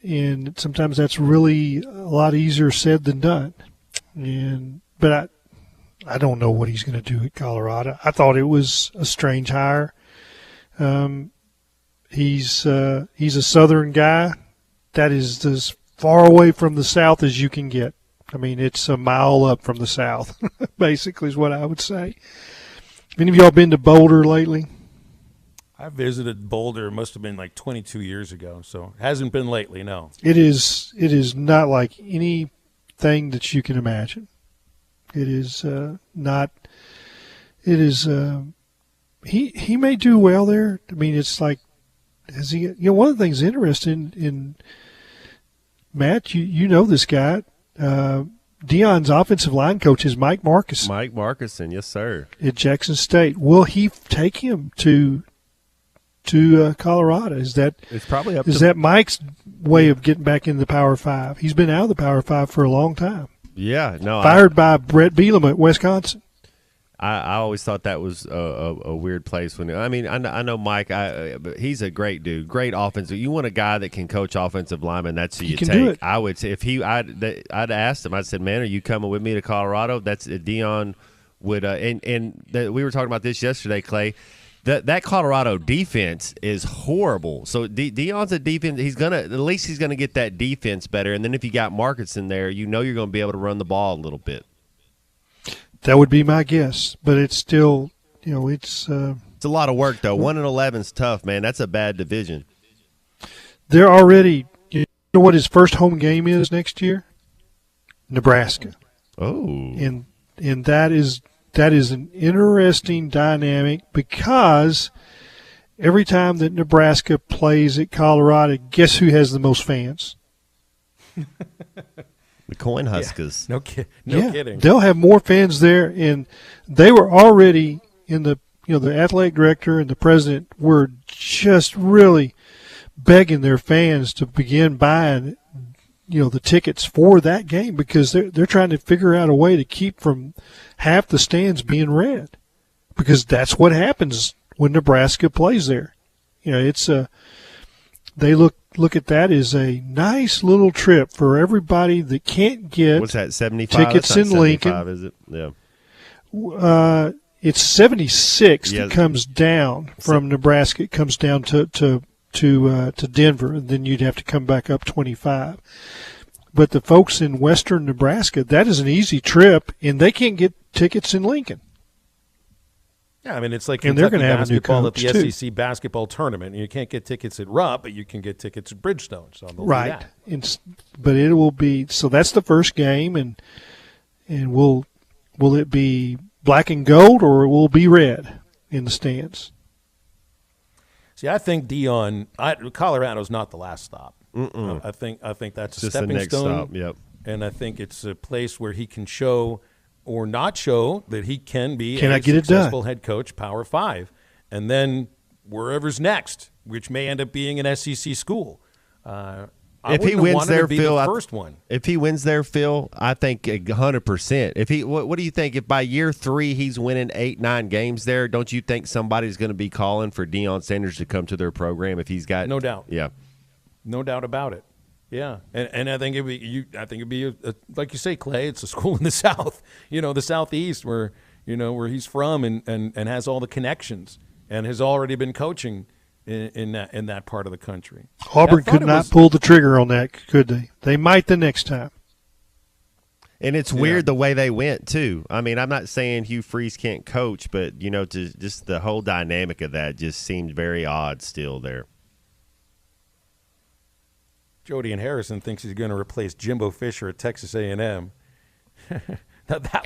and sometimes that's really a lot easier said than done. But I don't know what he's going to do at Colorado. I thought it was a strange hire. He's a Southern guy. That is as far away from the South as you can get. I mean, it's a mile up from the South, basically is what I would say. Any of y'all been to Boulder lately? I visited Boulder. It must have been like 22 years ago, so it hasn't been lately, no. It is not like anything that you can imagine. It is not. It is. He may do well there. I mean, it's like, has he? One of the things interesting in Matt, you know this guy. Deion's offensive line coach is Mike Marcus. Mike Marcuson, yes, sir. At Jackson State. Will he take him to Colorado? Is that Mike's way of getting back into the Power Five? He's been out of the Power Five for a long time. Yeah, no. Fired by Brett Bielema at Wisconsin. I always thought that was a weird place. I know Mike. He's a great dude, great offensive. You want a guy that can coach offensive linemen. That's who you take. Do it. I would say I'd asked him. I said, "Man, are you coming with me to Colorado?" That's Deion would. We were talking about this yesterday, Clay. That Colorado defense is horrible. So Deion's a defense. He's gonna get that defense better. And then if you got Marcus in there, you're going to be able to run the ball a little bit. That would be my guess, but it's still, it's a lot of work though. 1-11 is tough, man. That's a bad division. They're already. You know what his first home game is next year? Nebraska. Oh, and that is an interesting dynamic because every time that Nebraska plays at Colorado, guess who has the most fans? The Cornhuskers. Yeah. No kidding. They'll have more fans there, and they were already in the athletic director and the president were just really begging their fans to begin buying the tickets for that game because they're trying to figure out a way to keep from half the stands being red because that's what happens when Nebraska plays there. It's they look at that as a nice little trip for everybody that can't get what's that 75 tickets in Lincoln. Is it? Yeah. It's 76 that comes down from Nebraska. It comes down to Denver, and then you'd have to come back up 25. But the folks in western Nebraska, that is an easy trip, and they can't get tickets in Lincoln. Yeah, I mean, it's like and they're going to have basketball a new at the coach, SEC basketball tournament. You can't get tickets at Rupp, but you can get tickets at Bridgestone. So right. But it will be – so that's the first game, and will it be black and gold or will it be red in the stands? See, I think Colorado's not the last stop. I think that's a stepping stone. Stop. Yep. And I think it's a place where he can show or not show that he can be a successful head coach, Power 5, and then wherever's next, which may end up being an SEC school. If he wins there, Phil, first one. If he wins there, Phil, I think 100%. If he, what do you think? If by year 3 he's winning 8-9 games there, don't you think somebody's going to be calling for Deion Sanders to come to their program if he's got? No doubt. Yeah, no doubt about it. Yeah, and I think it'd be like you say, Clay. It's a school in the South, the Southeast, where where he's from and has all the connections and has already been coaching in that part of the country. Auburn could not pull the trigger on that, could they? They might the next time. And it's weird the way they went too. I mean, I'm not saying Hugh Freeze can't coach, but just the whole dynamic of that just seemed very odd still there. Jody and Harrison thinks he's going to replace Jimbo Fisher at Texas A&M.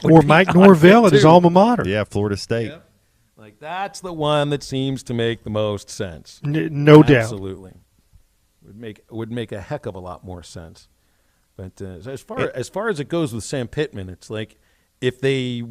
Or Mike Norvell at his alma mater. Yeah, Florida State. Yep. Like, that's the one that seems to make the most sense. No doubt. Absolutely. Would make a heck of a lot more sense. But as far as it goes with Sam Pittman, it's like if they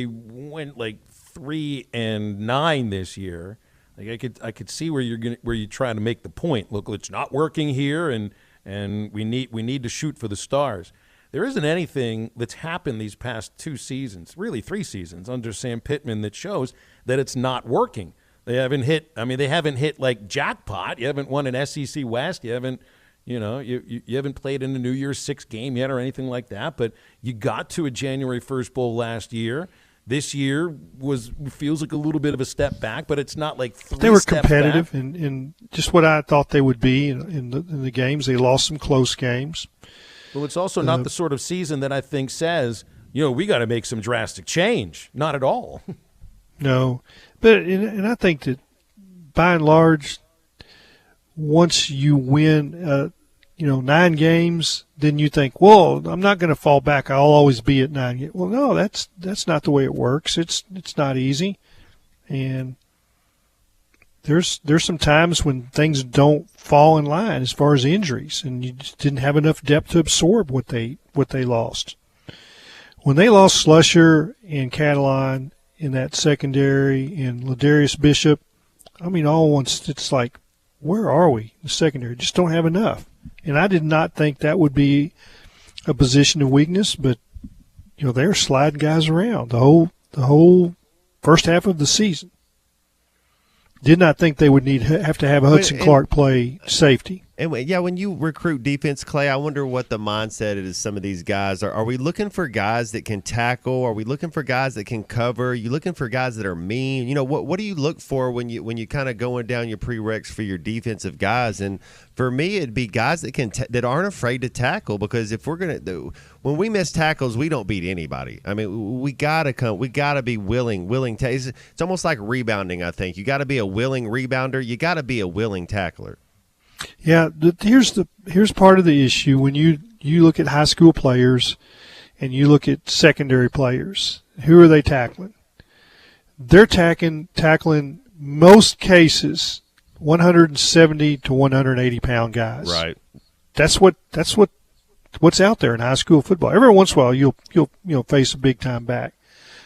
went like 3-9 this year, like I could see where you're trying to make the point. Look, it's not working here, and we need to shoot for the stars. There isn't anything that's happened these past 2 seasons, really 3 seasons under Sam Pittman that shows that it's not working. They haven't hit. I mean, they haven't hit like jackpot. You haven't won an SEC West. You haven't. You haven't played in a New Year's Six game yet or anything like that. But you got to a January 1st bowl last year. This year feels like a little bit of a step back, but it's not like 3 steps back. They were competitive in just what I thought they would be in the games. They lost some close games. Well, it's also not the sort of season that I think says, we got to make some drastic change. Not at all. No, but and I think that by and large, once you win, 9 games, then you think, well, I'm not going to fall back. I'll always be at 9. Well, no, that's not the way it works. It's not easy, and there's some times when things don't fall in line as far as injuries, and you just didn't have enough depth to absorb what they lost. When they lost Slusher and Catalan in that secondary and Ladarius Bishop, I mean, all once it's like, where are we? The secondary just don't have enough. And I did not think that would be a position of weakness, but they're sliding guys around the whole first half of the season. Did not think they would have to have Hudson Clark play safety. And when you recruit defense, Clay, I wonder what the mindset is. Some of these guys are we looking for guys that can tackle? Are we looking for guys that can cover? Are you looking for guys that are mean? What do you look for when you kind of going down your prereqs for your defensive guys? And for me, it'd be guys that that aren't afraid to tackle, because if we're when we miss tackles, we don't beat anybody. I mean, we gotta be willing to. It's almost like rebounding. I think you got to be a willing rebounder. You got to be a willing tackler. Yeah, here's part of the issue when you look at high school players and you look at secondary players. Who are they tackling? They're tackling most cases 170 to 180 pound guys. Right. That's what's out there in high school football. Every once in a while you'll face a big time back,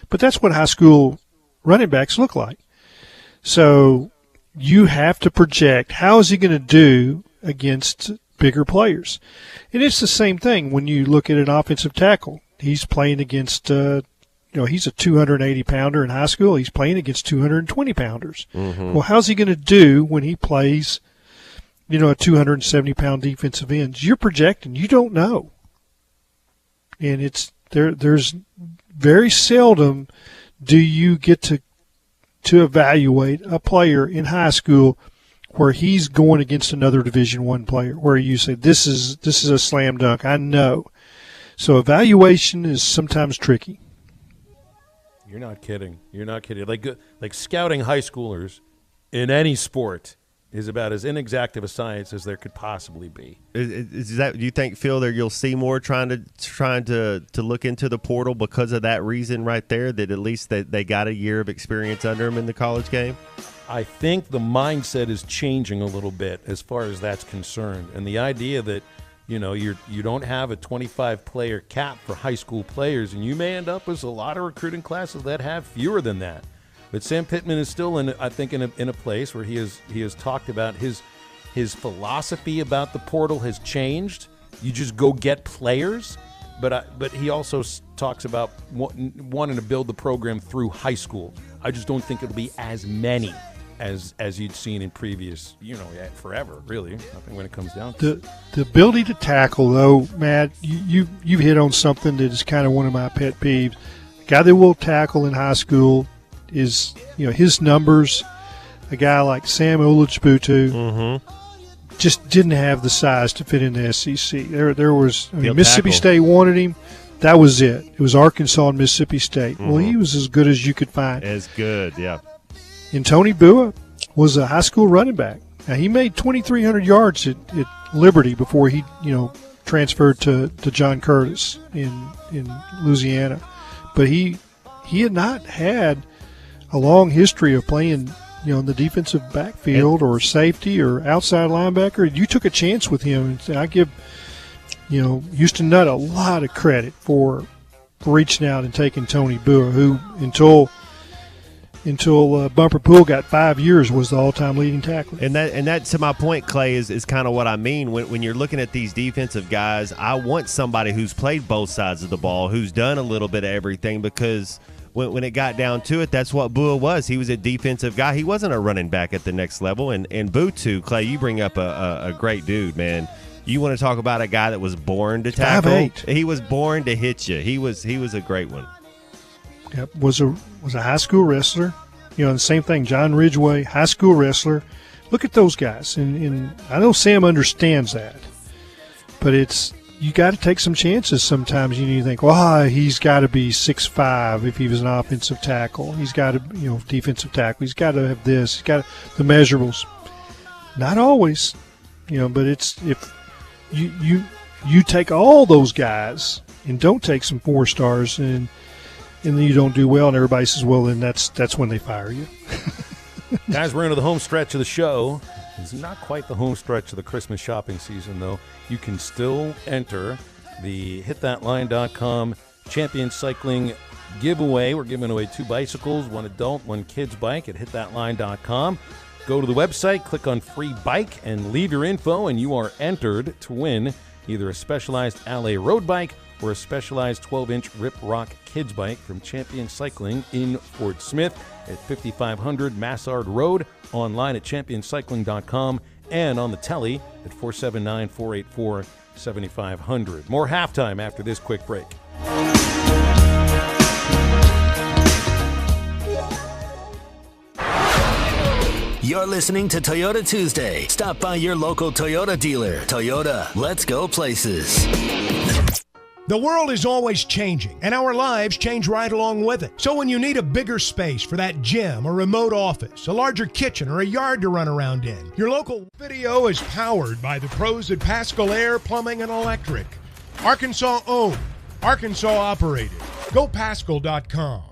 but that's what high school running backs look like. So you have to project how is he going to do against bigger players, and it's the same thing when you look at an offensive tackle. He's playing against he's a 280 pounder in high school. He's playing against 220 pounders. Mm-hmm. Well, how's he going to do when he plays a 270-pound defensive end? You're projecting. You don't know. And it's there's very seldom do you get to evaluate a player in high school where he's going against another Division I player, where you say, this is a slam dunk. I know. So evaluation is sometimes tricky. You're not kidding. Like scouting high schoolers in any sport is about as inexactive a science as there could possibly be. Is that, do you think, Phil, that you'll see more trying to look into the portal because of that reason right there, that at least they got a year of experience under them in the college game? I think the mindset is changing a little bit as far as that's concerned. And the idea that, you don't have a 25-player cap for high school players, and you may end up with a lot of recruiting classes that have fewer than that. But Sam Pittman is still in a place where he has talked about his philosophy about the portal has changed. You just go get players, but he also talks about wanting to build the program through high school. I just don't think it'll be as many as you'd seen in previous, forever, really. I think when it comes down to it. The ability to tackle, though, Matt, you hit on something that is kind of one of my pet peeves. A guy that will tackle in high school is, his numbers. A guy like Sam Ulichbutu just didn't have the size to fit in the SEC. There was Mississippi State wanted him. That was it. It was Arkansas and Mississippi State. Well, he was as good as you could find. As good, yeah. And Tony Bua was a high school running back. Now, he made 2,300 yards at Liberty before he, transferred to John Curtis in Louisiana. But he had not had a long history of playing, in the defensive backfield or safety or outside linebacker. You took a chance with him. And I give, Houston Nutt a lot of credit for reaching out and taking Tony Bua, who until Bumper Poole got 5 years was the all-time leading tackler. And that to my point, Clay, is kind of what I mean. When you're looking at these defensive guys, I want somebody who's played both sides of the ball, who's done a little bit of everything, because when it got down to it, that's what Bua was. He was a defensive guy. He wasn't a running back at the next level. And Butu, Clay, you bring up a great dude, man. You want to talk about a guy that was born to tackle? 5'8". He was born to hit you. He was a great one. Yep, was a high school wrestler. The same thing, John Ridgway, high school wrestler. Look at those guys. And I know Sam understands that. But you got to take some chances sometimes. You think, he's got to be 6'5" if he was an offensive tackle. He's got to, defensive tackle. He's got to have this. He's got the measurables. Not always, but it's if you take all those guys and don't take some 4 stars and then you don't do well, and everybody says, well, then that's when they fire you. Guys, we're into the home stretch of the show. It's not quite the home stretch of the Christmas shopping season, though. You can still enter the hitthatline.com Champion Cycling giveaway. We're giving away 2 bicycles, 1 adult, 1 kid's bike at hitthatline.com. Go to the website, click on free bike, and leave your info, and you are entered to win either a Specialized Alley road bike or a Specialized 12-inch Rip Rock kids bike from Champion Cycling in Fort Smith at 5500 Massard Road, online at championcycling.com, and on the telly at 479-484-7500. More halftime after this quick break. You're listening to Toyota Tuesday. Stop by your local Toyota dealer. Toyota, let's go places. The world is always changing, and our lives change right along with it. So when you need a bigger space for that gym or remote office, a larger kitchen, or a yard to run around in, your local video is powered by the pros at Pascal Air, Plumbing, and Electric. Arkansas owned, Arkansas operated. GoPascal.com.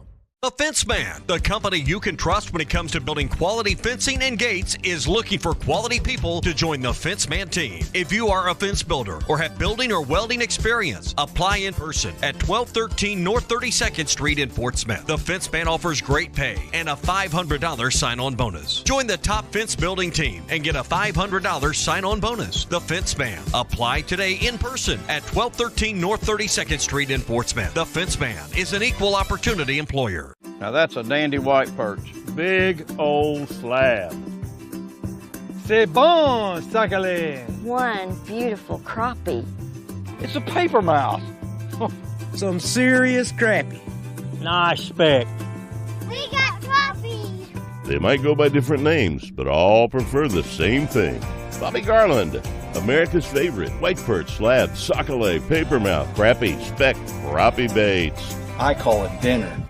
The Fence Man, the company you can trust when it comes to building quality fencing and gates, is looking for quality people to join the Fence Man team. If you are a fence builder or have building or welding experience, apply in person at 1213 North 32nd Street in Fort Smith. The Fence Man offers great pay and a $500 sign-on bonus. Join the top fence building team and get a $500 sign-on bonus. The Fence Man. Apply today in person at 1213 North 32nd Street in Fort Smith. The Fence Man is an equal opportunity employer. Now that's a dandy white perch. Big old slab. C'est bon, sacalé. One beautiful crappie. It's a paper mouse. Some serious crappie. Nice speck. We got crappies. They might go by different names, but all prefer the same thing. Bobby Garland, America's favorite white perch, slab, sockeye, papermouth, crappie, speck, crappie baits. I call it dinner.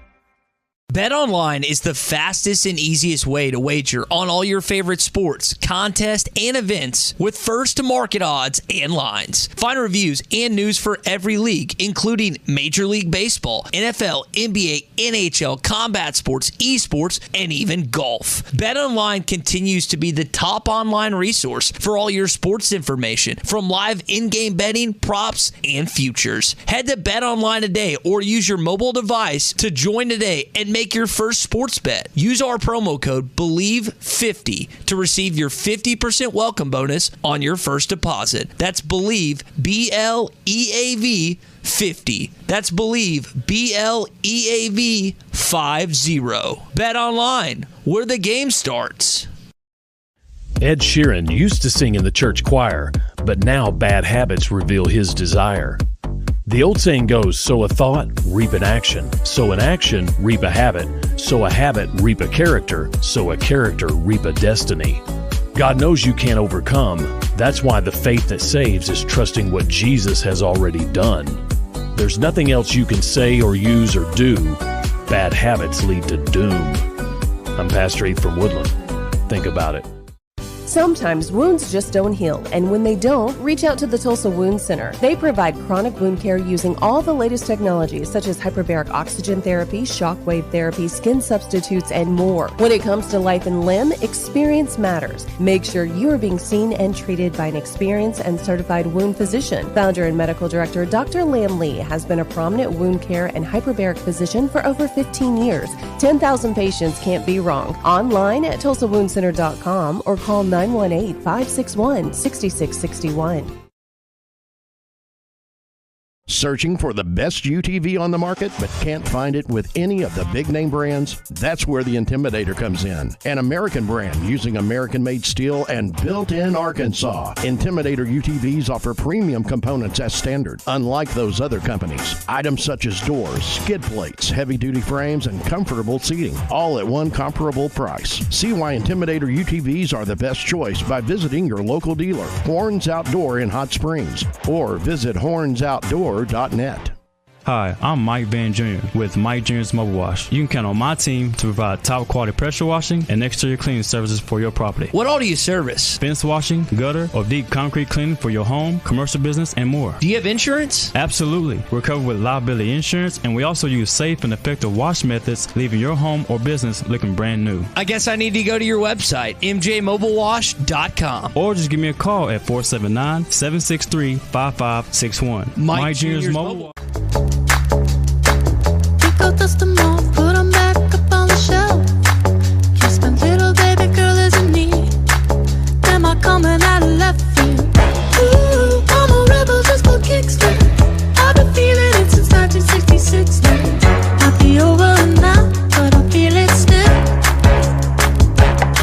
BetOnline is the fastest and easiest way to wager on all your favorite sports, contests, and events with first-to-market odds and lines. Find reviews and news for every league, including Major League Baseball, NFL, NBA, NHL, combat sports, esports, and even golf. BetOnline continues to be the top online resource for all your sports information, from live in-game betting, props, and futures. Head to BetOnline today or use your mobile device to join today and make your first sports bet. Use our promo code BELIEVE50 to receive your 50% welcome bonus on your first deposit. That's BELIEVE, BLEAV 50. That's BELIEVE, BLEAV 50. Bet online, where the game starts. Ed Sheeran used to sing in the church choir, but now bad habits reveal his desire. The old saying goes, sow a thought, reap an action. Sow an action, reap a habit. Sow a habit, reap a character. Sow a character, reap a destiny. God knows you can't overcome. That's why the faith that saves is trusting what Jesus has already done. There's nothing else you can say or use or do. Bad habits lead to doom. I'm Pastor Heath from Woodland. Think about it. Sometimes wounds just don't heal, and when they don't, reach out to the Tulsa Wound Center. They provide chronic wound care using all the latest technologies such as hyperbaric oxygen therapy, shockwave therapy, skin substitutes, and more. When it comes to life and limb, experience matters. Make sure you are being seen and treated by an experienced and certified wound physician. Founder and medical director Dr. Lam Lee has been a prominent wound care and hyperbaric physician for over 15 years. 10,000 patients can't be wrong. Online at TulsaWoundCenter.com or call 918-561-6661. Searching for the best UTV on the market but can't find it with any of the big name brands? That's where the Intimidator comes in. An American brand using American-made steel and built in Arkansas. Intimidator UTVs offer premium components as standard, unlike those other companies. Items such as doors, skid plates, heavy-duty frames, and comfortable seating, all at one comparable price. See why Intimidator UTVs are the best choice by visiting your local dealer, Horns Outdoor in Hot Springs, or visit hornsoutdoor.net. Hi, I'm Mike Van Jr. with Mike Jr.'s Mobile Wash. You can count on my team to provide top quality pressure washing and exterior cleaning services for your property. What all do you service? Fence washing, gutter, or deep concrete cleaning for your home, commercial business, and more. Do you have insurance? Absolutely. We're covered with liability insurance, and we also use safe and effective wash methods, leaving your home or business looking brand new. I guess I need to go to your website, mjmobilewash.com. Or just give me a call at 479-763-5561. Mike Jr.'s Mobile Wash. Dust them off, put them back up on the shelf. Kiss my little baby girl is in need. Am I coming out of left field? Ooh, I'm a rebel just for kickstart. I've been feeling it since 1966. Might be over now, but I feel it still.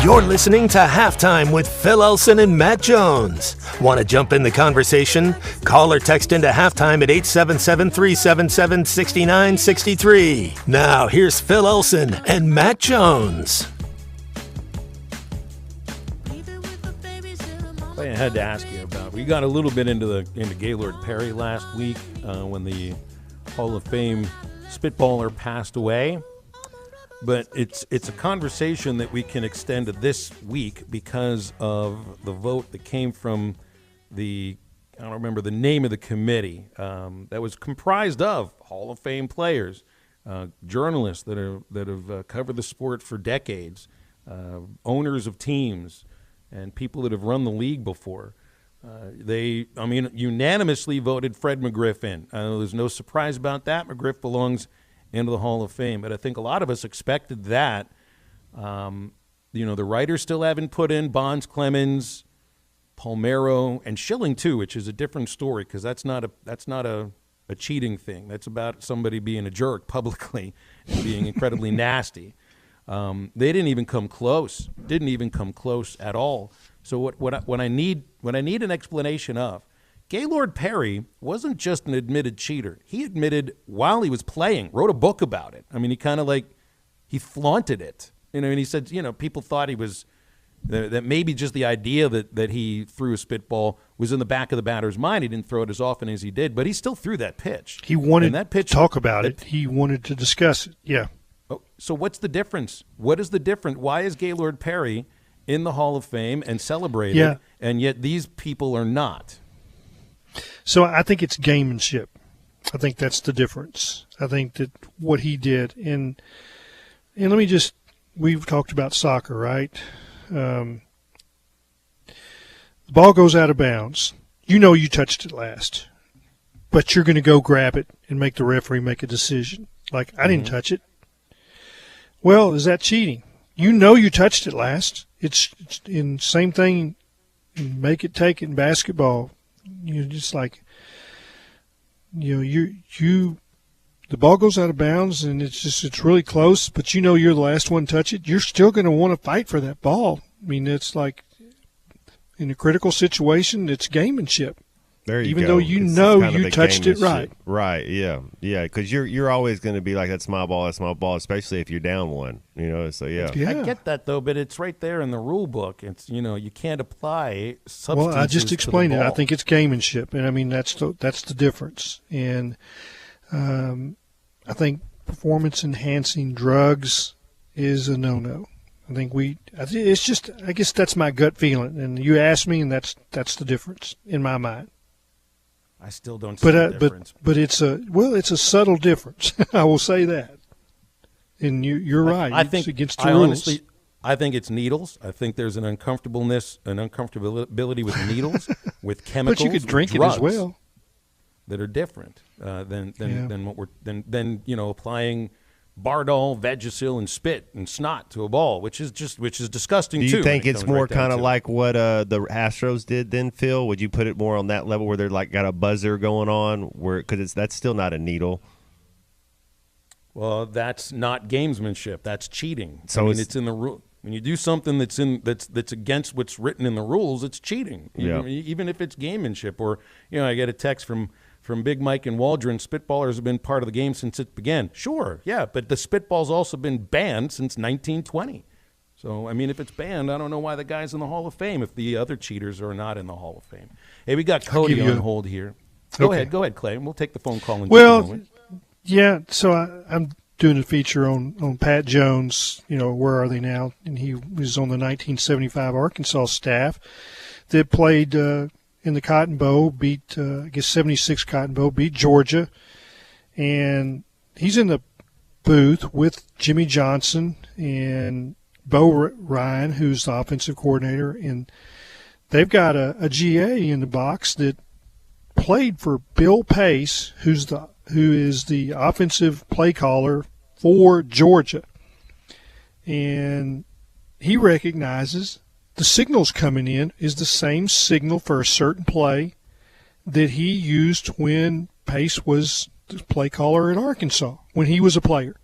You're listening to Halftime with Phil Elson and Matt Jones. Want to jump in the conversation? Call or text into Halftime at 877-377-6963. Now, here's Phil Elson and Matt Jones. I had to ask you about. We got a little bit into Gaylord Perry last week when the Hall of Fame spitballer passed away. But it's a conversation that we can extend to this week because of the vote that came from I don't remember the name of the committee that was comprised of Hall of Fame players journalists that have covered the sport for decades, owners of teams, and people that have run the league before. They unanimously voted Fred McGriff in. There's no surprise about that. McGriff belongs into the Hall of Fame. But I think a lot of us expected that. The writers still haven't put in Bonds, Clemens, Palmeiro, and Schilling too, which is a different story because that's not a cheating thing. That's about somebody being a jerk publicly and being incredibly nasty. They didn't even come close. Didn't even come close at all. So what I need an explanation of, Gaylord Perry wasn't just an admitted cheater. He admitted while he was playing, wrote a book about it. I mean, he flaunted it. And he said, people thought he was that maybe just the idea that he threw a spitball was in the back of the batter's mind. He didn't throw it as often as he did, but he still threw that pitch. He wanted to talk about it. He wanted to discuss it. Yeah. Oh, so what's the difference? What is the difference? Why is Gaylord Perry in the Hall of Fame and celebrated, and yet these people are not? So I think it's gamemanship. I think that's the difference. I think that what he did, and let me just, we've talked about soccer, right? The ball goes out of bounds. You touched it last, but you're going to go grab it and make the referee make a decision. Like, I didn't touch it. Well, is that cheating? You touched it last. It's in same thing. Make it take it in basketball. Just like the ball goes out of bounds and it's really close, but you're the last one to touch it. You're still going to want to fight for that ball. I mean, it's like in a critical situation, it's gamemanship. There you Even go. though you touched it right. Right, yeah, because you're always going to be like, that's my ball, especially if you're down one, so yeah. I get that, though, but it's right there in the rule book. It's, you can't apply substances. Well, I just explained to the it. ball. I think it's gamemanship, and I mean, that's the difference. And I think performance-enhancing drugs is a no-no. It's just, I guess that's my gut feeling, and you asked me, and that's the difference in my mind. I still don't see the difference. But it's a subtle difference. I will say that. And you're right. I think it's against the rules. Honestly, I think it's needles. I think there's an uncomfortability with needles, with chemicals, but you could drink with it as well. That are different than applying Bardol, Vagisil, and spit and snot to a ball, which is disgusting too. Do you think it's more kind of like what the Astros did then, Phil? Would you put it more on that level where they're like got a buzzer going on, because that's still not a needle? Well, that's not gamesmanship. That's cheating. So it's in the rule. When you do something that's against what's written in the rules, it's cheating. Even if it's gamemanship. Or I get a text from Big Mike and Waldron, spitballers have been part of the game since it began. Sure, yeah, but the spitball's also been banned since 1920. So, I mean, if it's banned, I don't know why the guy's in the Hall of Fame if the other cheaters are not in the Hall of Fame. Hey, we got Cody on hold here. Go ahead, Clay. We'll take the phone call in just a moment. Yeah, so I'm doing a feature on Pat Jones, where are they now? And he was on the 1975 Arkansas staff that played in the Cotton Bowl, beat, 76 Cotton Bowl, beat Georgia. And he's in the booth with Jimmy Johnson and Bo Ryan, who's the offensive coordinator. And they've got a GA in the box that played for Bill Pace, who is the offensive play caller for Georgia. And he recognizes the signals coming in is the same signal for a certain play that he used when Pace was the play caller at Arkansas, when he was a player.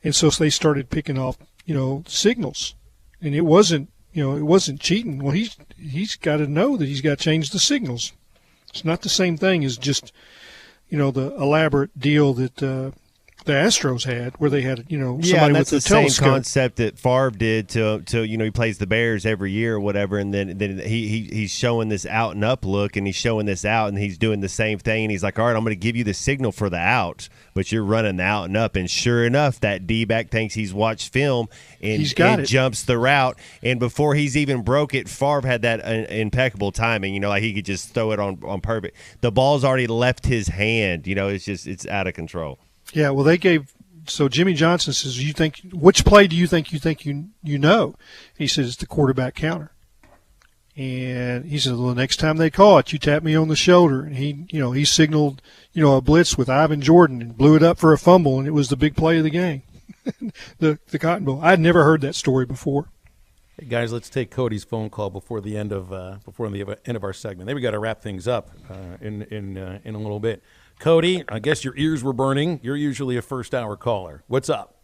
And so they started picking off, signals. And it wasn't cheating. Well, he's got to know that he's got to change the signals. It's not the same thing as just, the elaborate deal that the Astros had, where they had, somebody with a telescope. Same concept that Favre did to he plays the Bears every year or whatever, and then he's showing this out and up look, and he's showing this out, and he's doing the same thing, and he's like, all right, I'm going to give you the signal for the out, but you're running the out and up, and sure enough, that D-back thinks he's watched film, and it jumps the route, and before he's even broke it, Favre had that impeccable timing, like he could just throw it on perfect. The ball's already left his hand, it's out of control. Yeah, well, they gave – so Jimmy Johnson says, which play do you think you know? He says it's the quarterback counter. And he said, well, the next time they call it, you tap me on the shoulder. And he signaled, a blitz with Ivan Jordan and blew it up for a fumble, and it was the big play of the game, the Cotton Bowl. I'd never heard that story before. Hey guys, let's take Cody's phone call before the end of our segment. Then we got to wrap things up in a little bit. Cody, I guess your ears were burning. You're usually a first-hour caller. What's up?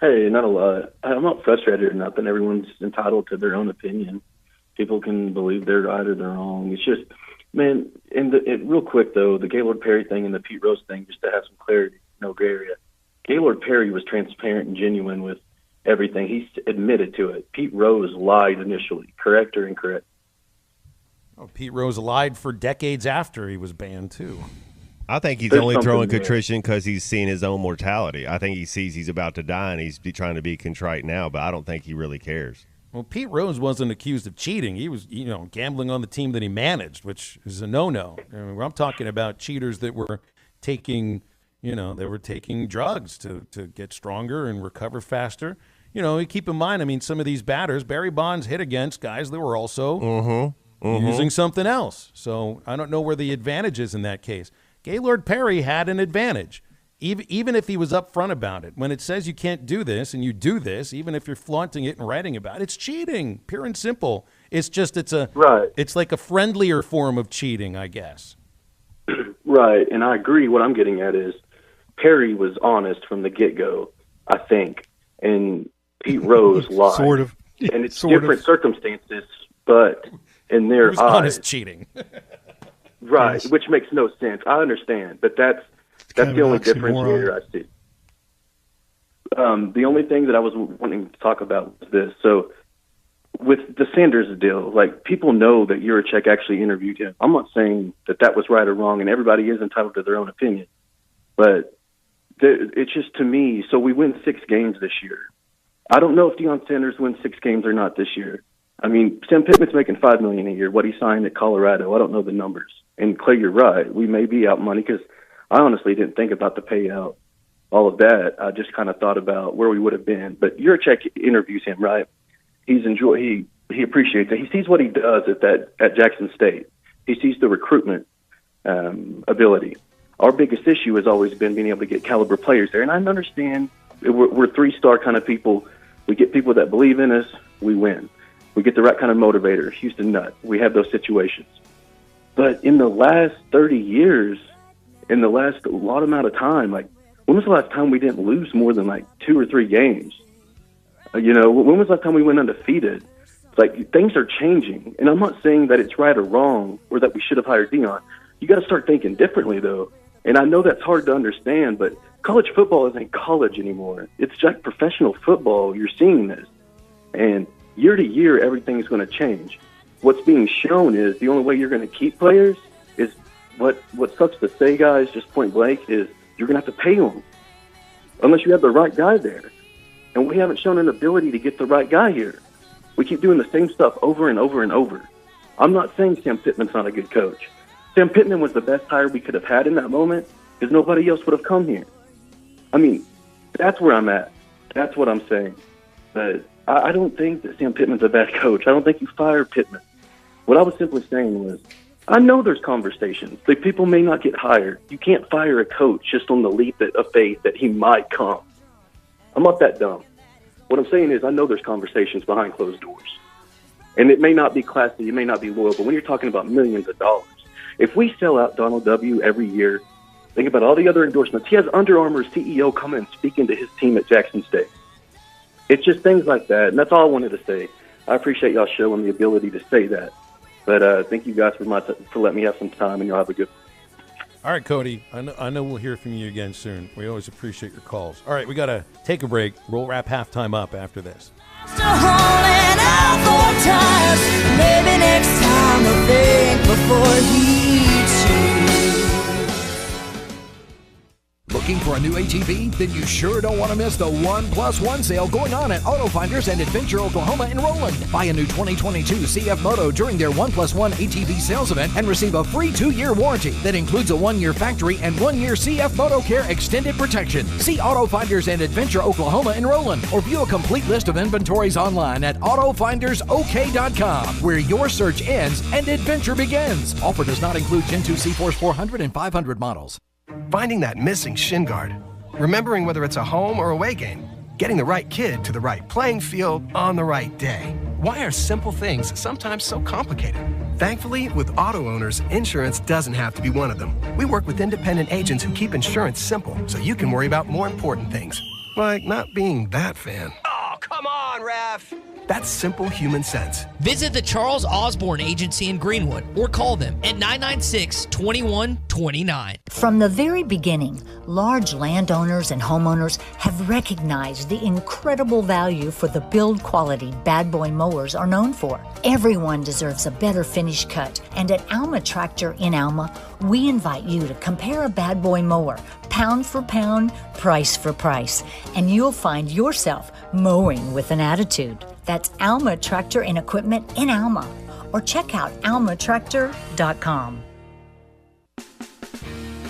Hey, not a lot. I'm not frustrated or nothing. Everyone's entitled to their own opinion. People can believe they're right or they're wrong. It's just, man, real quick, though, the Gaylord Perry thing and the Pete Rose thing, just to have some clarity, no gray area. Gaylord Perry was transparent and genuine with everything. He admitted to it. Pete Rose lied initially, correct or incorrect? Oh, Pete Rose lied for decades after he was banned, too. I think he's only throwing contrition because he's seen his own mortality. I think he sees he's about to die, and he's trying to be contrite now, but I don't think he really cares. Well, Pete Rose wasn't accused of cheating. He was, gambling on the team that he managed, which is a no-no. I mean, I'm talking about cheaters that were taking, drugs to get stronger and recover faster. Keep in mind, some of these batters, Barry Bonds hit against guys that were also using something else. So I don't know where the advantage is in that case. Gaylord Perry had an advantage, even if he was upfront about it. When it says you can't do this and you do this, even if you're flaunting it and writing about it, it's cheating, pure and simple. It's just it's like a friendlier form of cheating, I guess. Right, and I agree. What I'm getting at is Perry was honest from the get-go, I think, and Pete Rose lied. Sort of. And it's different circumstances, but in their eyes. Honest cheating. Right, which makes no sense. I understand, but that's the only differentiator I see. The only thing that I was wanting to talk about was this. So with the Sanders deal, people know that Yurachek actually interviewed him. I'm not saying that was right or wrong, and everybody is entitled to their own opinion. But it's just, to me, so we win 6 games this year. I don't know if Deion Sanders wins 6 games or not this year. Sam Pittman's making $5 million a year. What he signed at Colorado, I don't know the numbers. And Clay, you're right. We may be out money because I honestly didn't think about the payout, all of that. I just kind of thought about where we would have been. But Yurachek interviews him, right? He appreciates it. He sees what he does at Jackson State. He sees the recruitment ability. Our biggest issue has always been being able to get caliber players there. And I understand we're 3-star kind of people. We get people that believe in us. We win. We get the right kind of motivator. Houston Nutt. We have those situations. But in the last 30 years, in the last lot amount of time, when was the last time we didn't lose more than 2 or 3 games? When was the last time we went undefeated? Things are changing, and I'm not saying that it's right or wrong or that we should have hired Deion. You got to start thinking differently, though. And I know that's hard to understand, but college football isn't college anymore. It's like professional football. You're seeing this, and year to year, everything's going to change. What's being shown is the only way you're going to keep players is what sucks to say, guys, just point blank, is you're going to have to pay them unless you have the right guy there. And we haven't shown an ability to get the right guy here. We keep doing the same stuff over and over and over. I'm not saying Sam Pittman's not a good coach. Sam Pittman was the best hire we could have had in that moment because nobody else would have come here. That's where I'm at. That's what I'm saying. But I don't think that Sam Pittman's a bad coach. I don't think you fire Pittman. What I was simply saying was, I know there's conversations. People may not get hired. You can't fire a coach just on the leap of faith that he might come. I'm not that dumb. What I'm saying is I know there's conversations behind closed doors. And it may not be classy, it may not be loyal, but when you're talking about millions of dollars, if we sell out Donald W. every year, think about all the other endorsements. He has Under Armour's CEO come in speaking to his team at Jackson State. It's just things like that, and that's all I wanted to say. I appreciate y'all showing the ability to say that. But thank you guys for letting me have some time, and y'all have a good one. All right, Cody, I know we'll hear from you again soon. We always appreciate your calls. All right, we got to take a break. We'll wrap halftime up after this. Maybe next time I'll think before he chooses. Looking for a new ATV? Then you sure don't want to miss the 1+1 sale going on at Auto Finders and Adventure Oklahoma in Roland. Buy a new 2022 CF Moto during their 1+1 ATV sales event and receive a free 2-year warranty that includes a 1-year factory and 1-year CF Moto Care extended protection. See Auto Finders and Adventure Oklahoma in Roland or view a complete list of inventories online at AutoFindersOK.com, where your search ends and adventure begins. Offer does not include Gen 2 C-Force 400 and 500 models. Finding that missing shin guard, remembering whether it's a home or away game, getting the right kid to the right playing field on the right day. Why are simple things sometimes so complicated? Thankfully, with auto owners, insurance doesn't have to be one of them. We work with independent agents who keep insurance simple so you can worry about more important things, like not being that fan. Oh, come on, ref! That's simple human sense. Visit the Charles Osborne Agency in Greenwood or call them at 996-2129. From the very beginning, large landowners and homeowners have recognized the incredible value for the build quality Bad Boy mowers are known for. Everyone deserves a better finish cut, and at Alma Tractor in Alma, we invite you to compare a Bad Boy mower, pound for pound, price for price, and you'll find yourself mowing with an attitude. That's Alma Tractor and Equipment in Alma, or check out almatractor.com.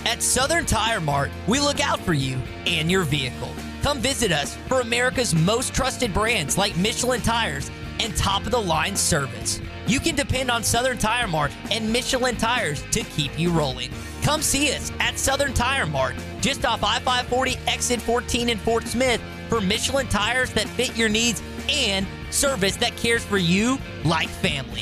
At Southern Tire Mart, we look out for you and your vehicle. Come visit us for America's most trusted brands like Michelin tires and top-of-the-line service. You can depend on Southern Tire Mart and Michelin tires to keep you rolling. Come see us at Southern Tire Mart, just off I-540 exit 14 in Fort Smith, for Michelin tires that fit your needs and service that cares for you like family.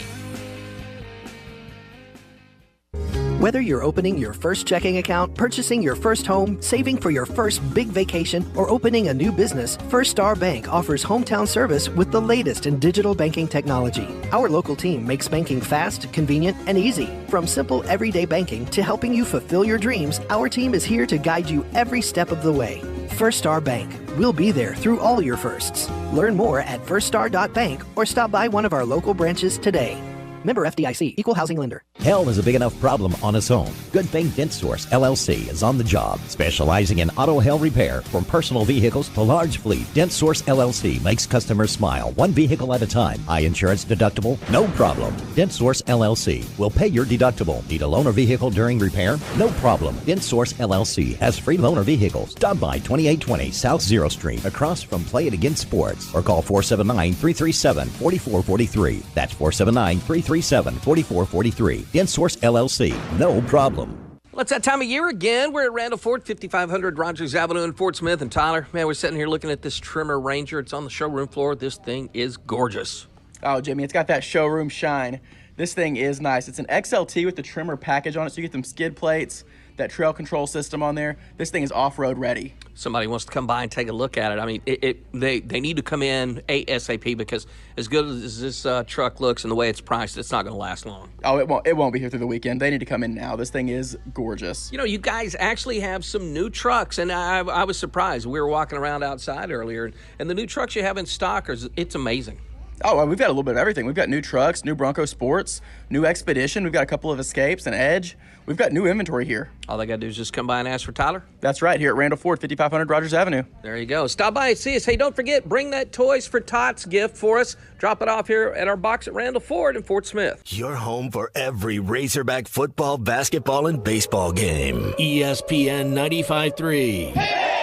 Whether you're opening your first checking account, purchasing your first home, saving for your first big vacation, or opening a new business, First Star Bank offers hometown service with the latest in digital banking technology. Our local team makes banking fast, convenient, and easy. From simple everyday banking to helping you fulfill your dreams, our team is here to guide you every step of the way. First Star Bank. We'll be there through all your firsts. Learn more at firststar.bank or stop by one of our local branches today. Member FDIC, Equal Housing Lender. Hell is a big enough problem on its own. Good thing Dent Source LLC is on the job, specializing in auto hail repair from personal vehicles to large fleet. Dent Source LLC makes customers smile, one vehicle at a time. High insurance deductible? No problem. Dent Source LLC will pay your deductible. Need a loaner vehicle during repair? No problem. Dent Source LLC has free loaner vehicles. Stop by 2820 South Zero Street, across from Play It Again Sports, or call 479-337-4443. That's 479-337-4443. Dent Source LLC. No problem. Well, it's that time of year again. We're at Randall Ford, 5500 Rogers Avenue in Fort Smith. And Tyler, man, we're sitting here looking at this Trimmer Ranger. It's on the showroom floor. This thing is gorgeous. Oh, Jimmy, it's got that showroom shine. This thing is nice. It's an XLT with the Trimmer package on it, so you get them skid plates, that trail control system on there. This thing is off-road ready. Somebody wants to come by and take a look at it. I mean, they need to come in ASAP, because as good as this truck looks and the way it's priced, it's not going to last long. Oh, it won't be here through the weekend. They need to come in now. This thing is gorgeous. You know, you guys actually have some new trucks, and I was surprised. We were walking around outside earlier, and the new trucks you have in stock, it's amazing. Oh, well, we've got a little bit of everything. We've got new trucks, new Bronco Sports, new Expedition. We've got a couple of Escapes, an Edge. We've got new inventory here. All they got to do is just come by and ask for Tyler? That's right, here at Randall Ford, 5500 Rogers Avenue. There you go. Stop by and see us. Hey, don't forget, bring that Toys for Tots gift for us. Drop it off here at our box at Randall Ford in Fort Smith. Your home for every Razorback football, basketball, and baseball game. ESPN 95.3. Hey!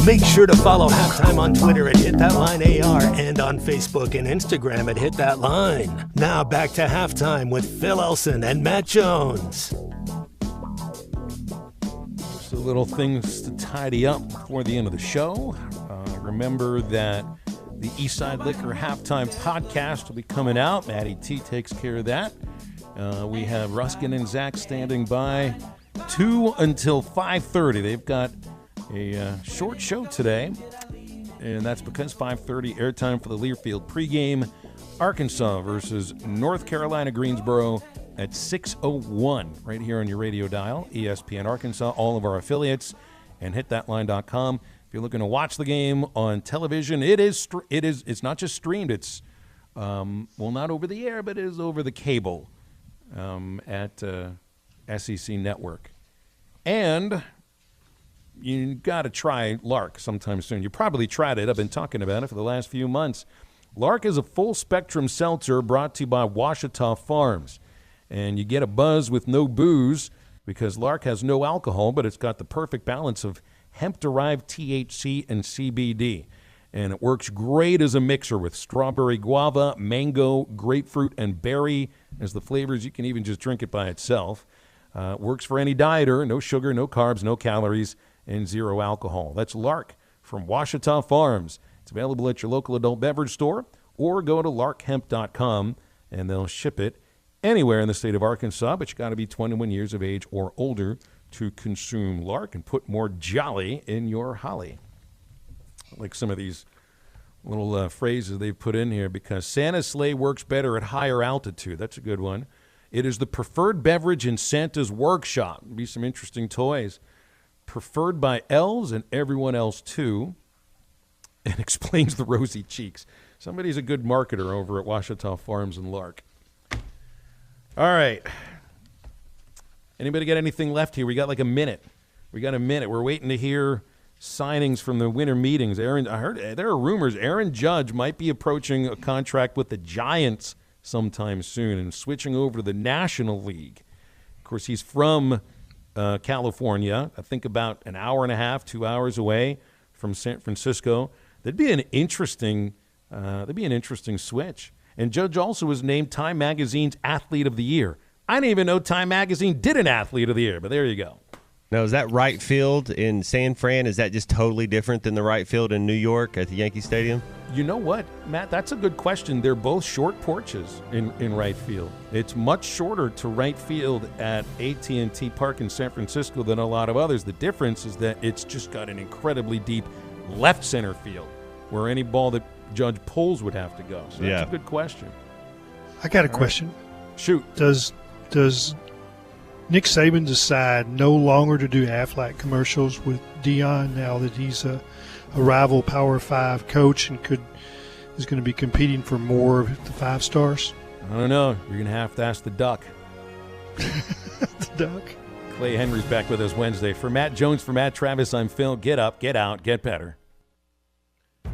Make sure to follow Halftime on Twitter at HitThatLineAR and on Facebook and Instagram at HitThatLine. Now back to Halftime with Phil Elson and Matt Jones. Just a little things to tidy up before the end of the show. Remember that the Eastside Liquor Halftime podcast will be coming out. Matty T takes care of that. We have Ruskin and Zach standing by 2 until 5:30. They've got a short show today, and that's because 5:30 airtime for the Learfield pregame. Arkansas versus North Carolina Greensboro at 6:01 right here on your radio dial. ESPN Arkansas, all of our affiliates, and hitthatline.com. If you're looking to watch the game on television, it's not just streamed. It's not over the air, but it is over the cable at SEC Network. And you got to try Lark sometime soon. You probably tried it. I've been talking about it for the last few months. Lark is a full-spectrum seltzer brought to you by Ouachita Farms. And you get a buzz with no booze because Lark has no alcohol, but it's got the perfect balance of hemp-derived THC and CBD. And it works great as a mixer with strawberry guava, mango, grapefruit, and berry as the flavors. You can even just drink it by itself. Works for any dieter. No sugar, no carbs, no calories, and zero alcohol. That's Lark from Ouachita Farms. It's available at your local adult beverage store or go to larkhemp.com, and they'll ship it anywhere in the state of Arkansas, but you got to be 21 years of age or older to consume Lark and put more jolly in your holly. I like some of these little phrases they've put in here because Santa's sleigh works better at higher altitude. That's a good one. It is the preferred beverage in Santa's workshop. There'll be some interesting toys. Preferred by elves and everyone else, too. And explains the rosy cheeks. Somebody's a good marketer over at Ouachita Farms and Lark. All right. Anybody got anything left here? We got like a minute. We're waiting to hear signings from the winter meetings. I heard there are rumors Aaron Judge might be approaching a contract with the Giants sometime soon and switching over to the National League. Of course, he's from California. I think about an hour and a half, 2 hours away from San Francisco. That'd be an interesting switch. And Judge also was named Time Magazine's Athlete of the Year. I didn't even know Time Magazine did an Athlete of the Year, but there you go. Now, is that right field in San Fran? Is that just totally different than the right field in New York at the Yankee Stadium? You know what, Matt? That's a good question. They're both short porches in right field. It's much shorter to right field at AT&T Park in San Francisco than a lot of others. The difference is that it's just got an incredibly deep left center field where any ball that Judge pulls would have to go. So that's a good question. I got a question. Shoot. Does Nick Saban decide no longer to do Aflac commercials with Dion now that he's a rival Power 5 coach and is going to be competing for more of the 5 stars? I don't know. You're going to have to ask the Duck. The Duck. Clay Henry's back with us Wednesday. For Matt Jones, for Matt Travis, I'm Phil. Get up, get out, get better.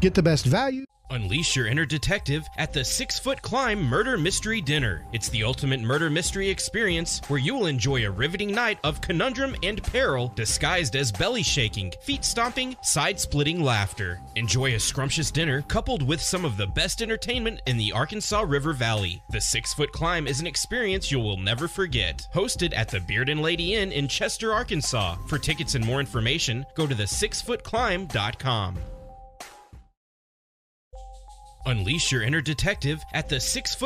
Get the best value. Unleash your inner detective at the 6 Foot Climb Murder Mystery Dinner. It's the ultimate murder mystery experience where you will enjoy a riveting night of conundrum and peril disguised as belly shaking, feet stomping, side-splitting laughter. Enjoy a scrumptious dinner coupled with some of the best entertainment in the Arkansas River Valley. The 6 Foot Climb is an experience you will never forget. Hosted at the Beard and Lady Inn in Chester, Arkansas. For tickets and more information, go to the6footclimb.com. Unleash your inner detective at the 6 Foot